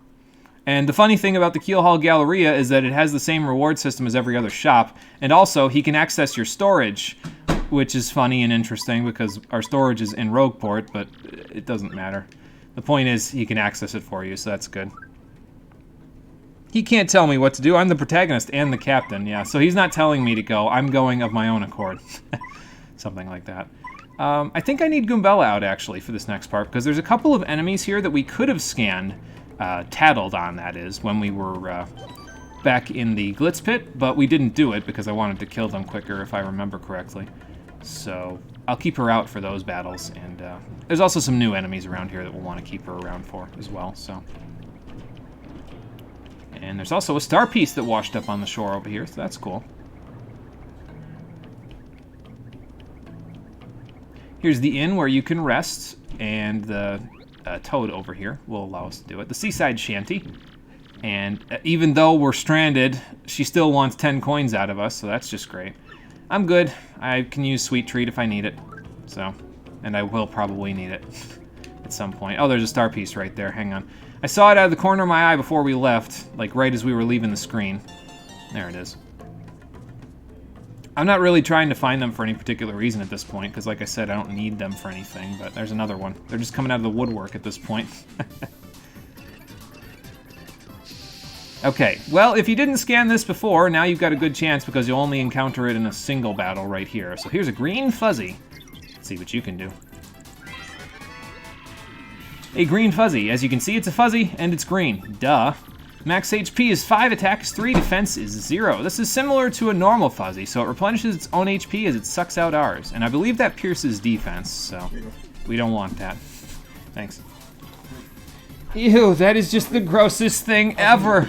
And the funny thing about the Keel Hall Galleria is that it has the same reward system as every other shop, and also he can access your storage, which is funny and interesting because our storage is in Rogueport, but it doesn't matter. The point is he can access it for you, so that's good. He can't tell me what to do. I'm the protagonist and the captain, yeah, so he's not telling me to go. I'm going of my own accord. Something like that. I think I need Goombella out, actually, for this next part, because there's a couple of enemies here that we could have scanned, tattled on, that is, when we were back in the Glitz Pit, but we didn't do it because I wanted to kill them quicker, if I remember correctly. So I'll keep her out for those battles, and there's also some new enemies around here that we'll want to keep her around for as well, so... And there's also a star piece that washed up on the shore over here, so that's cool. Here's the inn where you can rest, and the Toad over here will allow us to do it. The Seaside Shanty. And even though we're stranded, she still wants 10 coins out of us, so that's just great. I'm good. I can use Sweet Treat if I need it. So, and I will probably need it at some point. Oh, there's a star piece right there. Hang on. I saw it out of the corner of my eye before we left, like right as we were leaving the screen. There it is. I'm not really trying to find them for any particular reason at this point, because like I said, I don't need them for anything, but there's another one. They're just coming out of the woodwork at this point. Okay, well, if you didn't scan this before, now you've got a good chance because you'll only encounter it in a single battle right here. So here's a green fuzzy. Let's see what you can do. A green fuzzy. As you can see, it's a fuzzy, and it's green. Duh. Max HP is 5, attack is 3, defense is 0. This is similar to a normal fuzzy, so it replenishes its own HP as it sucks out ours. And I believe that pierces defense, so we don't want that. Thanks. Ew, that is just the grossest thing ever.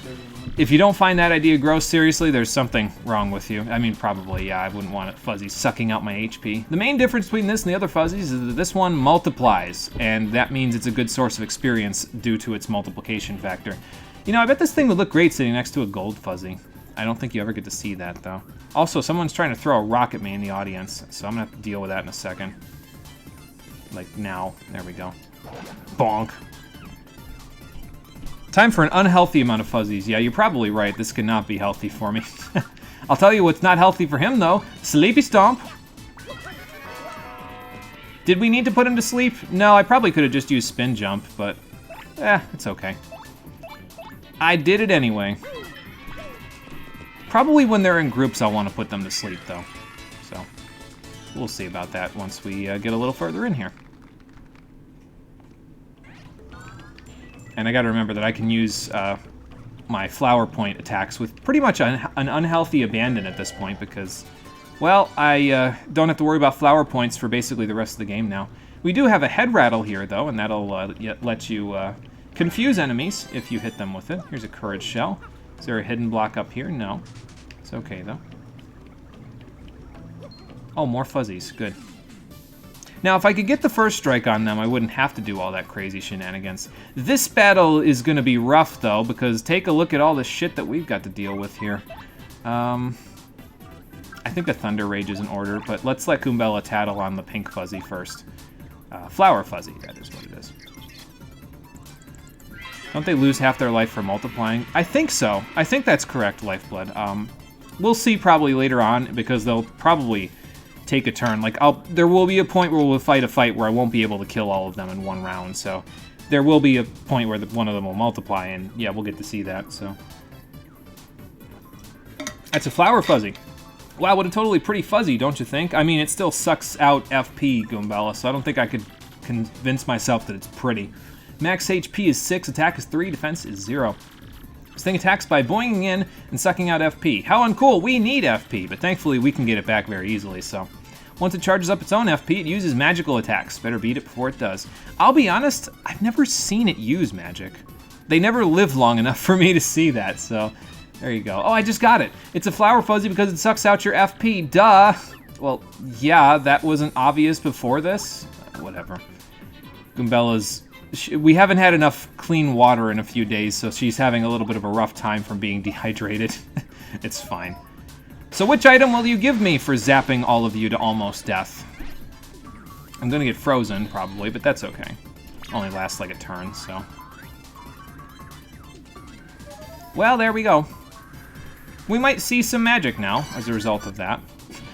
If you don't find that idea gross, seriously, there's something wrong with you. I mean, probably, yeah, I wouldn't want a fuzzy sucking out my HP. The main difference between this and the other fuzzies is that this one multiplies, and that means it's a good source of experience due to its multiplication factor. You know, I bet this thing would look great sitting next to a gold fuzzy. I don't think you ever get to see that, though. Also, someone's trying to throw a rock at me in the audience, so I'm gonna have to deal with that in a second. Like, now. There we go. Bonk. Time for an unhealthy amount of fuzzies. Yeah, you're probably right. This cannot be healthy for me. I'll tell you what's not healthy for him, though. Sleepy Stomp. Did we need to put him to sleep? No, I probably could have just used Spin Jump, but... it's okay. I did it anyway. Probably when they're in groups, I'll want to put them to sleep, though. So, we'll see about that once we get a little further in here. And I gotta remember that I can use my flower point attacks with pretty much an unhealthy abandon at this point because, well, I don't have to worry about flower points for basically the rest of the game now. We do have a head rattle here, though, and that'll let you confuse enemies if you hit them with it. Here's a courage shell. Is there a hidden block up here? No. It's okay, though. Oh, more fuzzies. Good. Now, if I could get the first strike on them, I wouldn't have to do all that crazy shenanigans. This battle is going to be rough, though, because take a look at all the shit that we've got to deal with here. I think the Thunder Rage is in order, but let's let Goombella tattle on the Pink Fuzzy first. Flower Fuzzy, that is what it is. Don't they lose half their life for multiplying? I think so. I think that's correct, Lifeblood. We'll see probably later on, because they'll probably take a turn. Like, there will be a point where we'll fight a fight where I won't be able to kill all of them in one round, so there will be a point where one of them will multiply, and yeah, we'll get to see that, so. That's a Flower Fuzzy. Wow, what a totally pretty fuzzy, don't you think? I mean, it still sucks out FP, Goombella, so I don't think I could convince myself that it's pretty. Max HP is 6, attack is 3, defense is 0. This thing attacks by boinging in and sucking out FP. How uncool, we need FP, but thankfully we can get it back very easily, so. Once it charges up its own FP, it uses magical attacks. Better beat it before it does. I'll be honest, I've never seen it use magic. They never live long enough for me to see that, so there you go. Oh, I just got it. It's a Flower Fuzzy because it sucks out your FP, duh. Well, yeah, that wasn't obvious before this. Whatever. Goombella's... We haven't had enough clean water in a few days, so she's having a little bit of a rough time from being dehydrated. It's fine. So which item will you give me for zapping all of you to almost death? I'm gonna get frozen, probably, but that's okay. Only lasts like a turn, so. Well, there we go. We might see some magic now as a result of that.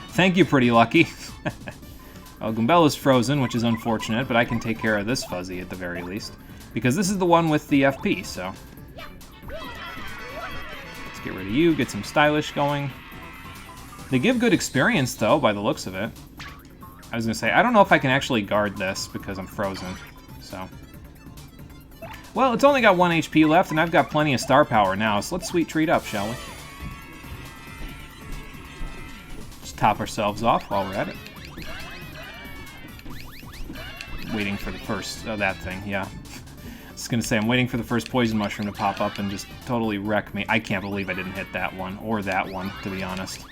Thank you, Pretty Lucky. Oh, Goombella's frozen, which is unfortunate, but I can take care of this Fuzzy at the very least. Because this is the one with the FP, so. Let's get rid of you, get some stylish going. They give good experience, though, by the looks of it. I was gonna say, I don't know if I can actually guard this because I'm frozen, so. Well, it's only got 1 HP left, and I've got plenty of star power now, so let's sweet treat up, shall we? Just top ourselves off while we're at it. Waiting for the first, that thing, yeah. I was gonna say, I'm waiting for the first poison mushroom to pop up and just totally wreck me. I can't believe I didn't hit that one, or that one, to be honest.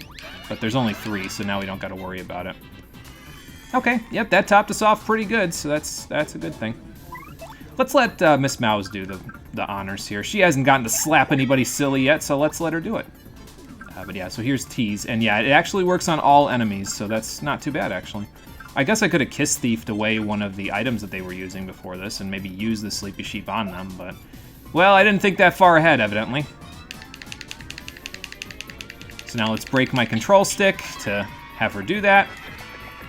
But there's only 3, so now we don't gotta worry about it. Okay, yep, that topped us off pretty good, so that's a good thing. Let's let Miss Mouse do the honors here. She hasn't gotten to slap anybody silly yet, so let's let her do it. But yeah, so here's Tease, and yeah, it actually works on all enemies, so that's not too bad, actually. I guess I could have Kiss Thiefed away one of the items that they were using before this, and maybe use the Sleepy Sheep on them, but... Well, I didn't think that far ahead, evidently. So now let's break my control stick to have her do that.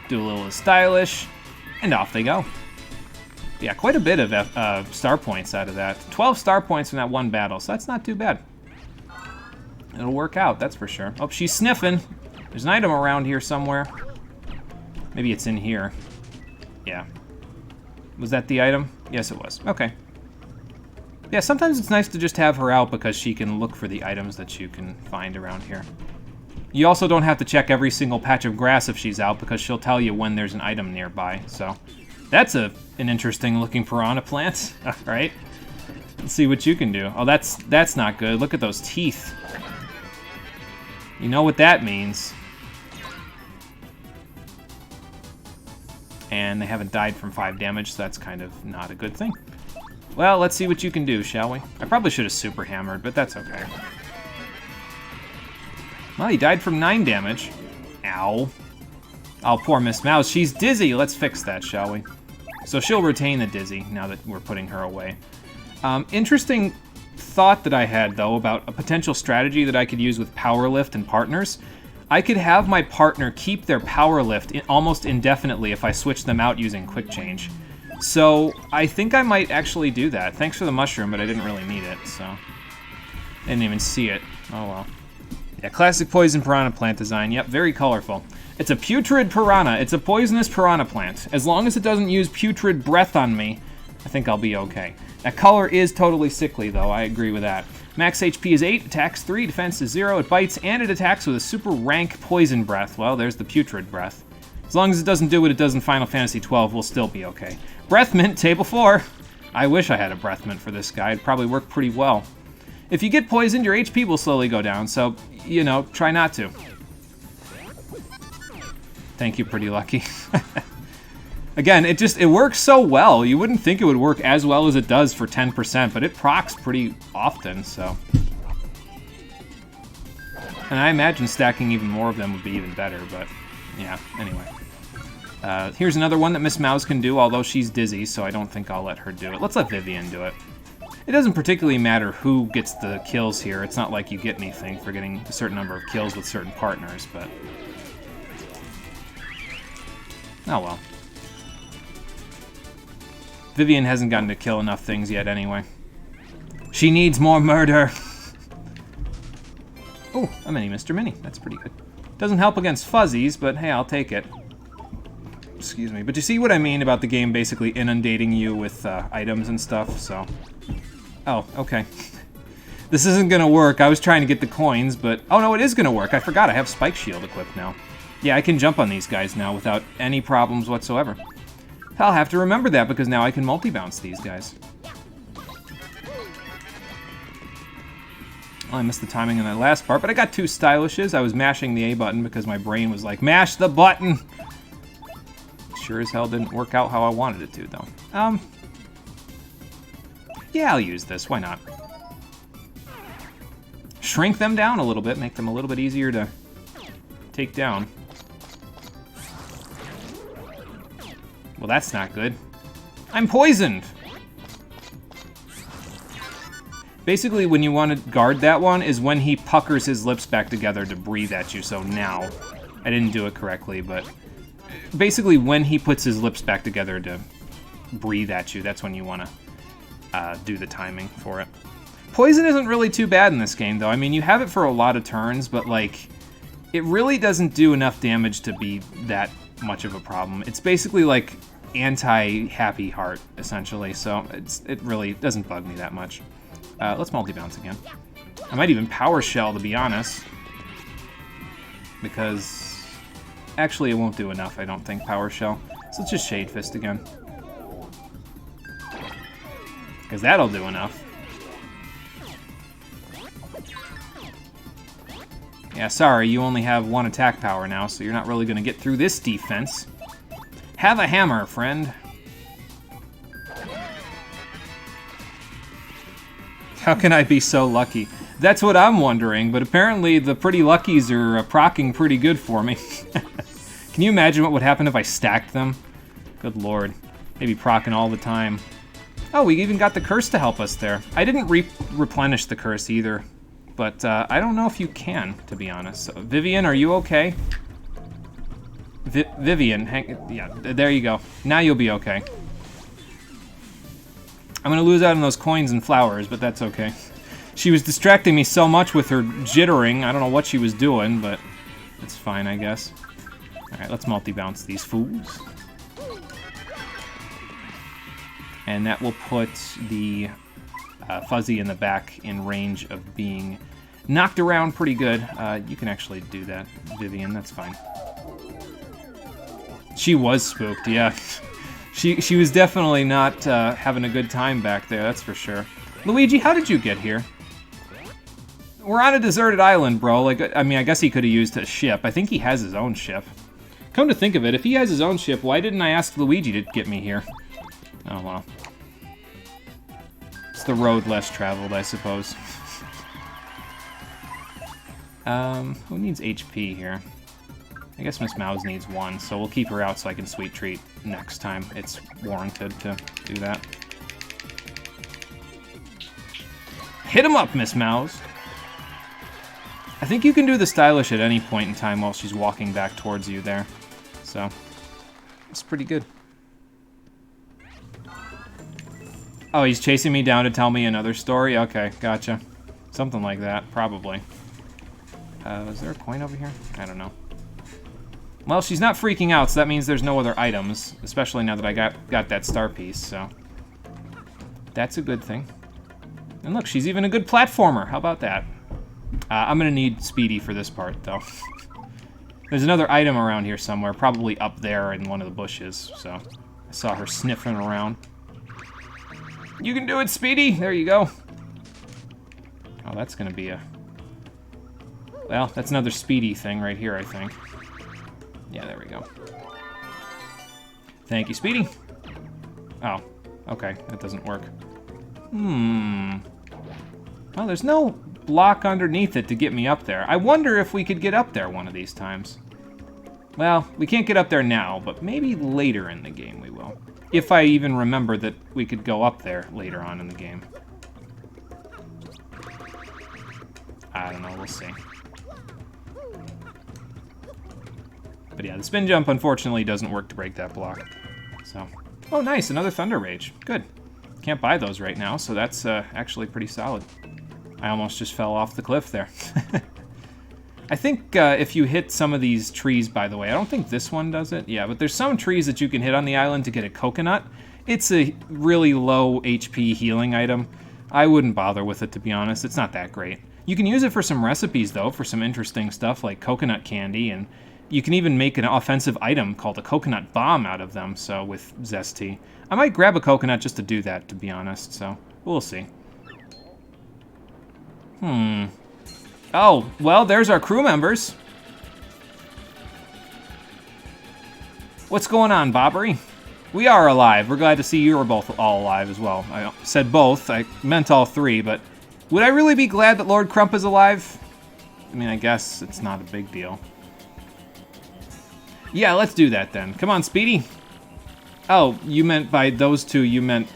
Do a little stylish, and off they go. Yeah, quite a bit of star points out of that. 12 star points from that one battle, so that's not too bad. It'll work out, that's for sure. Oh, she's sniffing. There's an item around here somewhere. Maybe it's in here. Yeah. Was that the item? Yes, it was. Okay. Yeah, sometimes it's nice to just have her out because she can look for the items that you can find around here. You also don't have to check every single patch of grass if she's out because she'll tell you when there's an item nearby, so... That's an interesting looking piranha plant. Alright. Let's see what you can do. Oh, that's not good. Look at those teeth. You know what that means. And they haven't died from 5 damage, so that's kind of not a good thing. Well, let's see what you can do, shall we? I probably should have super hammered, but that's okay. Well, he died from 9 damage. Ow. Oh, poor Miss Mouse. She's dizzy. Let's fix that, shall we? So she'll retain the dizzy now that we're putting her away. Interesting thought that I had, though, about a potential strategy that I could use with Power Lift and partners. I could have my partner keep their Power Lift almost indefinitely if I switch them out using Quick Change. So I think I might actually do that. Thanks for the mushroom, but I didn't really need it, so... Didn't even see it. Oh, well. Yeah, classic poison piranha plant design. Yep, very colorful. It's a putrid piranha. It's a poisonous piranha plant. As long as it doesn't use putrid breath on me, I think I'll be okay. That color is totally sickly, though. I agree with that. Max HP is 8, attacks 3, defense is 0. It bites, and it attacks with a super rank poison breath. Well, there's the putrid breath. As long as it doesn't do what it does in Final Fantasy XII, we'll still be okay. Breath Mint, table 4. I wish I had a Breath Mint for this guy. It'd probably work pretty well. If you get poisoned, your HP will slowly go down, so, you know, try not to. Thank you, Pretty Lucky. Again, it works so well. You wouldn't think it would work as well as it does for 10%, but it procs pretty often, so. And I imagine stacking even more of them would be even better, but yeah, anyway. Here's another one that Miss Mouse can do, although she's dizzy, so I don't think I'll let her do it. Let's let Vivian do it. It doesn't particularly matter who gets the kills here. It's not like you get anything for getting a certain number of kills with certain partners, but... oh well. Vivian hasn't gotten to kill enough things yet anyway. She needs more murder! Oh, a mini Mr. Mini. That's pretty good. Doesn't help against fuzzies, but hey, I'll take it. Excuse me. But you see what I mean about the game basically inundating you with items and stuff, so... oh, okay. This isn't gonna work. I was trying to get the coins, but... oh no, it is gonna work. I forgot I have Spike Shield equipped now. Yeah, I can jump on these guys now without any problems whatsoever. I'll have to remember that because now I can multi-bounce these guys. Well, I missed the timing in that last part, but I got 2 stylishes. I was mashing the A button because my brain was like, mash the button! Sure as hell didn't work out how I wanted it to, though. Yeah, I'll use this. Why not? Shrink them down a little bit, make them a little bit easier to take down. Well, that's not good. I'm poisoned! Basically, when you want to guard that one is when he puckers his lips back together to breathe at you, so now. I didn't do it correctly, but... basically, when he puts his lips back together to breathe at you, that's when you want to do the timing for it. Poison isn't really too bad in this game, though. I mean, you have it for a lot of turns, but, like, it really doesn't do enough damage to be that much of a problem. It's basically, like, anti-Happy Heart, essentially, so it really doesn't bug me that much. Let's multi-bounce again. I might even Power Shell, to be honest. Because... actually, it won't do enough, I don't think, Power Shell. So let's just Shade Fist again. Because that'll do enough. Yeah, sorry, you only have 1 attack power now, so you're not really going to get through this defense. Have a hammer, friend. How can I be so lucky? That's what I'm wondering, but apparently the Pretty Luckies are proccing pretty good for me. Can you imagine what would happen if I stacked them? Good lord. They'd be proccing all the time. Oh, we even got the curse to help us there. I didn't replenish the curse either, but I don't know if you can, to be honest. So, Vivian, are you okay? Vivian, yeah, there you go. Now you'll be okay. I'm gonna lose out on those coins and flowers, but that's okay. She was distracting me so much with her jittering. I don't know what she was doing, but it's fine, I guess. Alright, let's multi-bounce these fools. And that will put the Fuzzy in the back in range of being knocked around pretty good. You can actually do that, Vivian, that's fine. She was spooked, yeah. She was definitely not having a good time back there, that's for sure. Luigi, how did you get here? We're on a deserted island, bro. Like, I mean, I guess he could have used a ship. I think he has his own ship. Come to think of it, if he has his own ship, why didn't I ask Luigi to get me here? Oh, well. It's the road less traveled, I suppose. Who needs HP here? I guess Miss Mouse needs 1, so we'll keep her out so I can Sweet Treat next time it's warranted to do that. Hit him up, Miss Mouse! I think you can do the stylish at any point in time while she's walking back towards you there. So, it's pretty good. Oh, he's chasing me down to tell me another story? Okay, gotcha. Something like that, probably. Is there a coin over here? I don't know. Well, she's not freaking out, so that means there's no other items, especially now that I got that star piece, so... that's a good thing. And look, she's even a good platformer. How about that? I'm gonna need Speedy for this part, though. There's another item around here somewhere, probably up there in one of the bushes, so... I saw her sniffing around. You can do it, Speedy! There you go. Oh, that's gonna be a... well, that's another Speedy thing right here, I think. Yeah, there we go. Thank you, Speedy. Oh, okay, that doesn't work. Well, there's no block underneath it to get me up there. I wonder if we could get up there one of these times. Well, we can't get up there now, but maybe later in the game we will. If I even remember that we could go up there later on in the game. I don't know, we'll see. But yeah, the spin jump unfortunately doesn't work to break that block. So, oh nice, another Thunder Rage. Good. Can't buy those right now, so that's actually pretty solid. I almost just fell off the cliff there. I think if you hit some of these trees, by the way, I don't think this one does it. Yeah, but there's some trees that you can hit on the island to get a coconut. It's a really low HP healing item. I wouldn't bother with it, to be honest. It's not that great. You can use it for some recipes, though, for some interesting stuff like coconut candy, and you can even make an offensive item called a coconut bomb out of them, so with Zesty. I might grab a coconut just to do that, to be honest, so we'll see. Oh, well, there's our crew members. What's going on, Bobbery? We are alive. We're glad to see you are both all alive as well. I said both. I meant all three, but would I really be glad that Lord Crump is alive? I mean, I guess it's not a big deal. Yeah, let's do that then. Come on, Speedy. Oh, you meant by those two, you meant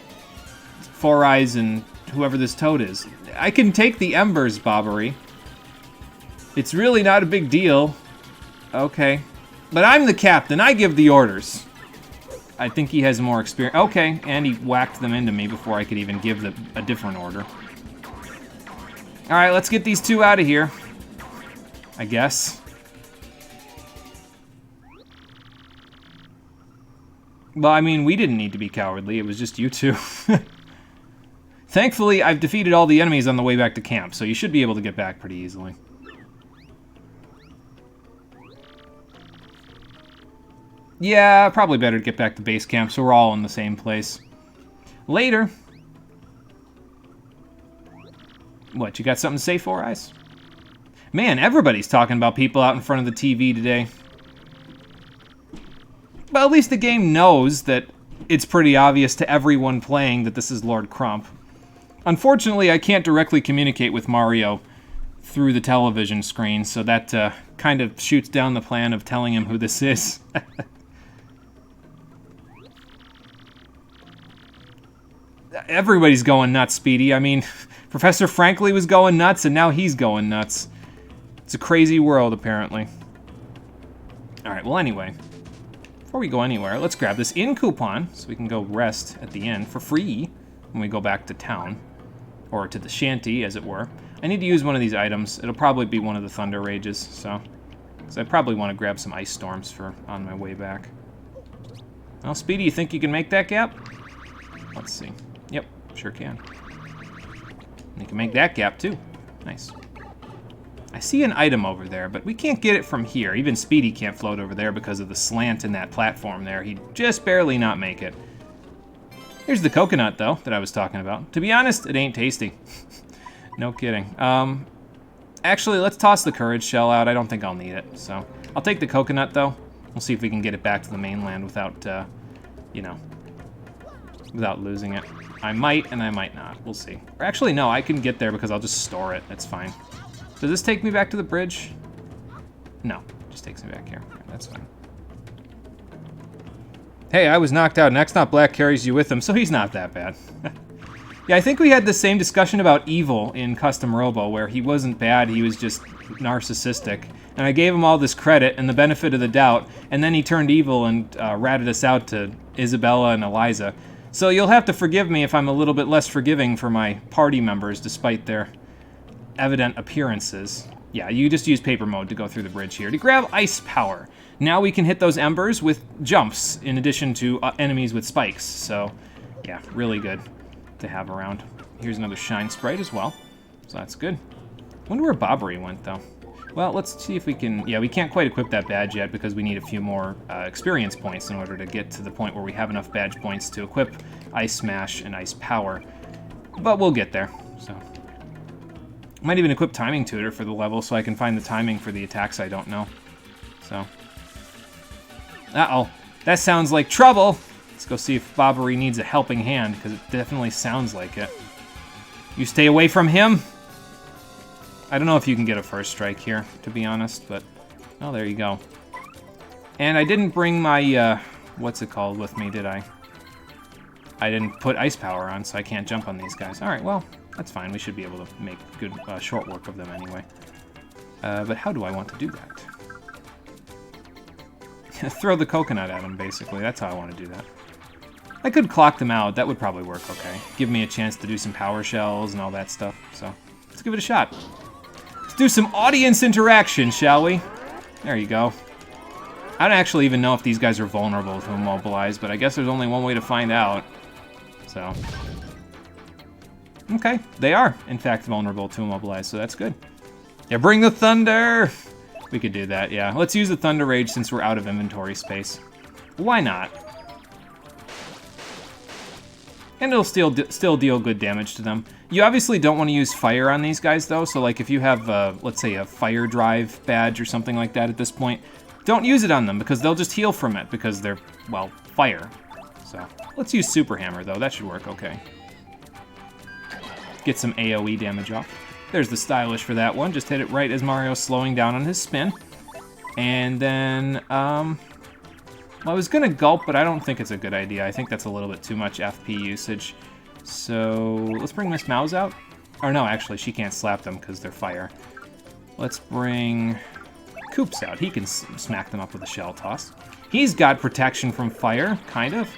Four Eyes and whoever this toad is. I can take the embers, Bobbery. It's really not a big deal. Okay. But I'm the captain. I give the orders. I think he has more experience. Okay, and he whacked them into me before I could even give a different order. Alright, let's get these two out of here. I guess. Well, I mean, we didn't need to be cowardly. It was just you two. Thankfully, I've defeated all the enemies on the way back to camp, so you should be able to get back pretty easily. Yeah, probably better to get back to base camp so we're all in the same place. Later. What, you got something to say, Four Eyes? Man, everybody's talking about people out in front of the TV today. But at least the game knows that it's pretty obvious to everyone playing that this is Lord Crump. Unfortunately, I can't directly communicate with Mario through the television screen, so that kind of shoots down the plan of telling him who this is. Everybody's going nuts, Speedy. I mean, Professor Franklin was going nuts, and now he's going nuts. It's a crazy world, apparently. Alright, well, anyway. Before we go anywhere, let's grab this inn coupon so we can go rest at the inn for free when we go back to town. Or to the shanty, as it were. I need to use one of these items. It'll probably be one of the Thunder Rages, so... Because I probably want to grab some Ice Storms for on my way back. Well, Speedy, you think you can make that gap? Let's see. Yep, sure can. You can make that gap, too. Nice. I see an item over there, but we can't get it from here. Even Speedy can't float over there because of the slant in that platform there. He'd just barely not make it. Here's the coconut, though, that I was talking about. To be honest, it ain't tasty. No kidding. Actually, let's toss the courage shell out. I don't think I'll need it, so... I'll take the coconut, though. We'll see if we can get it back to the mainland without, you know... without losing it. I might, and I might not. We'll see. Or actually, no, I can get there because I'll just store it. That's fine. Does this take me back to the bridge? No, it just takes me back here. Right, that's fine. Hey, I was knocked out. Next Not Black carries you with him, so he's not that bad. Yeah, I think we had the same discussion about Evil in Custom Robo, where he wasn't bad, he was just narcissistic. And I gave him all this credit and the benefit of the doubt, and then he turned evil and ratted us out to Isabella and Eliza. So you'll have to forgive me if I'm a little bit less forgiving for my party members, despite their evident appearances. Yeah, you just use paper mode to go through the bridge here. To grab ice power. Now we can hit those embers with jumps, in addition to enemies with spikes. So, yeah, really good to have around. Here's another shine sprite as well. So that's good. Wonder where Bobbery went, though. Well, let's see if we can... Yeah, we can't quite equip that badge yet because we need a few more experience points in order to get to the point where we have enough badge points to equip Ice Smash and Ice Power. But we'll get there, so... Might even equip Timing Tutor for the level so I can find the timing for the attacks I don't know. So... Uh-oh. That sounds like trouble. Let's go see if Bobbery needs a helping hand, because it definitely sounds like it. You stay away from him. I don't know if you can get a first strike here, to be honest, but... Oh, there you go. And I didn't bring my, what's it called with me, did I? I didn't put ice power on, so I can't jump on these guys. Alright, well, that's fine. We should be able to make good short work of them anyway. But how do I want to do that? Throw the coconut at them, basically. That's how I want to do that. I could clock them out. That would probably work okay. Give me a chance to do some power shells and all that stuff. So, let's give it a shot. Let's do some audience interaction, shall we? There you go. I don't actually even know if these guys are vulnerable to immobilize, but I guess there's only one way to find out. So. Okay, they are, in fact, vulnerable to immobilize, so that's good. Yeah, bring the thunder! We could do that, yeah. Let's use the Thunder Rage since we're out of inventory space. Why not? And it'll still deal good damage to them. You obviously don't want to use fire on these guys, though, so like if you have, let's say, a fire drive badge or something like that at this point, don't use it on them, because they'll just heal from it, because they're, well, fire. So, let's use Super Hammer, though. That should work okay. Get some AoE damage off. There's the stylish for that one. Just hit it right as Mario's slowing down on his spin. And then, well, I was gonna gulp, but I don't think it's a good idea. I think that's a little bit too much FP usage. So, let's bring Miss Mouse out. Or no, actually, she can't slap them because they're fire. Let's bring Koops out. He can smack them up with a shell toss. He's got protection from fire, kind of.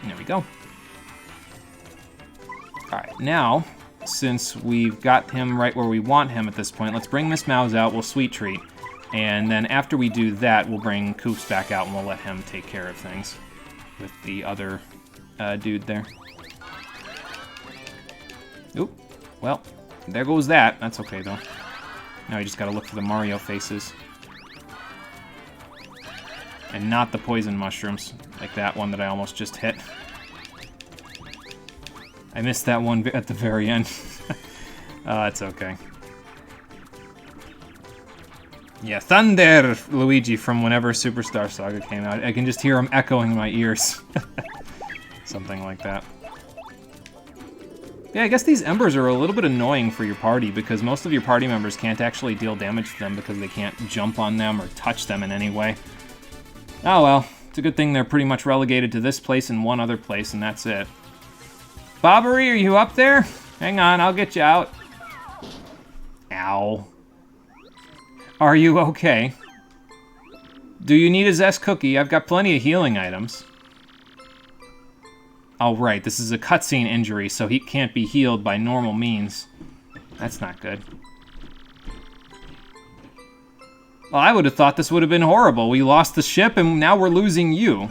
There we go. Alright, now, since we've got him right where we want him at this point, let's bring Miss Mouse out, we'll Sweet Treat. And then after we do that, we'll bring Koops back out and we'll let him take care of things with the other dude there. Oop, well, there goes that. That's okay, though. Now you just gotta look for the Mario faces. And not the poison mushrooms, like that one that I almost just hit. I missed that one at the very end. It's okay. Yeah, Thunder Luigi from whenever Superstar Saga came out. I can just hear him echoing in my ears. Something like that. Yeah, I guess these embers are a little bit annoying for your party because most of your party members can't actually deal damage to them because they can't jump on them or touch them in any way. Oh well, it's a good thing they're pretty much relegated to this place and one other place, and that's it. Bobbery, are you up there? Hang on, I'll get you out. Ow. Are you okay? Do you need a Zest cookie? I've got plenty of healing items. Oh, right, this is a cutscene injury, so he can't be healed by normal means. That's not good. Well, I would have thought this would have been horrible. We lost the ship, and now we're losing you.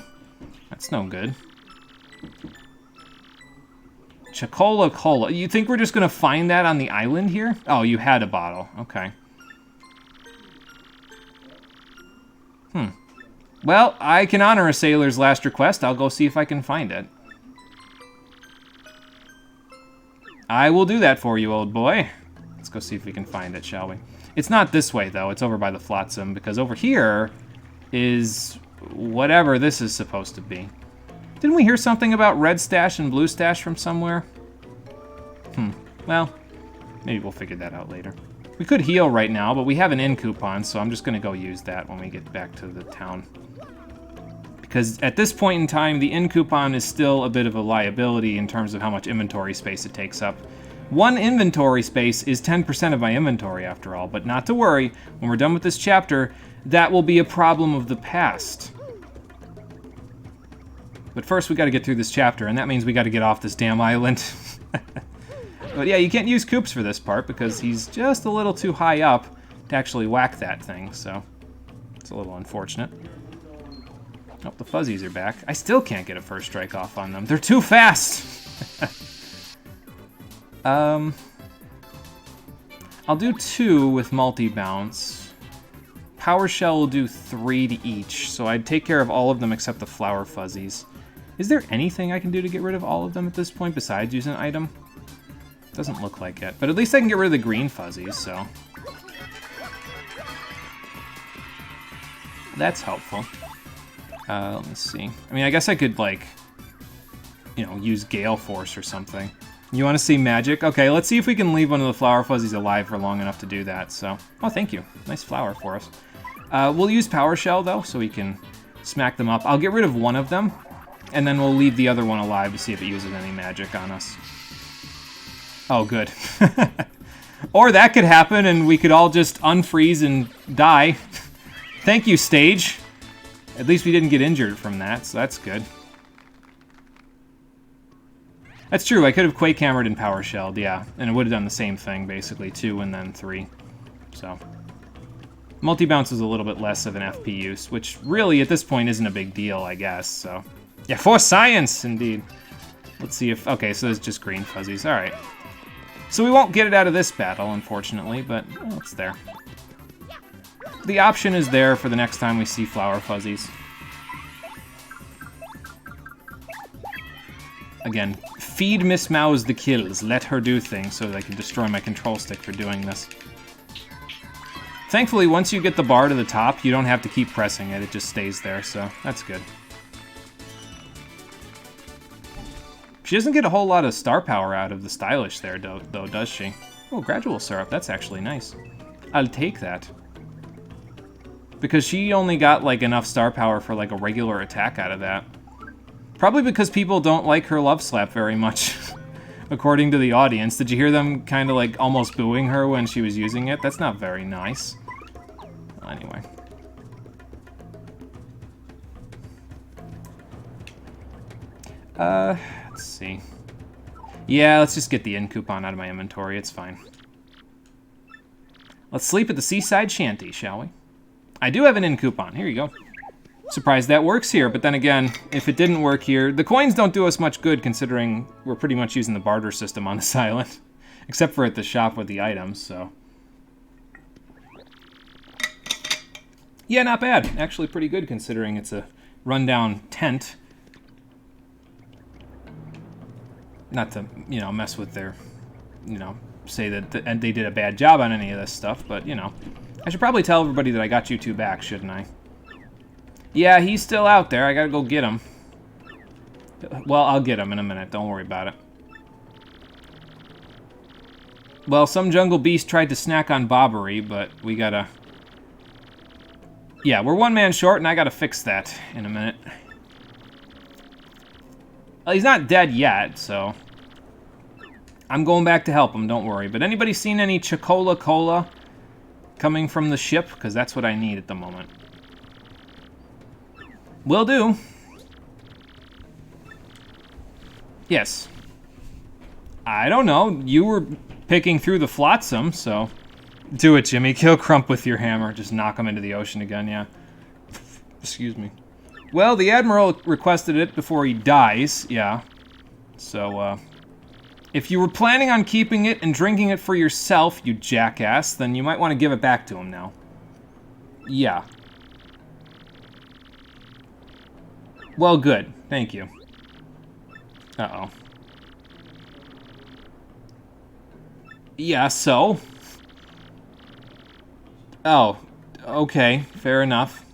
That's no good. Chocola Cola. You think we're just going to find that on the island here? Oh, you had a bottle. Okay. Well, I can honor a sailor's last request. I'll go see if I can find it. I will do that for you, old boy. Let's go see if we can find it, shall we? It's not this way, though. It's over by the Flotsam, because over here is whatever this is supposed to be. Didn't we hear something about red stash and blue stash from somewhere? Well, maybe we'll figure that out later. We could heal right now, but we have an inn coupon, so I'm just going to go use that when we get back to the town. Because at this point in time, the inn coupon is still a bit of a liability in terms of how much inventory space it takes up. One inventory space is 10% of my inventory, after all, but not to worry. When we're done with this chapter, that will be a problem of the past. But first, we got to get through this chapter, and that means we got to get off this damn island. But yeah, you can't use Koops for this part because he's just a little too high up to actually whack that thing, so it's a little unfortunate. Oh, the fuzzies are back. I still can't get a first strike off on them. They're too fast! I'll do 2 with multi-bounce. Power Shell will do 3 to each, so I'd take care of all of them except the flower fuzzies. Is there anything I can do to get rid of all of them at this point besides use an item? Doesn't look like it, but at least I can get rid of the green fuzzies, so. That's helpful. Let me see. I mean, I guess I could, like, you know, use Gale Force or something. You want to see magic? Okay, let's see if we can leave one of the Flower Fuzzies alive for long enough to do that, so... Oh, thank you. Nice flower for us. We'll use Power Shell, though, so we can smack them up. I'll get rid of one of them, and then we'll leave the other one alive to see if it uses any magic on us. Oh, good. Or that could happen, and we could all just unfreeze and die. Thank you, stage. At least we didn't get injured from that, so that's good. That's true, I could have Quake Hammered and Power Shelled, yeah. And it would have done the same thing, basically, 2 and then 3. So. Multi-bounce is a little bit less of an FP use, which really, at this point, isn't a big deal, I guess, so. Yeah, for science, indeed. Let's see if... Okay, so there's just green fuzzies, alright. So we won't get it out of this battle, unfortunately, but well, it's there. The option is there for the next time we see Flower Fuzzies. Again, feed Miss Mouse the kills. Let her do things so that I can destroy my control stick for doing this. Thankfully, once you get the bar to the top, you don't have to keep pressing it. It just stays there, so that's good. She doesn't get a whole lot of star power out of the stylish there, though, does she? Oh, gradual syrup. That's actually nice. I'll take that. Because she only got, like, enough star power for, like, a regular attack out of that. Probably because people don't like her love slap very much, according to the audience. Did you hear them kind of, like, almost booing her when she was using it? That's not very nice. Anyway. Let's see. Yeah, let's just get the in coupon out of my inventory. It's fine. Let's sleep at the seaside shanty, shall we? I do have an in coupon. Here you go. Surprised that works here, but then again, if it didn't work here, the coins don't do us much good considering we're pretty much using the barter system on this island. Except for at the shop with the items, so. Yeah, not bad. Actually pretty good considering it's a rundown tent. Not to, you know, mess with their, you know, say that they did a bad job on any of this stuff, but, you know. I should probably tell everybody that I got you two back, shouldn't I? Yeah, he's still out there. I gotta go get him. Well, I'll get him in a minute. Don't worry about it. Well, some jungle beast tried to snack on Bobbery, but we gotta... Yeah, we're one man short, and I gotta fix that in a minute. Well, he's not dead yet, so... I'm going back to help him, don't worry. But anybody seen any Chocola Cola coming from the ship? Because that's what I need at the moment. Will do. Yes. I don't know. You were picking through the flotsam, so... Do it, Jimmy. Kill Crump with your hammer. Just knock him into the ocean again, yeah. Excuse me. Well, the Admiral requested it before he dies, yeah. So, if you were planning on keeping it and drinking it for yourself, you jackass, then you might want to give it back to him now. Yeah. Well, good. Thank you. Uh-oh. Yeah, so? Oh, okay. Fair enough.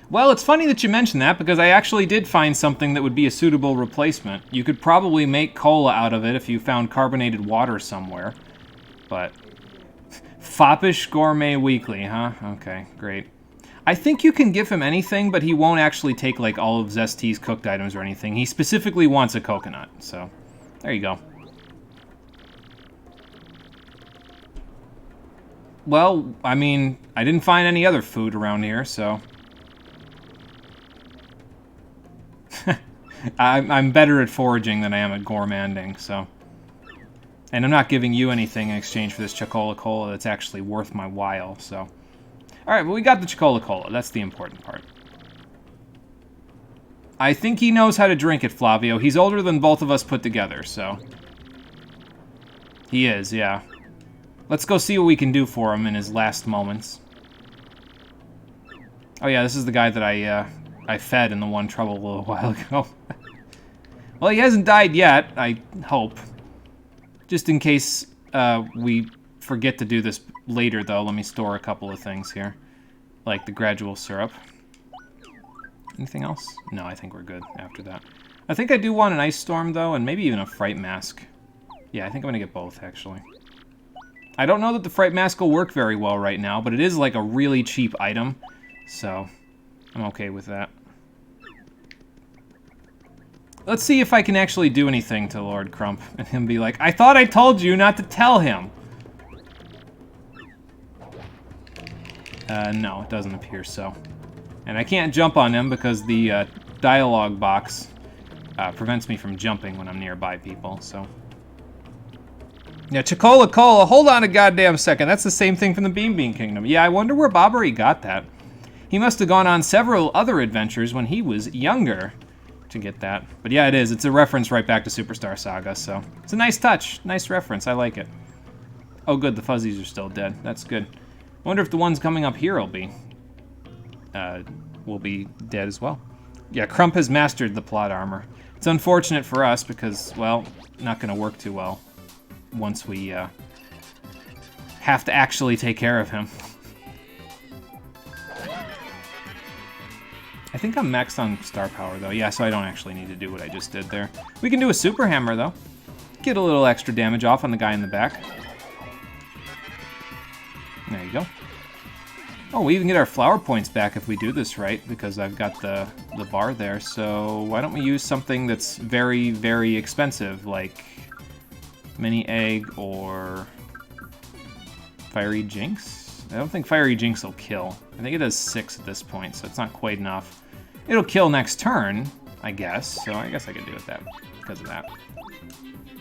Well, it's funny that you mention that, because I actually did find something that would be a suitable replacement. You could probably make cola out of it if you found carbonated water somewhere. But... Foppish Gourmet Weekly, huh? Okay, great. I think you can give him anything, but he won't actually take, like, all of Zesty's cooked items or anything. He specifically wants a coconut, so... There you go. Well, I mean, I didn't find any other food around here, so... I'm better at foraging than I am at gourmanding, so... And I'm not giving you anything in exchange for this Chocola Cola that's actually worth my while, so... Alright, well, we got the Chocola Cola. That's the important part. I think he knows how to drink it, Flavio. He's older than both of us put together, so... He is, yeah. Let's go see what we can do for him in his last moments. Oh yeah, this is the guy that I fed in the One Trouble a little while ago. Well, he hasn't died yet, I hope. Just in case we forget to do this later, though, let me store a couple of things here. Like the gradual syrup. Anything else? No, I think we're good after that. I think I do want an ice storm, though, and maybe even a fright mask. Yeah, I think I'm gonna get both, actually. I don't know that the fright mask will work very well right now, but it is like a really cheap item, so I'm okay with that. Let's see if I can actually do anything to Lord Crump, and him be like, I thought I told you not to tell him! No, it doesn't appear so. And I can't jump on him because the dialogue box prevents me from jumping when I'm nearby people, so... Yeah, Chocola Cola, hold on a goddamn second. That's the same thing from the Bean Bean Kingdom. Yeah, I wonder where Bobbery got that. He must have gone on several other adventures when he was younger to get that. But yeah, it is. It's a reference right back to Superstar Saga, so... It's a nice touch. Nice reference. I like it. Oh, good. The fuzzies are still dead. That's good. I wonder if the ones coming up here will be dead as well. Yeah, Crump has mastered the plot armor. It's unfortunate for us because, well, not going to work too well once we have to actually take care of him. I think I'm maxed on star power, though. Yeah, so I don't actually need to do what I just did there. We can do a super hammer, though. Get a little extra damage off on the guy in the back. There you go. Oh, we even get our flower points back if we do this right, because I've got the bar there. So why don't we use something that's very, very expensive, like Mini Egg or Fiery Jinx? I don't think Fiery Jinx will kill. I think it does 6 at this point, so it's not quite enough. It'll kill next turn, I guess, so I guess I could do it that because of that.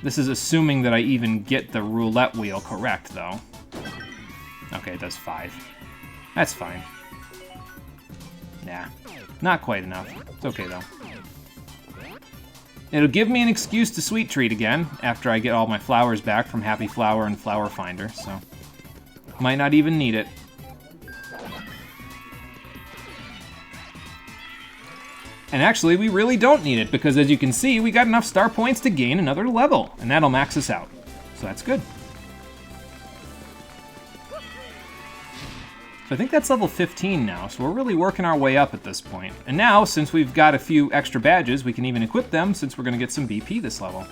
This is assuming that I even get the roulette wheel correct, though. Okay, it does 5. That's fine. Nah, not quite enough. It's okay, though. It'll give me an excuse to sweet treat again after I get all my flowers back from Happy Flower and Flower Finder, so... Might not even need it. And actually, we really don't need it, because as you can see, we got enough star points to gain another level, and that'll max us out. So that's good. So I think that's level 15 now, so we're really working our way up at this point. And now, since we've got a few extra badges, we can even equip them since we're going to get some BP this level.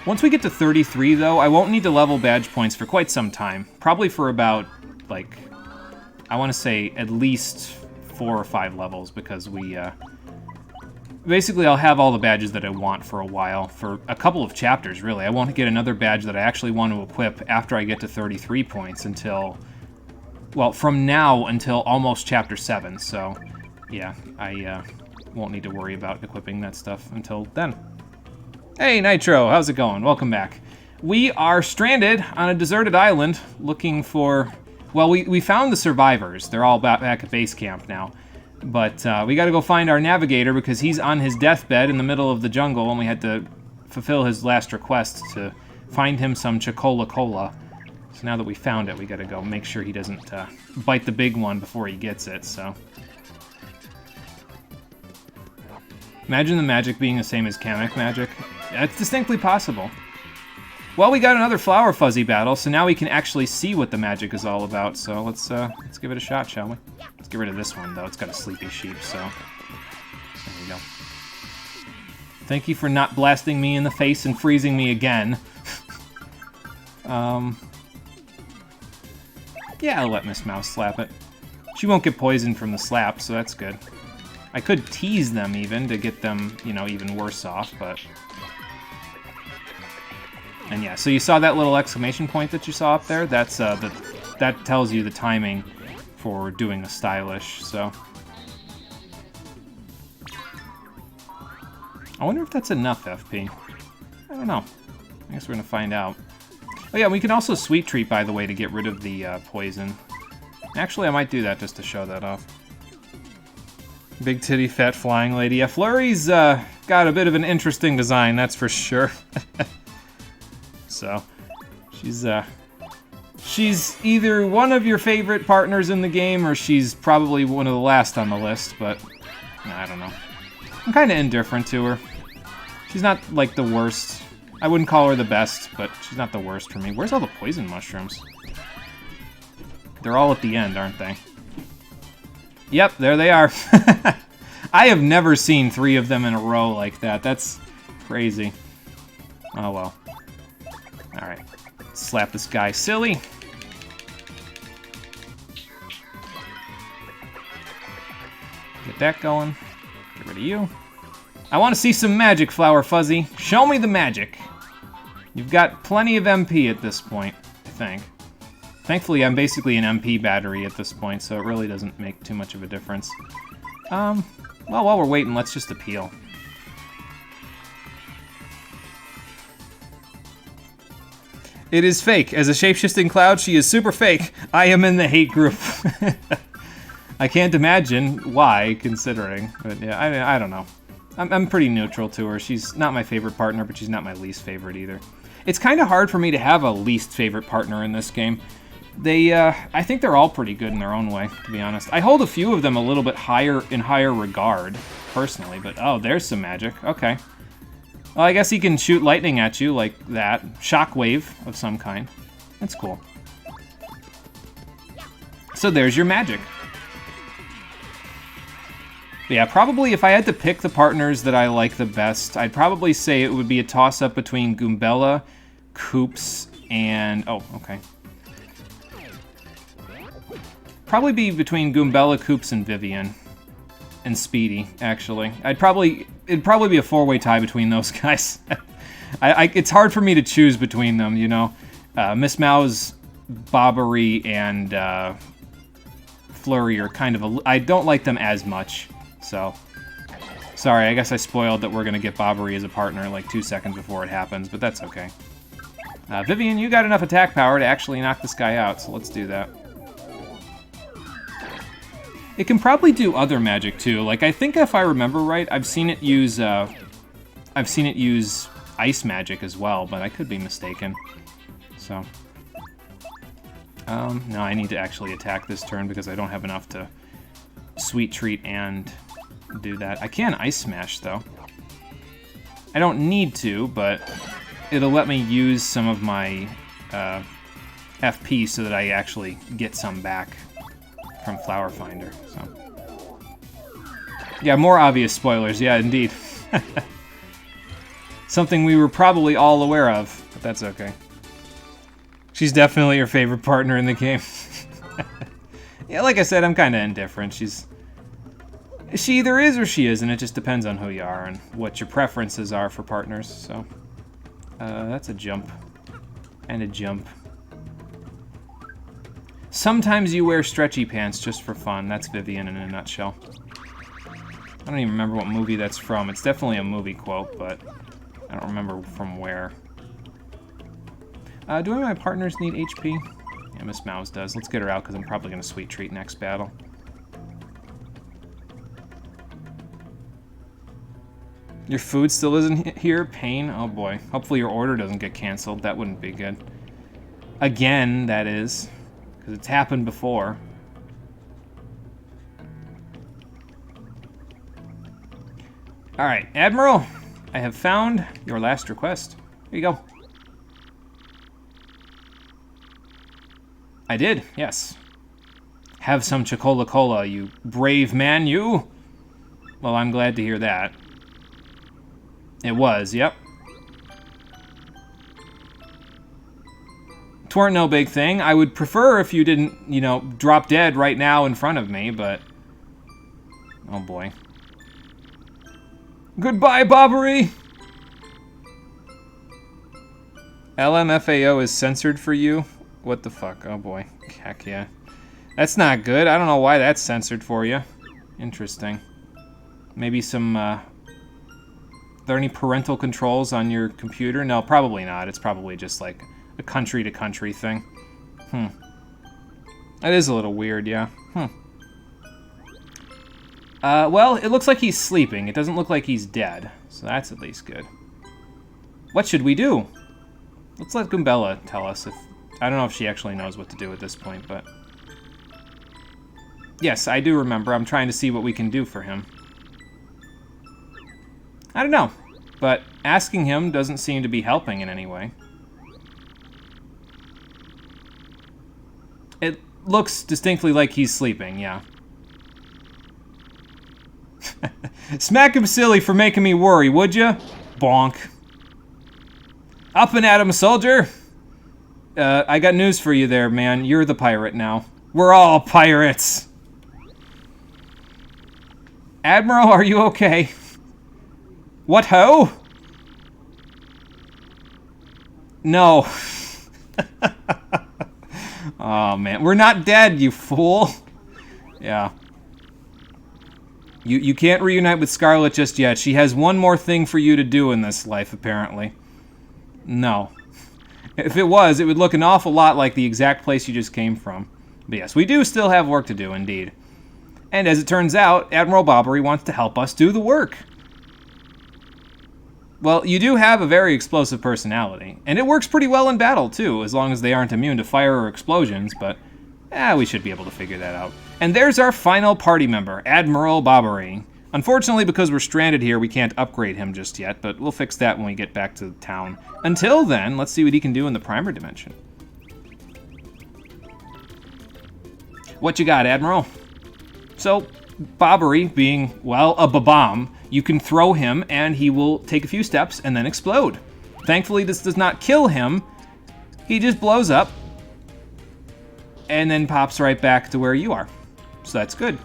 Once we get to 33, though, I won't need to level badge points for quite some time. Probably for about, like, I want to say at least 4 or 5 levels, because we, basically, I'll have all the badges that I want for a while, for a couple of chapters, really. I won't get another badge that I actually want to equip after I get to 33 points until... Well, from now until almost Chapter 7, so yeah, I won't need to worry about equipping that stuff until then. Hey, Nitro, how's it going? Welcome back. We are stranded on a deserted island looking for... Well, we found the survivors. They're all back at base camp now. But we gotta go find our navigator because he's on his deathbed in the middle of the jungle and we had to fulfill his last request to find him some Chocola Cola. So now that we found it, we gotta go make sure he doesn't bite the big one before he gets it, so. Imagine the magic being the same as Kamek magic. It's distinctly possible. Well, we got another Flower Fuzzy battle, so now we can actually see what the magic is all about, so let's give it a shot, shall we? Let's get rid of this one, though. It's got a sleepy sheep, so. There we go. Thank you for not blasting me in the face and freezing me again. Yeah, I'll let Miss Mouse slap it. She won't get poisoned from the slap, so that's good. I could tease them even to get them, you know, even worse off, but... And yeah, so you saw that little exclamation point that you saw up there? That's, that tells you the timing for doing a stylish, so... I wonder if that's enough FP. I don't know. I guess we're gonna find out. Oh yeah, we can also sweet treat, by the way, to get rid of the poison. Actually, I might do that just to show that off. Big titty, fat flying lady. Yeah, Flurry's got a bit of an interesting design, that's for sure. So, she's either one of your favorite partners in the game, or she's probably one of the last on the list, but I don't know. I'm kind of indifferent to her. She's not, like, the worst I wouldn't call her the best, but she's not the worst for me. Where's all the poison mushrooms? They're all at the end, aren't they? Yep, there they are. I have never seen 3 of them in a row like that. That's crazy. Oh, well. Alright. Slap this guy silly. Get that going. Get rid of you. I want to see some magic, Flower Fuzzy. Show me the magic. You've got plenty of MP at this point, I think. Thankfully, I'm basically an MP battery at this point, so it really doesn't make too much of a difference. Well, while we're waiting, let's just appeal. It is fake. As a shape-shifting cloud, she is super fake. I am in the hate group. I can't imagine why, considering. But yeah, I don't know. I'm pretty neutral to her. She's not my favorite partner, but she's not my least favorite either. It's kind of hard for me to have a least favorite partner in this game. I think they're all pretty good in their own way, to be honest. I hold a few of them a little bit higher regard, personally, but oh, there's some magic. Okay. Well, I guess he can shoot lightning at you like that. Shockwave of some kind. That's cool. So there's your magic. But yeah, probably if I had to pick the partners that I like the best, I'd probably say it would be a toss-up between Goombella, Koops, and... oh, okay. Probably be between Goombella, Koops, and Vivian. And Speedy, actually. It'd probably be a 4-way tie between those guys. It's hard for me to choose between them, you know. Miss Mow's Bobbery and Flurry are kind of I don't like them as much, so... sorry, I guess I spoiled that we're gonna get Bobbery as a partner like 2 seconds before it happens, but that's okay. Vivian, you got enough attack power to actually knock this guy out, so let's do that. It can probably do other magic too. Like, I think if I remember right, I've seen it use ice magic as well, but I could be mistaken. So, no, I need to actually attack this turn because I don't have enough to Sweet Treat and do that. I can Ice Smash though. I don't need to, but it'll let me use some of my FP so that I actually get some back from Flower Finder, so. Yeah, more obvious spoilers, yeah, indeed. Something we were probably all aware of, but that's okay. She's definitely your favorite partner in the game. Yeah, like I said, I'm kind of indifferent. She either is or she isn't. It just depends on who you are and what your preferences are for partners, so. That's a jump. And a jump. Sometimes you wear stretchy pants just for fun. That's Vivian in a nutshell. I don't even remember what movie that's from. It's definitely a movie quote, but I don't remember from where. Do any of my partners need HP? Yeah, Miss Mouse does. Let's get her out because I'm probably going to Sweet Treat next battle. Your food still isn't here? Pain? Oh boy. Hopefully your order doesn't get canceled. That wouldn't be good. Again, that is. Because it's happened before. Alright, Admiral, I have found your last request. Here you go. I did, yes. Have some Chocola Cola, you brave man, you! Well, I'm glad to hear that. It was, yep. Tweren't no big thing. I would prefer if you didn't, you know, drop dead right now in front of me, but... oh boy. Goodbye, Bobbery! LMFAO is censored for you? What the fuck? Oh boy. Heck yeah. That's not good. I don't know why that's censored for you. Interesting. Maybe some, Are there any parental controls on your computer? No, probably not. It's probably just like a country-to-country thing. That is a little weird, yeah. Well, it looks like he's sleeping. It doesn't look like he's dead, so that's at least good. What should we do? Let's let Goombella tell us if... I don't know if she actually knows what to do at this point, but... yes, I do remember. I'm trying to see what we can do for him. I don't know, but Asking him doesn't seem to be helping in any way. It looks distinctly like he's sleeping, yeah. Smack him silly for making me worry, would ya? Bonk. Up and at him, soldier! I got news for you there, man. You're the pirate now. We're all pirates! Admiral, are you okay? What ho? No. Oh, man. We're not dead, you fool. Yeah. You can't reunite with Scarlet just yet. She has one more thing for you to do in this life, apparently. No. If it was, it would look an awful lot like the exact place you just came from. But yes, we do still have work to do, indeed. And as it turns out, Admiral Bobbery wants to help us do the work. Well, you do have a very explosive personality, and it works pretty well in battle, too, as long as they aren't immune to fire or explosions, but we should be able to figure that out. And there's our final party member, Admiral Bobbery. Unfortunately, because we're stranded here, we can't upgrade him just yet, but we'll fix that when we get back to town. Until then, let's see what he can do in the Primer Dimension. What you got, Admiral? So, Bobbery being, well, a Babam, you can throw him and he will take a few steps and then explode. Thankfully, this does not kill him. He just blows up and then pops right back to where you are. So that's good.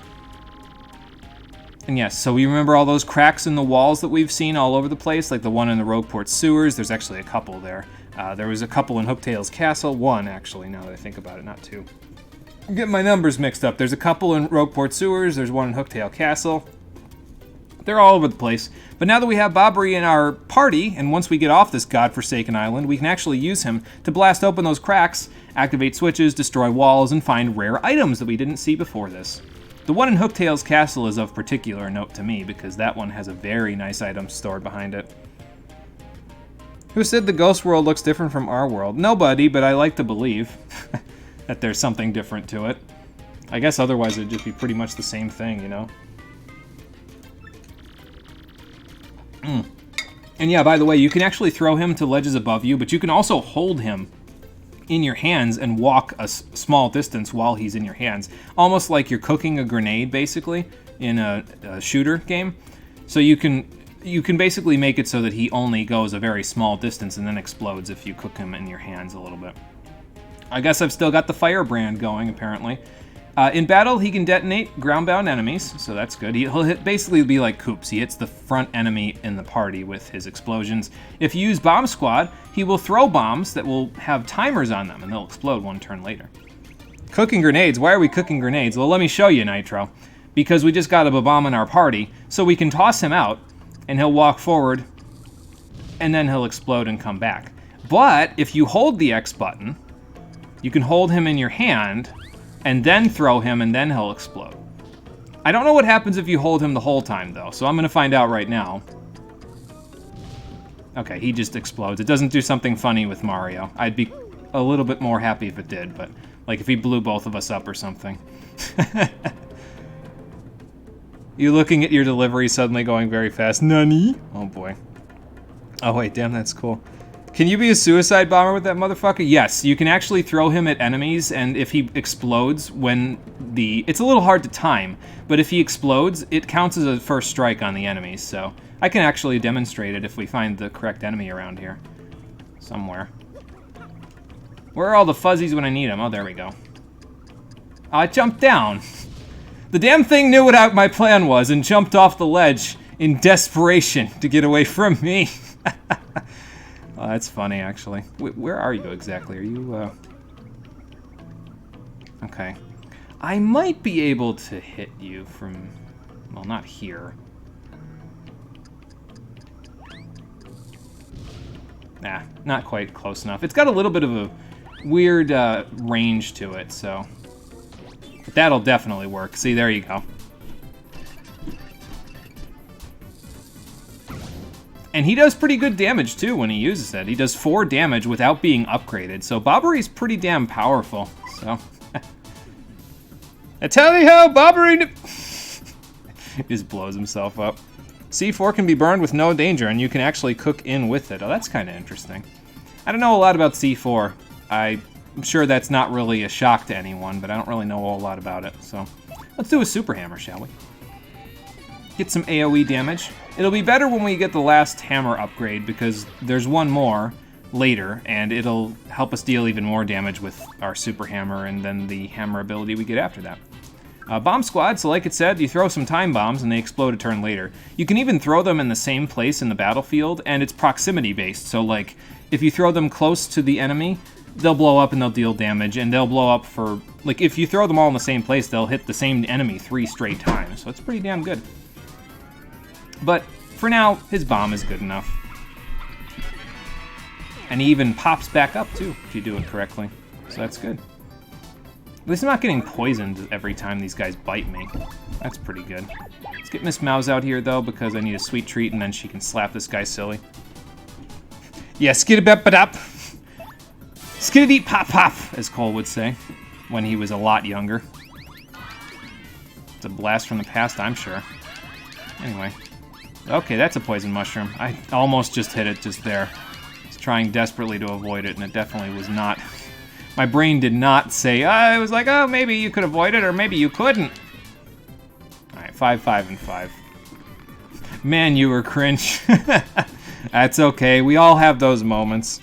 And yes, so we remember all those cracks in the walls that we've seen all over the place, like the one in the Rogueport sewers. There's actually a couple there. There was a couple in Hooktail's castle. One, actually, now that I think about it, not two. I'm getting my numbers mixed up. There's a couple in Rogueport sewers. There's one in Hooktail castle. They're all over the place. But now that we have Bobbery in our party, and once we get off this godforsaken island, we can actually use him to blast open those cracks, activate switches, destroy walls, and find rare items that we didn't see before this. The one in Hooktail's castle is of particular note to me, because that one has a very nice item stored behind it. Who said the ghost world looks different from our world? Nobody, but I like to believe that there's something different to it. I guess otherwise it'd just be pretty much the same thing, you know? And yeah, by the way, you can actually throw him to ledges above you, but you can also hold him in your hands and walk a small distance while he's in your hands. Almost like you're cooking a grenade, basically, in a shooter game. So you can basically make it so that he only goes a very small distance and then explodes if you cook him in your hands a little bit. I guess I've still got the firebrand going, apparently. In battle, he can detonate ground-bound enemies, so that's good. He'll basically be like Koops. He hits the front enemy in the party with his explosions. If you use Bomb Squad, he will throw bombs that will have timers on them, and they'll explode one turn later. Cooking grenades. Why are we cooking grenades? Well, let me show you, Nitro. Because we just got a Babam in our party, so we can toss him out, and he'll walk forward, and then he'll explode and come back. But if you hold the X button, you can hold him in your hand, and then throw him, and then he'll explode. I don't know what happens if you hold him the whole time, though, so I'm going to find out right now. Okay, he just explodes. It doesn't do something funny with Mario. I'd be a little bit more happy if it did, but like if he blew both of us up or something. You looking at your delivery suddenly going very fast. Nani? Oh boy. Oh wait, damn, that's cool. Can you be a suicide bomber with that motherfucker? Yes, you can actually throw him at enemies, and if he explodes when it's a little hard to time, but if he explodes, it counts as a first strike on the enemies, so I can actually demonstrate it if we find the correct enemy around here. Somewhere. Where are all the fuzzies when I need them? Oh, there we go. I jumped down. The damn thing knew what my plan was and jumped off the ledge in desperation to get away from me. Oh, that's funny, actually. Where are you exactly? Are you, Okay. I might be able to hit you from... Well, not here. Nah, not quite close enough. It's got a little bit of a weird range to it, so... But that'll definitely work. See, there you go. And he does pretty good damage, too, when he uses it. He does 4 damage without being upgraded, so Bobbery's pretty damn powerful, so... I tell you how, Bobbery... He just blows himself up. C4 can be burned with no danger, and you can actually cook in with it. Oh, that's kind of interesting. I don't know a lot about C4. I'm sure that's not really a shock to anyone, but I don't really know a whole lot about it. So let's do a super hammer, shall we? Get some AoE damage. It'll be better when we get the last hammer upgrade, because there's one more later, and it'll help us deal even more damage with our super hammer and then the hammer ability we get after that. Bomb squad, so like it said, you throw some time bombs and they explode a turn later. You can even throw them in the same place in the battlefield, and it's proximity based, so like if you throw them close to the enemy, they'll blow up and they'll deal damage, and they'll blow up for, like, if you throw them all in the same place, they'll hit the same enemy 3 straight times, so it's pretty damn good. But for now, his bomb is good enough. And he even pops back up, too, if you do it correctly. So that's good. At least I'm not getting poisoned every time these guys bite me. That's pretty good. Let's get Miss Mouse out here, though, because I need a sweet treat, and then she can slap this guy silly. Yeah, skidabep-badop. Skiddy pop pop, as Cole would say, when he was a lot younger. It's a blast from the past, I'm sure. Anyway. Okay, that's a poison mushroom. I almost just hit it just there. Trying desperately to avoid it, and it definitely was not. My brain did not say, I was like, oh, maybe you could avoid it, or maybe you couldn't. Alright, 5, 5, and 5. Man, you were cringe. That's okay, we all have those moments.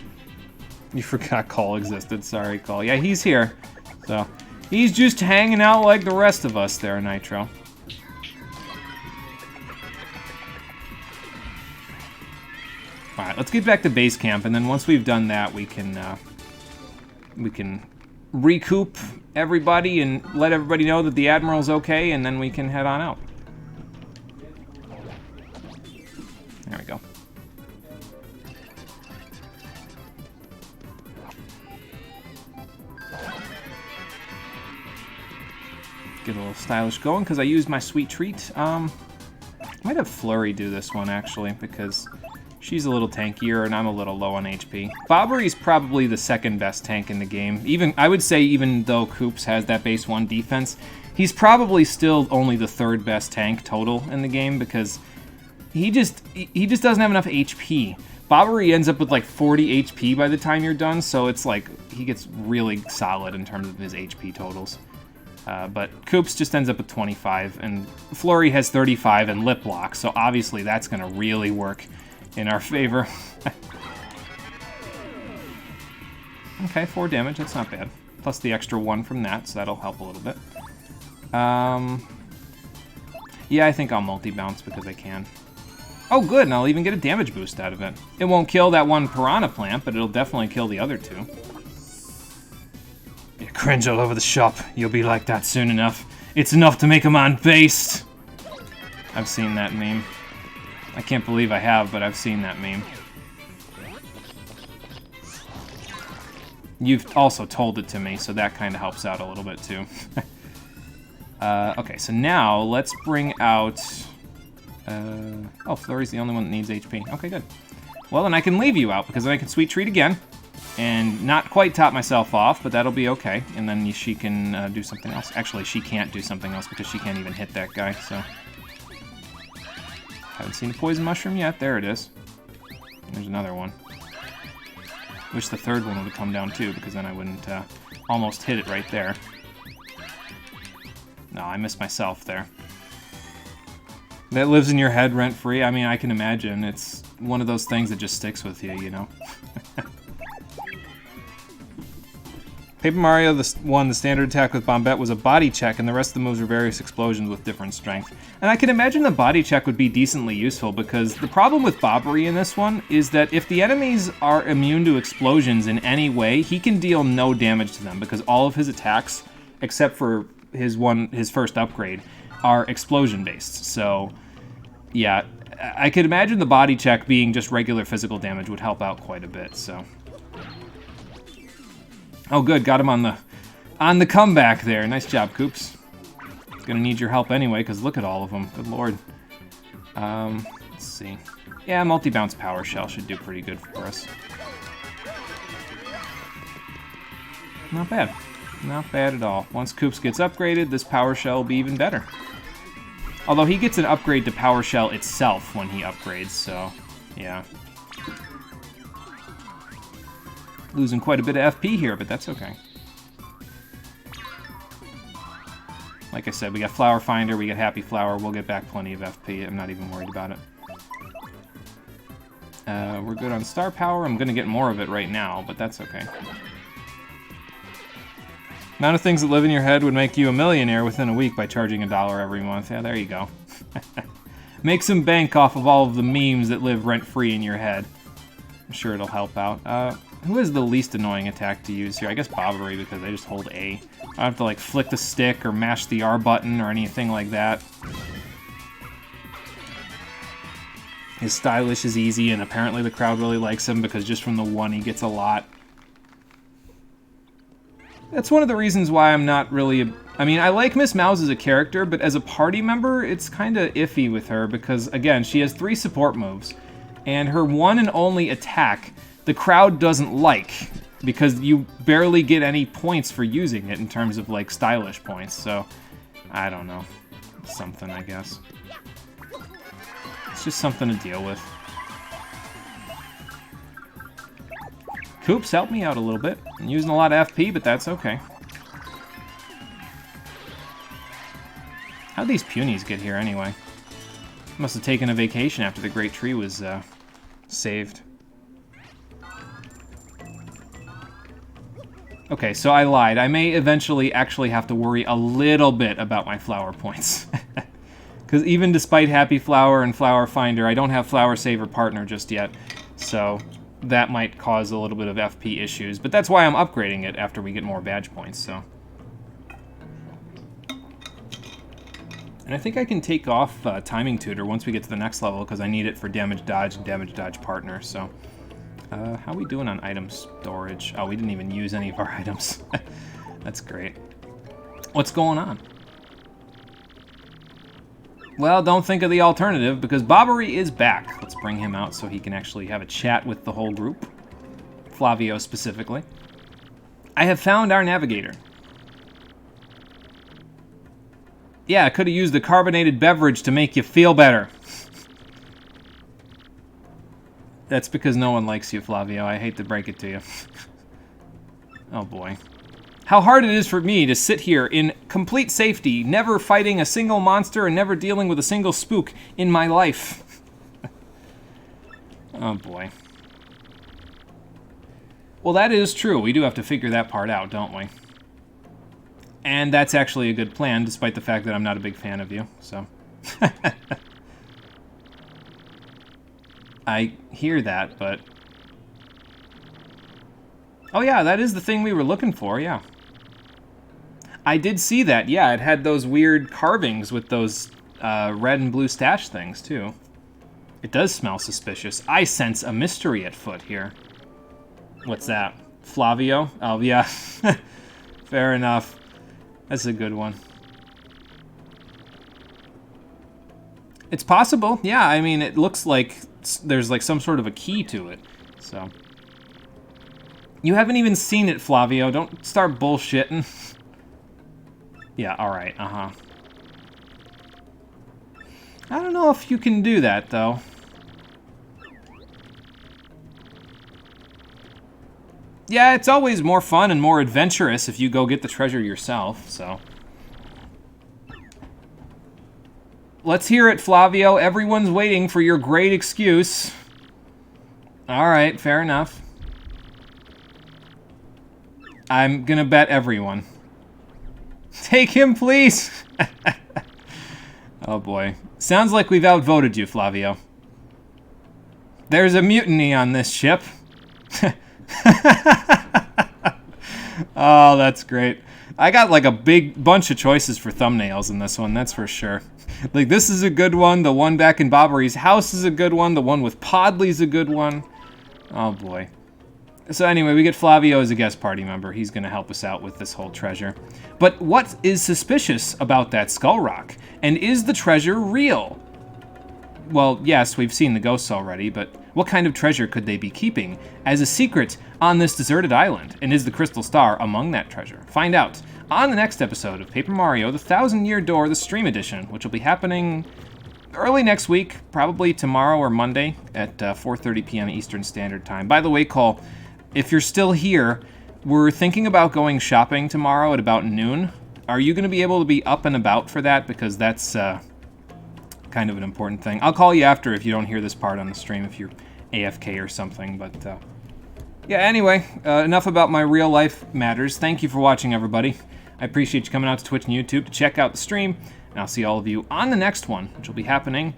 You forgot Cole existed, sorry, Cole. Yeah, he's here. So, he's just hanging out like the rest of us there, Nitro. Alright, let's get back to base camp, and then once we've done that, we can recoup everybody and let everybody know that the Admiral's okay, and then we can head on out. There we go. Get a little stylish going, because I used my sweet treat. I might have Flurry do this one, actually, because she's a little tankier, and I'm a little low on HP. Bobbery's probably the second best tank in the game. I would say even though Koops has that base 1 defense, he's probably still only the 3rd best tank total in the game, because he just doesn't have enough HP. Bobbery ends up with like 40 HP by the time you're done, so it's like he gets really solid in terms of his HP totals. But Koops just ends up with 25, and Flurry has 35 and Lip Lock, so obviously that's going to really work in our favor. Okay, 4 damage, that's not bad. Plus the extra 1 from that, so that'll help a little bit. Yeah, I think I'll multi-bounce because I can. Oh good, and I'll even get a damage boost out of it. It won't kill that one Piranha Plant, but it'll definitely kill the other 2. You cringe all over the shop. You'll be like that soon enough. It's enough to make a man based. I've seen that meme. I can't believe I have, but I've seen that meme. You've also told it to me, so that kind of helps out a little bit too. Okay, so now let's bring out... oh, Flurry's the only one that needs HP. Okay, good. Well, then I can leave you out, because then I can sweet treat again. And not quite top myself off, but that'll be okay. And then she can do something else. Actually, she can't do something else because she can't even hit that guy, so... Haven't seen a poison mushroom yet. There it is. There's another one. Wish the 3rd one would have come down too, because then I wouldn't almost hit it right there. No, I missed myself there. That lives in your head rent-free. I mean, I can imagine. It's one of those things that just sticks with you, you know? Paper Mario the standard attack with Bombette was a body check, and the rest of the moves were various explosions with different strength. And I can imagine the body check would be decently useful, because the problem with Bobbery in this one is that if the enemies are immune to explosions in any way, he can deal no damage to them, because all of his attacks, except for his first upgrade, are explosion-based. So, yeah, I could imagine the body check being just regular physical damage would help out quite a bit, so... Oh, good. Got him on the comeback there. Nice job, Koops. Gonna need your help anyway, because look at all of them. Good lord. Let's see. Yeah, multi-bounce Power Shell should do pretty good for us. Not bad. Not bad at all. Once Koops gets upgraded, this Power Shell will be even better. Although he gets an upgrade to Power Shell itself when he upgrades, so yeah. Losing quite a bit of FP here, but that's okay. Like I said, we got Flower Finder, we got Happy Flower, we'll get back plenty of FP. I'm not even worried about it. We're good on Star Power. I'm gonna get more of it right now, but that's okay. Amount of things that live in your head would make you a millionaire within a week by charging $1 every month. Yeah, there you go. Make some bank off of all of the memes that live rent-free in your head. I'm sure it'll help out. Who is the least annoying attack to use here? I guess Bobbery, because I just hold A. I don't have to, like, flick the stick or mash the R button or anything like that. His stylish is easy, and apparently the crowd really likes him because just from the one he gets a lot. That's one of the reasons why I'm not really... I mean, I like Miss Mouse as a character, but as a party member, it's kind of iffy with her because, again, she has 3 support moves. And her one and only attack, the crowd doesn't like because you barely get any points for using it in terms of, like, stylish points. So, I don't know. Something, I guess. It's just something to deal with. Koops, help me out a little bit. I'm using a lot of FP, but that's okay. How'd these punies get here anyway? Must have taken a vacation after the Great Tree was saved. Okay, so I lied. I may eventually actually have to worry a little bit about my flower points. Because even despite Happy Flower and Flower Finder, I don't have Flower Saver Partner just yet. So that might cause a little bit of FP issues. But that's why I'm upgrading it after we get more badge points, so. And I think I can take off Timing Tutor once we get to the next level, because I need it for Damage Dodge and Damage Dodge Partner, so. How are we doing on item storage? Oh, we didn't even use any of our items. That's great. What's going on? Well, don't think of the alternative, because Bobbery is back. Let's bring him out so he can actually have a chat with the whole group. Flavio specifically. I have found our navigator. Yeah, I could have used the carbonated beverage to make you feel better. That's because no one likes you, Flavio. I hate to break it to you. Oh boy. How hard it is for me to sit here in complete safety, never fighting a single monster and never dealing with a single spook in my life. Oh boy. Well, that is true. We do have to figure that part out, don't we? And that's actually a good plan, despite the fact that I'm not a big fan of you, so. I hear that, but... Oh yeah, that is the thing we were looking for, yeah. I did see that, yeah, it had those weird carvings with those red and blue stash things, too. It does smell suspicious. I sense a mystery at foot here. What's that? Flavio? Oh, yeah. Fair enough. That's a good one. It's possible, yeah, I mean, it looks like there's like some sort of a key to it, so. You haven't even seen it, Flavio. Don't start bullshitting. Yeah, alright, uh-huh. I don't know if you can do that, though. Yeah, it's always more fun and more adventurous if you go get the treasure yourself, so. Let's hear it, Flavio. Everyone's waiting for your great excuse. Alright, fair enough. I'm gonna bet everyone. Take him, please! Oh boy. Sounds like we've outvoted you, Flavio. There's a mutiny on this ship. Oh, that's great. I got like a big bunch of choices for thumbnails in this one, that's for sure. Like, this is a good one. The one back in Bobbery's house is a good one. The one with Podley's a good one. Oh boy. So anyway, we get Flavio as a guest party member. He's going to help us out with this whole treasure. But what is suspicious about that skull rock? And is the treasure real? Well, yes, we've seen the ghosts already, but what kind of treasure could they be keeping as a secret on this deserted island? And is the crystal star among that treasure? Find out on the next episode of Paper Mario: The Thousand Year Door, the Stream Edition, which will be happening early next week, probably tomorrow or Monday at 4:30 p.m. Eastern Standard Time. By the way, Cole, if you're still here, we're thinking about going shopping tomorrow at about noon. Are you going to be able to be up and about for that? Because that's kind of an important thing. I'll call you after if you don't hear this part on the stream, if you're AFK or something. But yeah, anyway, enough about my real life matters. Thank you for watching, everybody. I appreciate you coming out to Twitch and YouTube to check out the stream. And I'll see all of you on the next one, which will be happening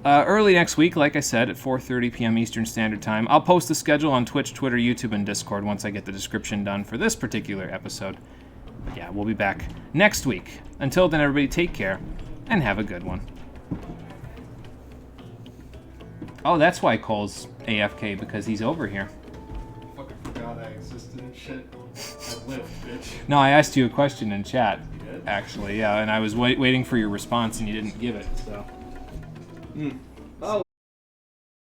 early next week, like I said, at 4:30 p.m. Eastern Standard Time. I'll post the schedule on Twitch, Twitter, YouTube, and Discord once I get the description done for this particular episode. But yeah, we'll be back next week. Until then, everybody, take care and have a good one. Oh, that's why Cole's AFK, because he's over here. I fucking forgot I existed and shit. I lived, bitch. No, I asked you a question in chat. You did? Actually, yeah, and I was waiting for your response, and you didn't give it, so. Hmm.